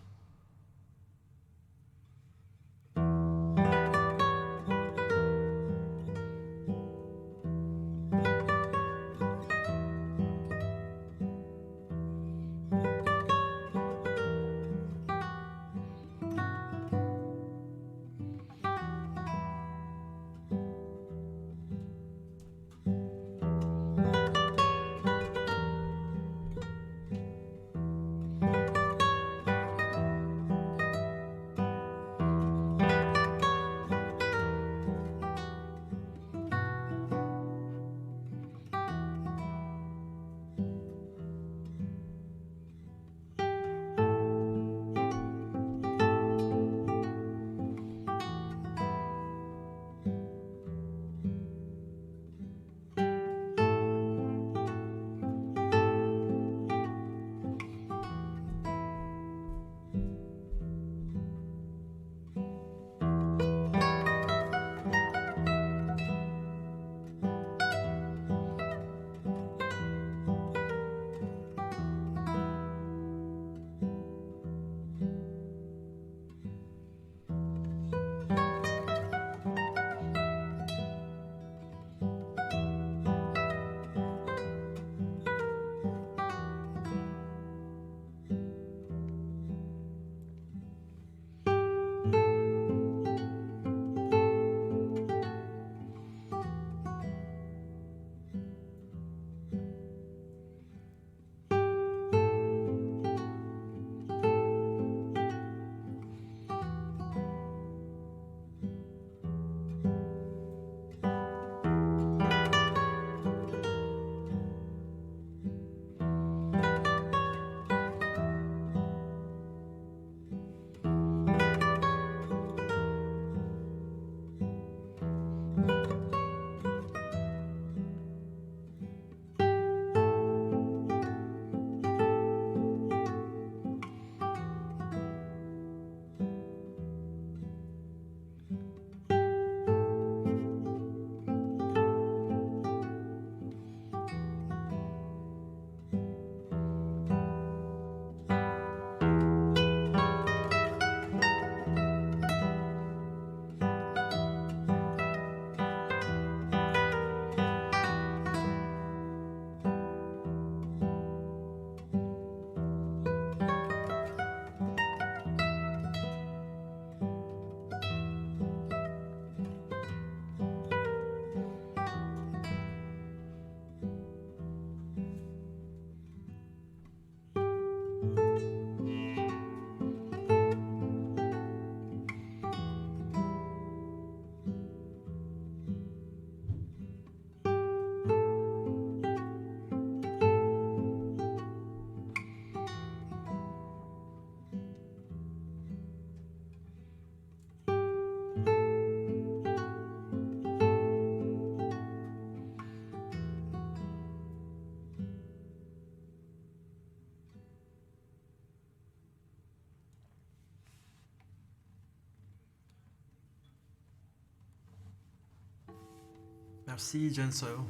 A: Merci, Jenso.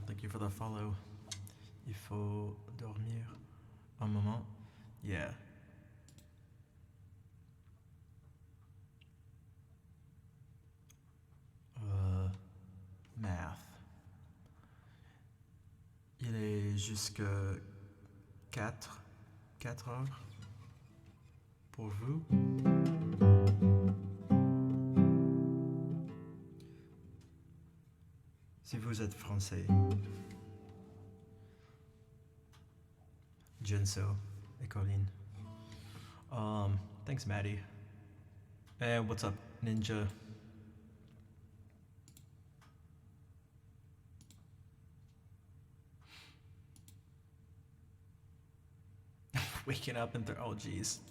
A: Thank you for the follow. Il faut dormir un moment. Yeah. Math. Il est jusque 4 heures pour vous. Si vous êtes français. Jenso et Colleen. Thanks, Maddie. Hey, what's up, Ninja? Waking up and oh jeez.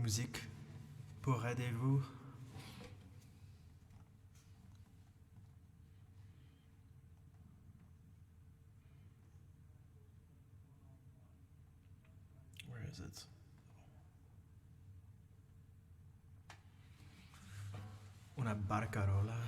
A: Musique pour aider-vous. Where is it? Una barcarola.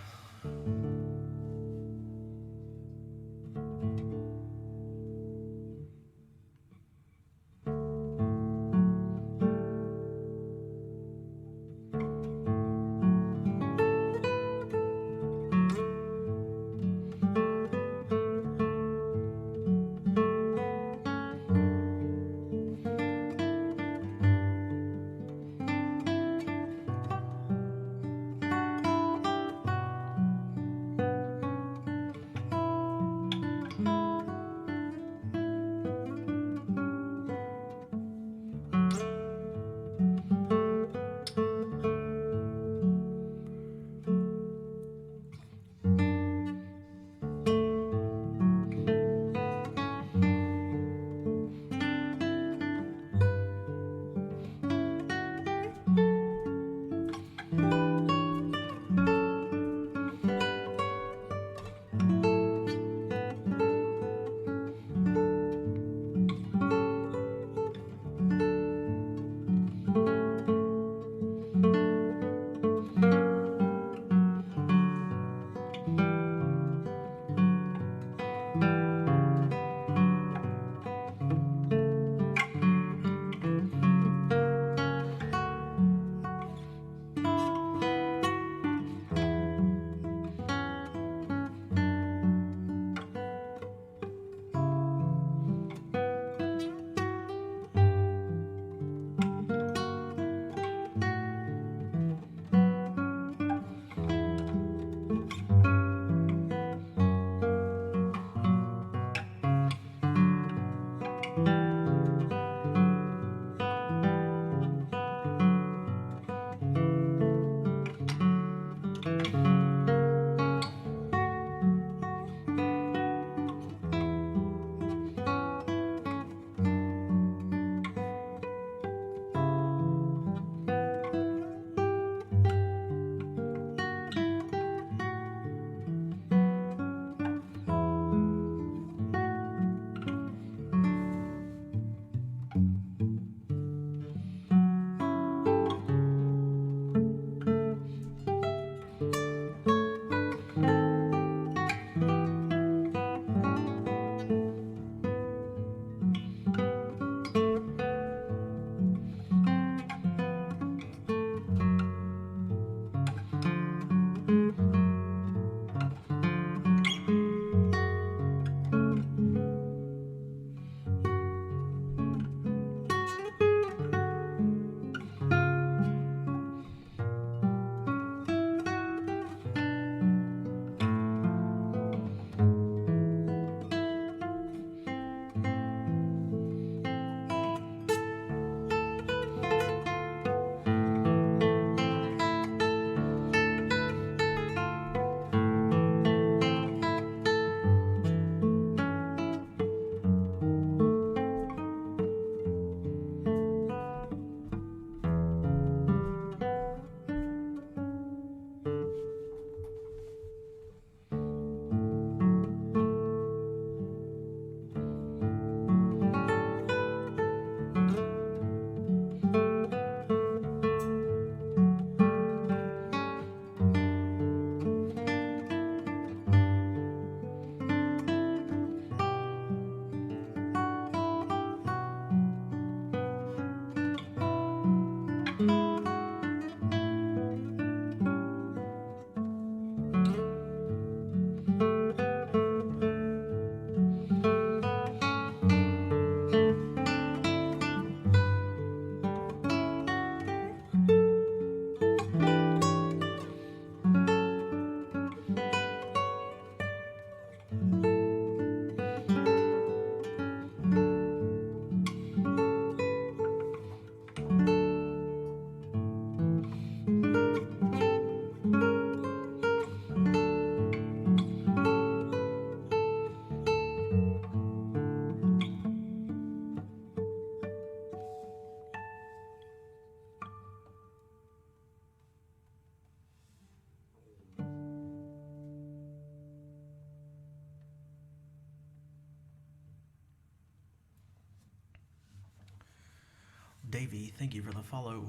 A: Davey, thank you for the follow.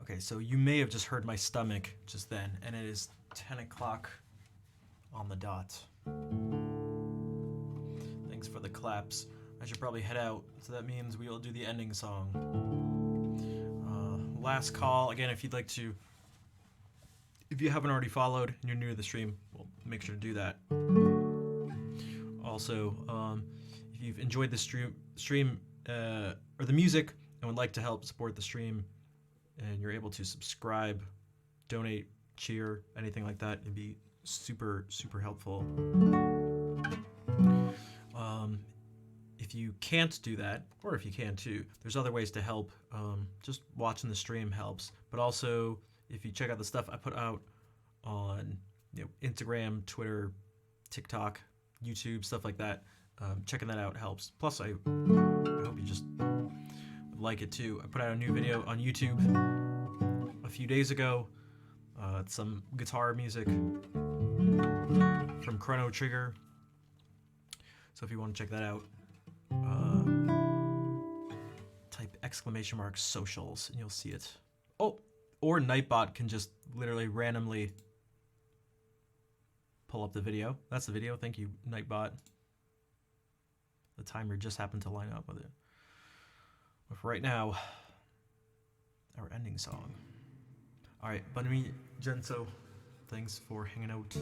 A: Okay, so you may have just heard my stomach just then, and it is 10 o'clock on the dot. Thanks for the claps. I should probably head out, so that means we will do the ending song. Last call. Again, if you'd like to, if you haven't already followed and you're new to the stream, well, make sure to do that. Also, if you've enjoyed the stream or the music and would like to help support the stream, and you're able to subscribe, donate, cheer, anything like that, it'd be super, super helpful. If you can't do that, or if you can too, there's other ways to help. Just watching the stream helps. But also, if you check out the stuff I put out on Instagram, Twitter, TikTok, YouTube, stuff like that, checking that out helps. Plus, I hope you just like it too. I put out a new video on YouTube a few days ago. Some guitar music from Chrono Trigger. So if you want to check that out, type !socials and you'll see it. Oh, or Nightbot can just literally randomly pull up the video. That's the video. Thank you, Nightbot. The timer just happened to line up with it. But for right now, our ending song. All right, Bunmi Genso, thanks for hanging out.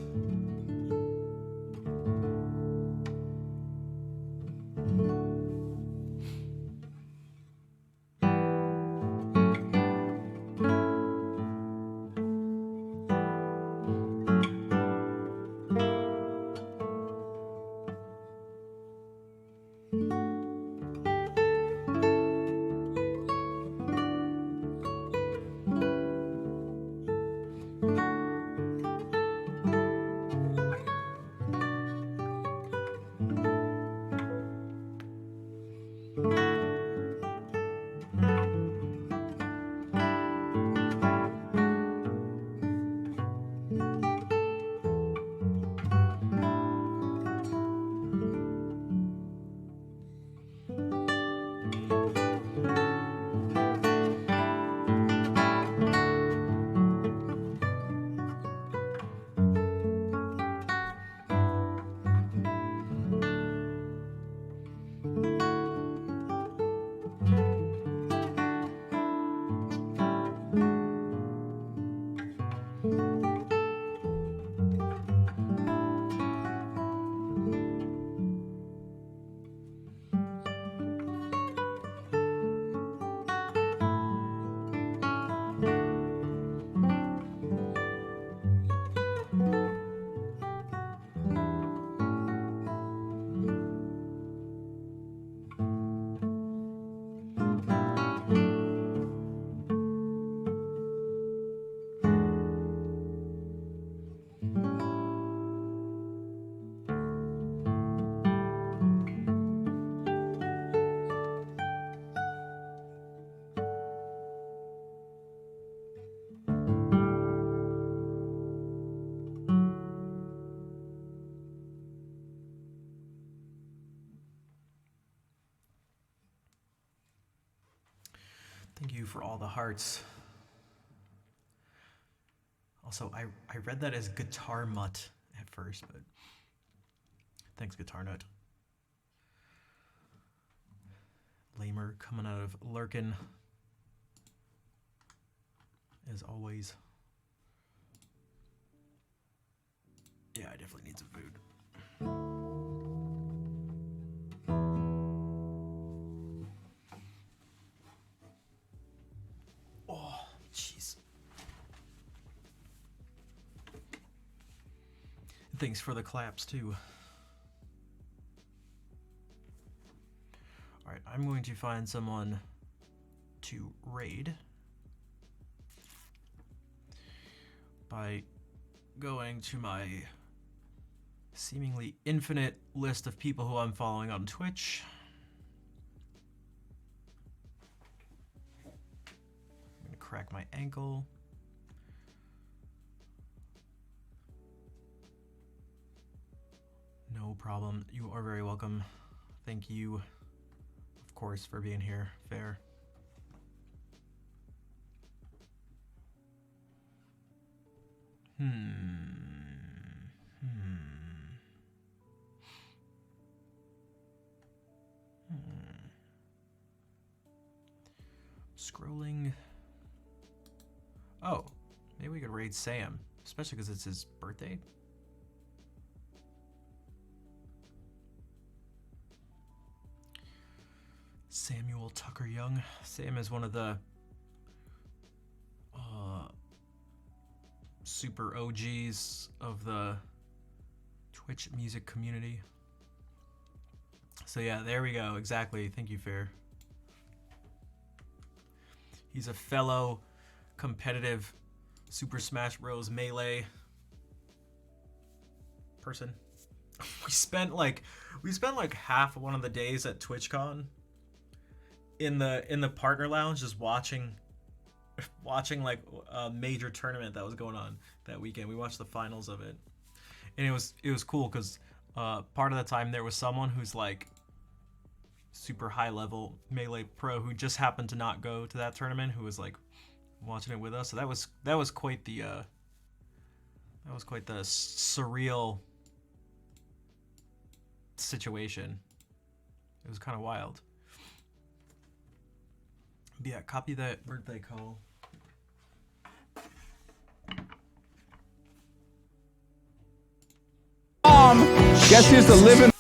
A: Thank you for all the hearts. Also, I read that as Guitar Mutt at first, but thanks, Guitar Nut. Lamer coming out of Lurkin, as always. Yeah, I definitely need some food. Oh, jeez. Thanks for the claps, too. Alright, I'm going to find someone to raid by going to my seemingly infinite list of people who I'm following on Twitch. I'm gonna crack my ankle. No problem. You are very welcome. Thank you. Of course, for being here. Fair. Scrolling. Oh, maybe we could raid Sam, especially because it's his birthday. Samuel Tucker Young. Sam is one of the super OGs of the Twitch music community. So yeah, there we go. Exactly. Thank you, Fair. He's a fellow competitive Super Smash Bros. Melee person. We spent like half of one of the days at TwitchCon in the partner lounge just watching like a major tournament that was going on that weekend. We watched the finals of it, and it was cool because part of the time there was someone who's like super high level Melee pro who just happened to not go to that tournament, who was like watching it with us. So that was quite the surreal situation. It was kind of wild. But yeah, copy that birthday call.
C: Guess who's the living?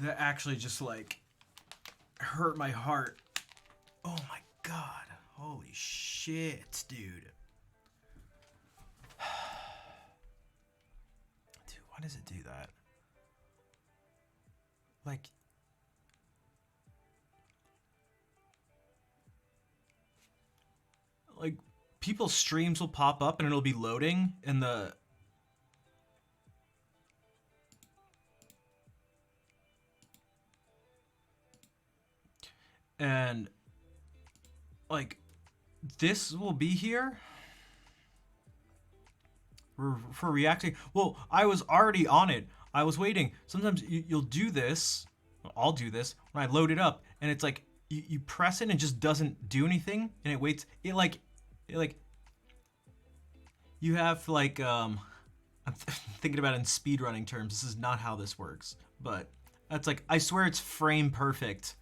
A: That actually just like hurt my heart. Oh my god. Holy shit, dude. Dude, why does it do that? Like people's streams will pop up and it'll be loading in the and like this will be here for reacting. Well, I was already on it. I was waiting. Sometimes you'll do this. I'll do this when I load it up, and it's like you press it and it just doesn't do anything, and it waits. It like you have like I'm thinking about it in speedrunning terms. This is not how this works, but that's like I swear it's frame perfect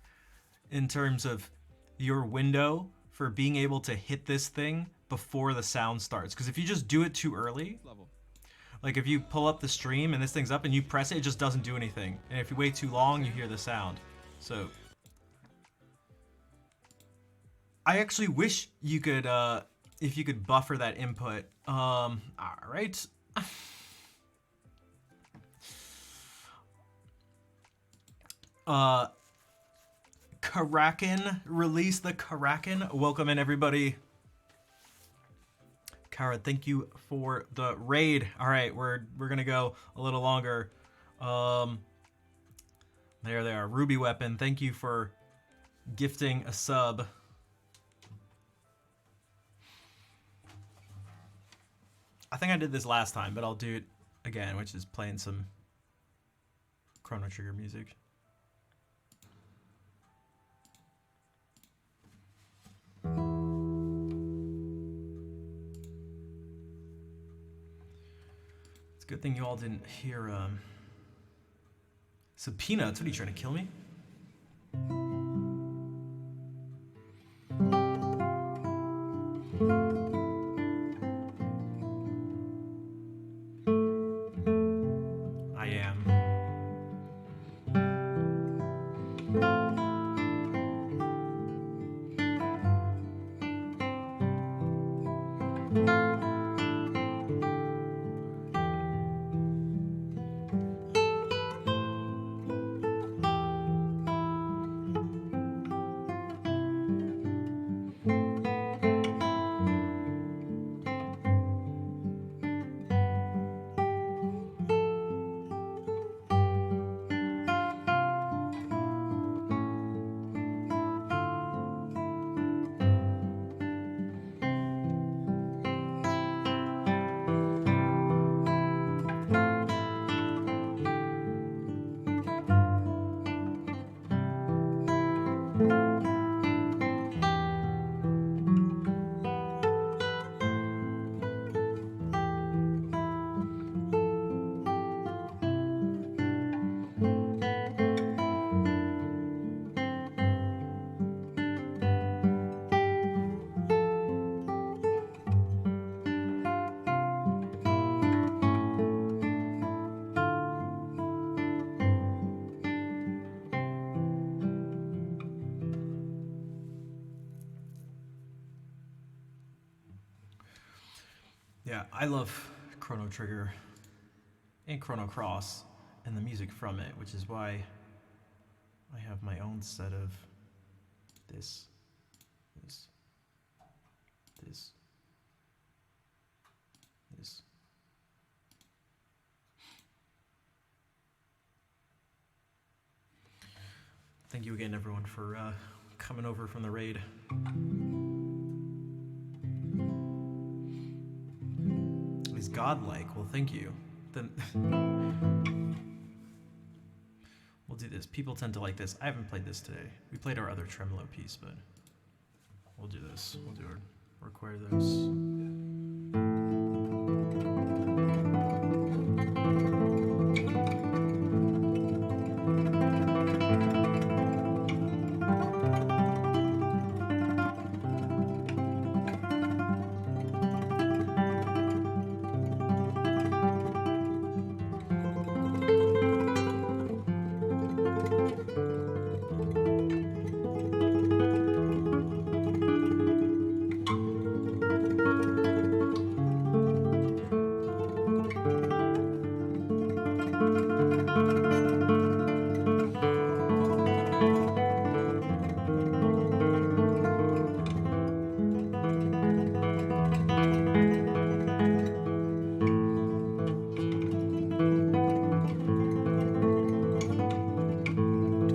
A: in terms of your window for being able to hit this thing before the sound starts. Because if you just do it too early, like if you pull up the stream and this thing's up and you press it, it just doesn't do anything. And if you wait too long, you hear the sound. So I actually wish you could, if you could buffer that input. All right. Karakin, release the Karakin. Welcome in, everybody. Kara, thank you for the raid. All right, we're gonna go a little longer. There they are. Ruby Weapon, thank you for gifting a sub. I think I did this last time, but I'll do it again, which is playing some Chrono Trigger music. It's a good thing you all didn't hear Subpoena. What are you trying to kill me? I am. Yeah, I love Chrono Trigger and Chrono Cross and the music from it, which is why I have my own set of this, this, this, this. Thank you again, everyone, for coming over from the raid. He's godlike. Well, thank you. Then we'll do this. People tend to like this. I haven't played this today. We played our other tremolo piece, but we'll do this. We'll do our require those.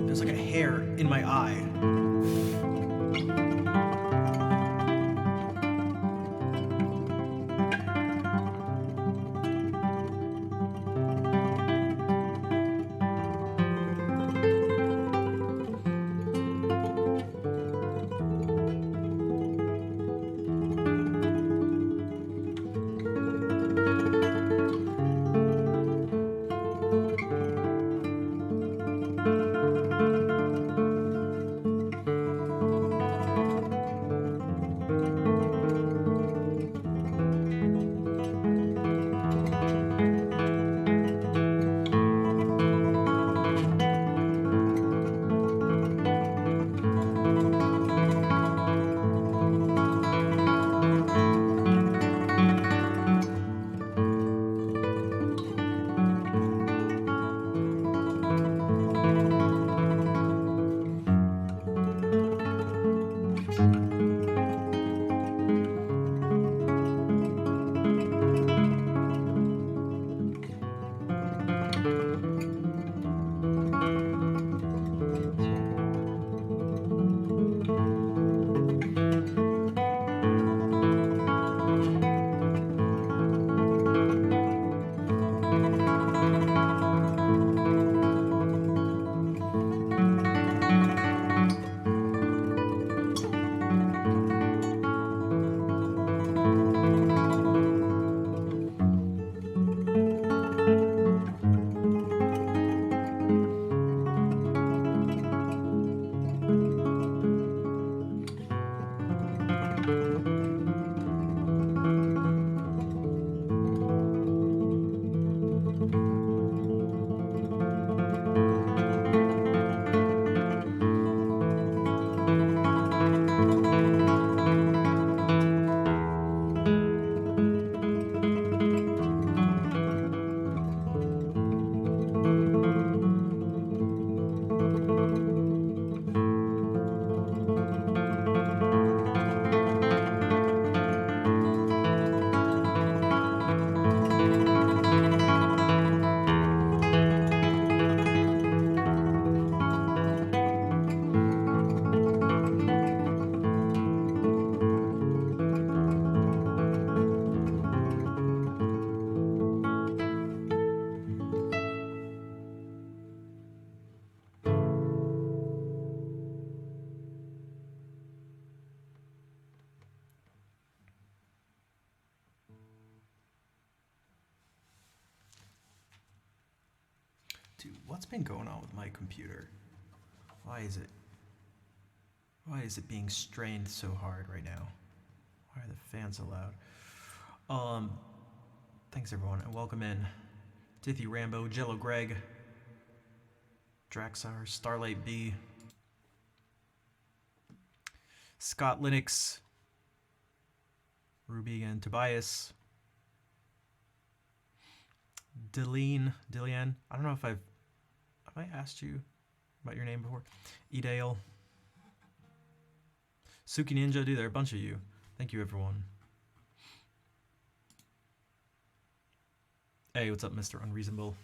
A: There's like a hair in my eye. Dude, what's been going on with my computer? Why is it being strained so hard right now? Why are the fans so loud? Thanks everyone, and welcome in. Tithy Rambo, Jello Greg, Draxar, Starlight B, Scott Linux, Ruby and Tobias, Dillian. I don't know if have I asked you about your name before? Edale. Suki Ninja, dude, there are a bunch of you. Thank you, everyone. Hey, what's up, Mr. Unreasonable?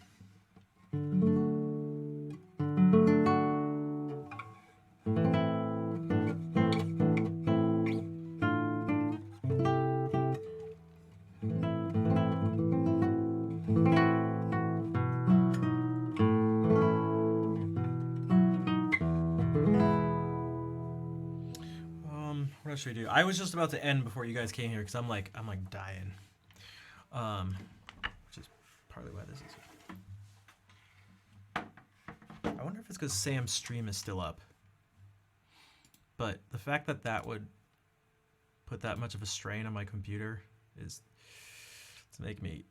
A: What else should I do? I was just about to end before you guys came here because I'm like dying. Which is partly why this is. I wonder if it's because Sam's stream is still up. But the fact that that would put that much of a strain on my computer is to make me,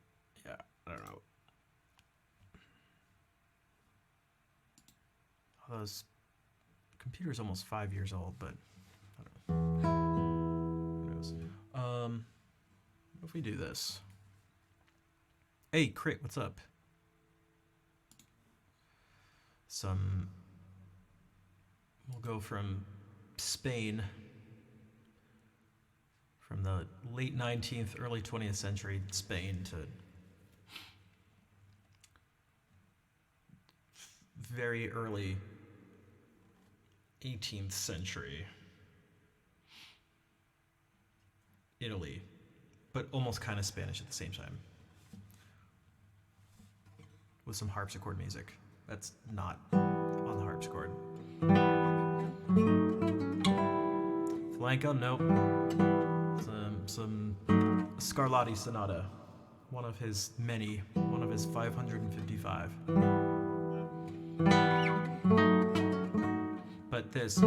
A: yeah, I don't know. Although this computer's almost 5 years old, but I don't know. Who knows? What if we do this? Hey, Crit, what's up? We'll go from Spain, from the late 19th, early 20th century Spain to very early 18th century Italy, but almost kind of Spanish at the same time, with some harpsichord music. That's not on the harpsichord. Flamenco, nope. Some Scarlatti Sonata, one of his 555. But this.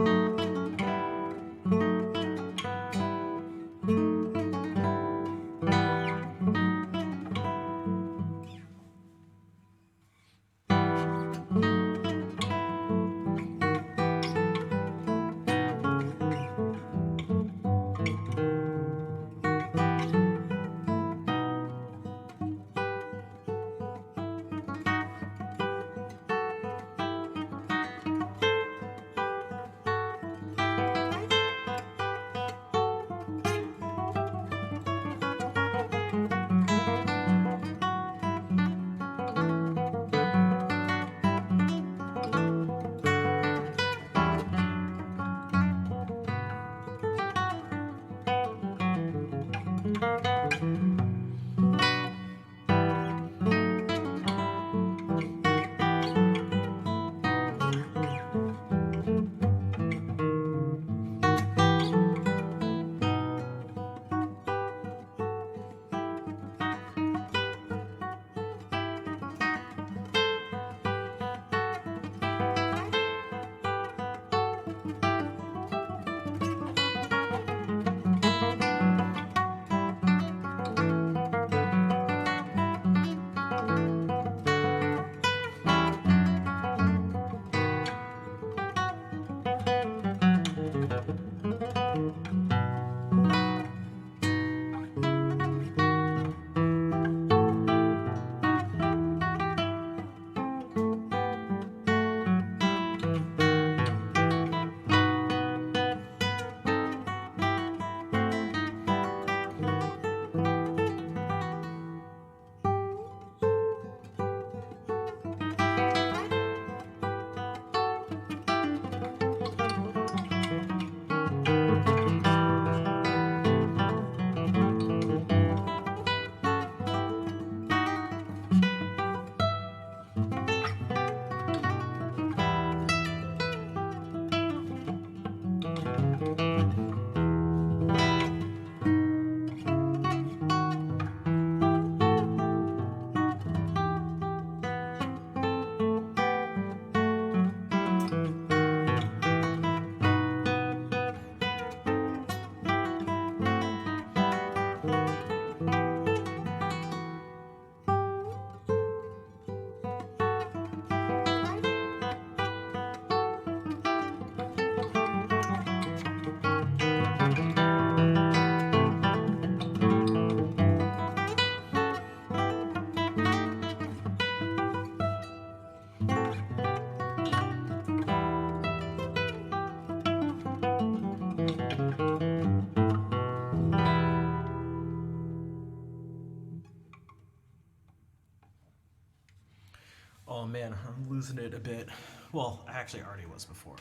A: Oh man, I'm losing it a bit. Well, I actually already was before.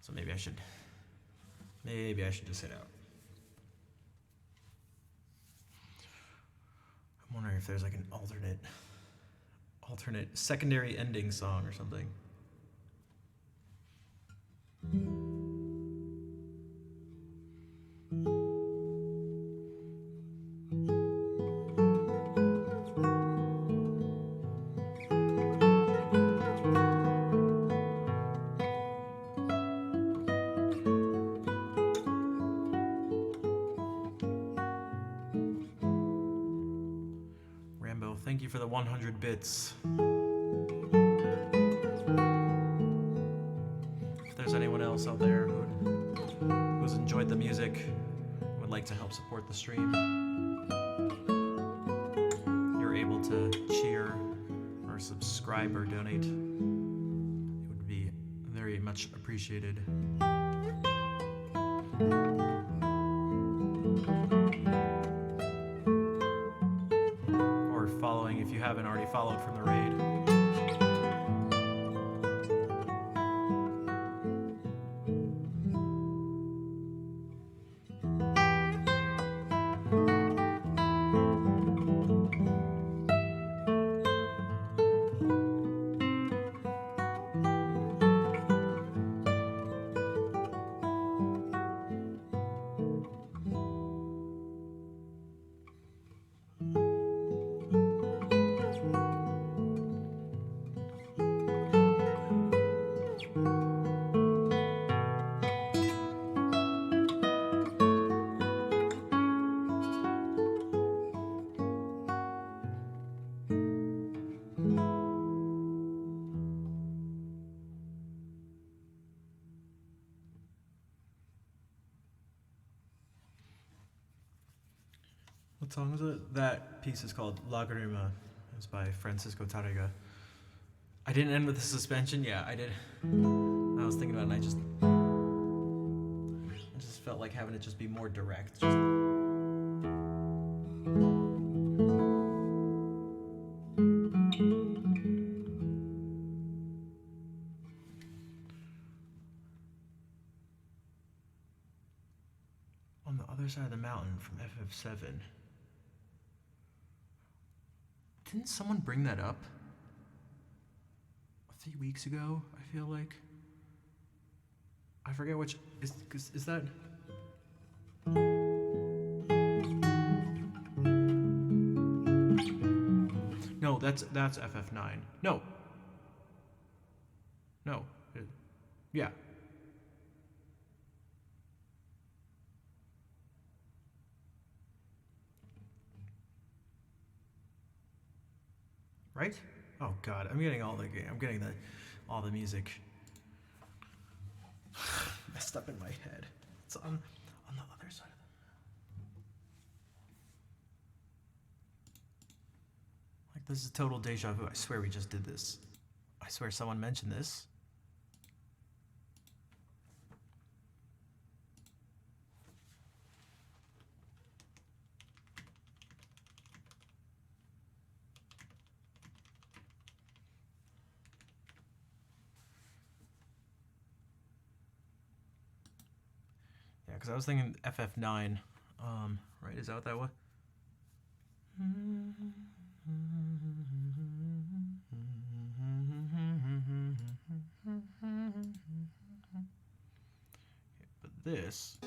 A: So maybe I should just hit out. I'm wondering if there's like an alternate secondary ending song or something. Rambo, thank you for the 100 bits. If there's anyone else out there who's enjoyed the music, would like to help support the stream, you're able to cheer or subscribe or donate. It would be very much appreciated. Or following if you haven't already followed from the raid. What song is it? That piece is called Lagrima. It's by Francisco Tarrega. I didn't end with the suspension. Yeah, I did. I was thinking about it and I just felt like having it just be more direct. Just on the other side of the mountain from FF7. Didn't someone bring that up a few weeks ago? I feel like I forget which is that. No, that's FF9. No. Yeah. Right? Oh God, I'm getting all the music messed up in my head. It's on the other side of the. Like, this is total deja vu. I swear we just did this. I swear someone mentioned this. Because I was thinking FF9, right? Is that what that was? But this.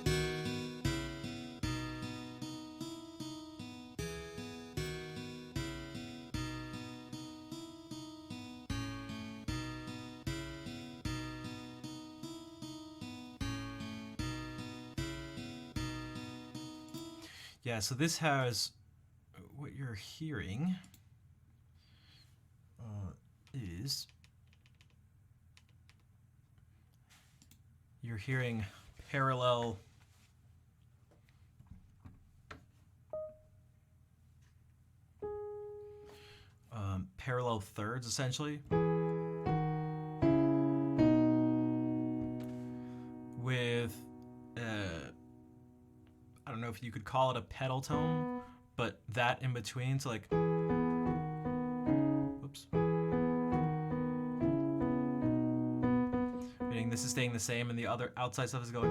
A: Yeah, so this has what you're hearing is you're hearing parallel thirds essentially with I don't know if you could call it a pedal tone, but that in between, so like, whoops. this is staying the same, and the other outside stuff is going.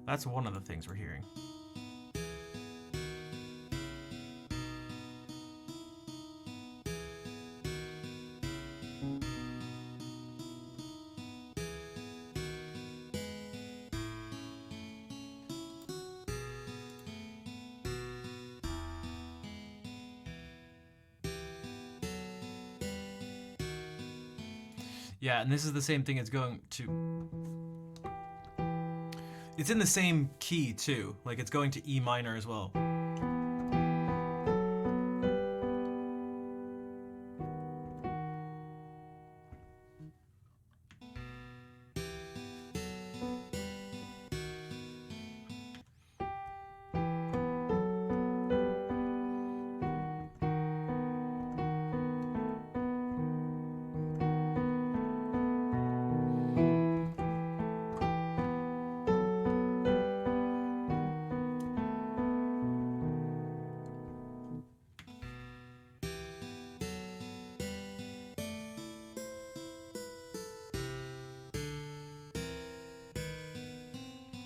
A: That's one of the things we're hearing. Yeah, and this is the same thing it's going to. It's in the same key too. Like it's going to E minor as well.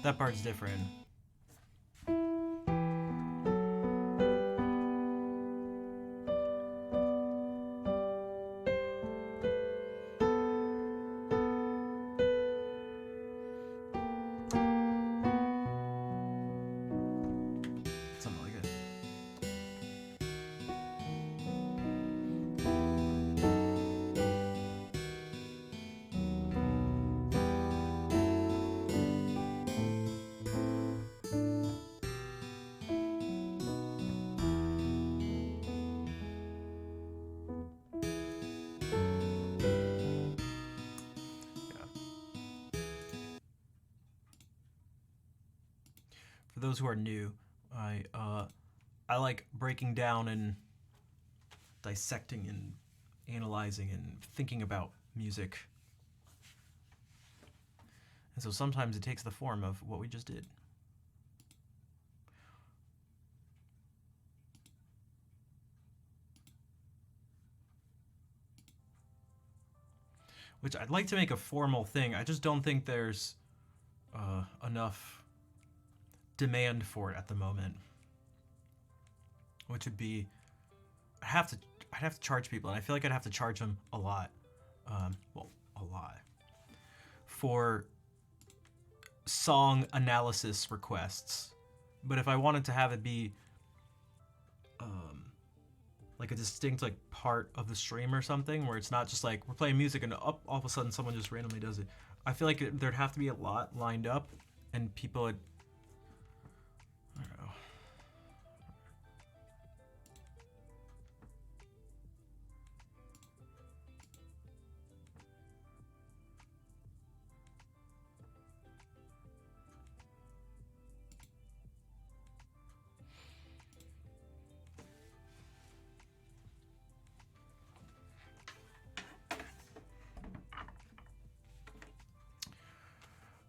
A: That part's different. Something like that. For those who are new, I like breaking down and dissecting and analyzing and thinking about music. And so sometimes it takes the form of what we just did. Which I'd like to make a formal thing. I just don't think there's enough demand for it at the moment. Which would be, I'd have to charge people, and I feel like I'd have to charge them a lot. Well, a lot. For song analysis requests. But if I wanted to have it be like a distinct like part of the stream or something, where it's not just like we're playing music and all of a sudden someone just randomly does it. I feel like there'd have to be a lot lined up, and people would, I don't know.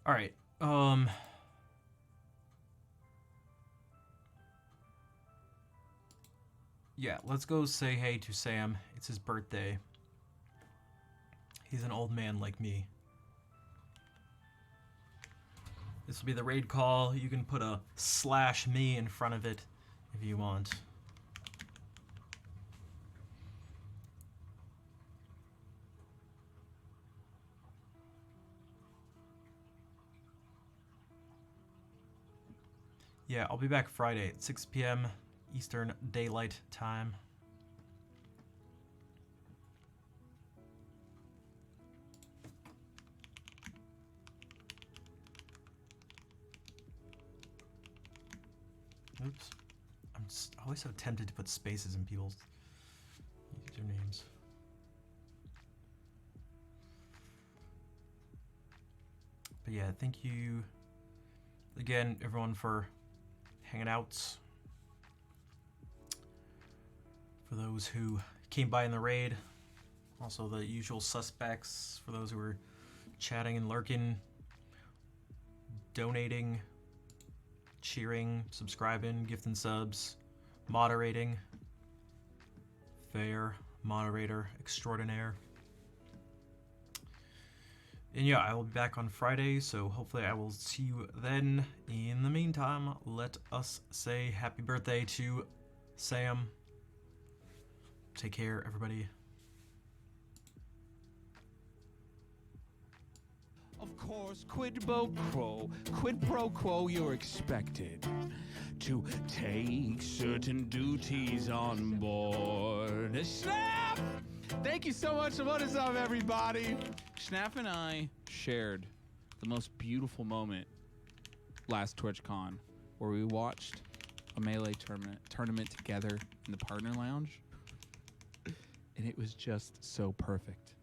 A: All right. Yeah, let's go say hey to Sam. It's his birthday. He's an old man like me. This will be the raid call. You can put a /me in front of it if you want. Yeah, I'll be back Friday at 6 p.m. Eastern Daylight Time. Oops. I'm always so tempted to put spaces in people's usernames. But yeah, thank you again, everyone, for hanging out. For those who came by in the raid, also the usual suspects, for those who were chatting and lurking, donating, cheering, subscribing, gifting subs, moderating. Fair moderator extraordinaire. And yeah, I will be back on Friday, so hopefully I will see you then. In the meantime, let us say happy birthday to Sam. Take care, everybody.
C: Of course, quid pro quo, you're expected to take certain duties on board. Schnapp! Thank you so much. What is up, everybody? Schnapp and I shared the most beautiful moment last TwitchCon, where we watched a Melee tournament together in the partner lounge, and it was just so perfect.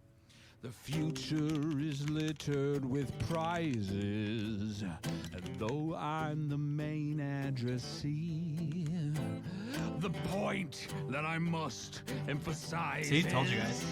C: The future is littered with prizes, and though I'm the main addressee, the point that I must emphasize
A: See, told you
C: is
A: guys.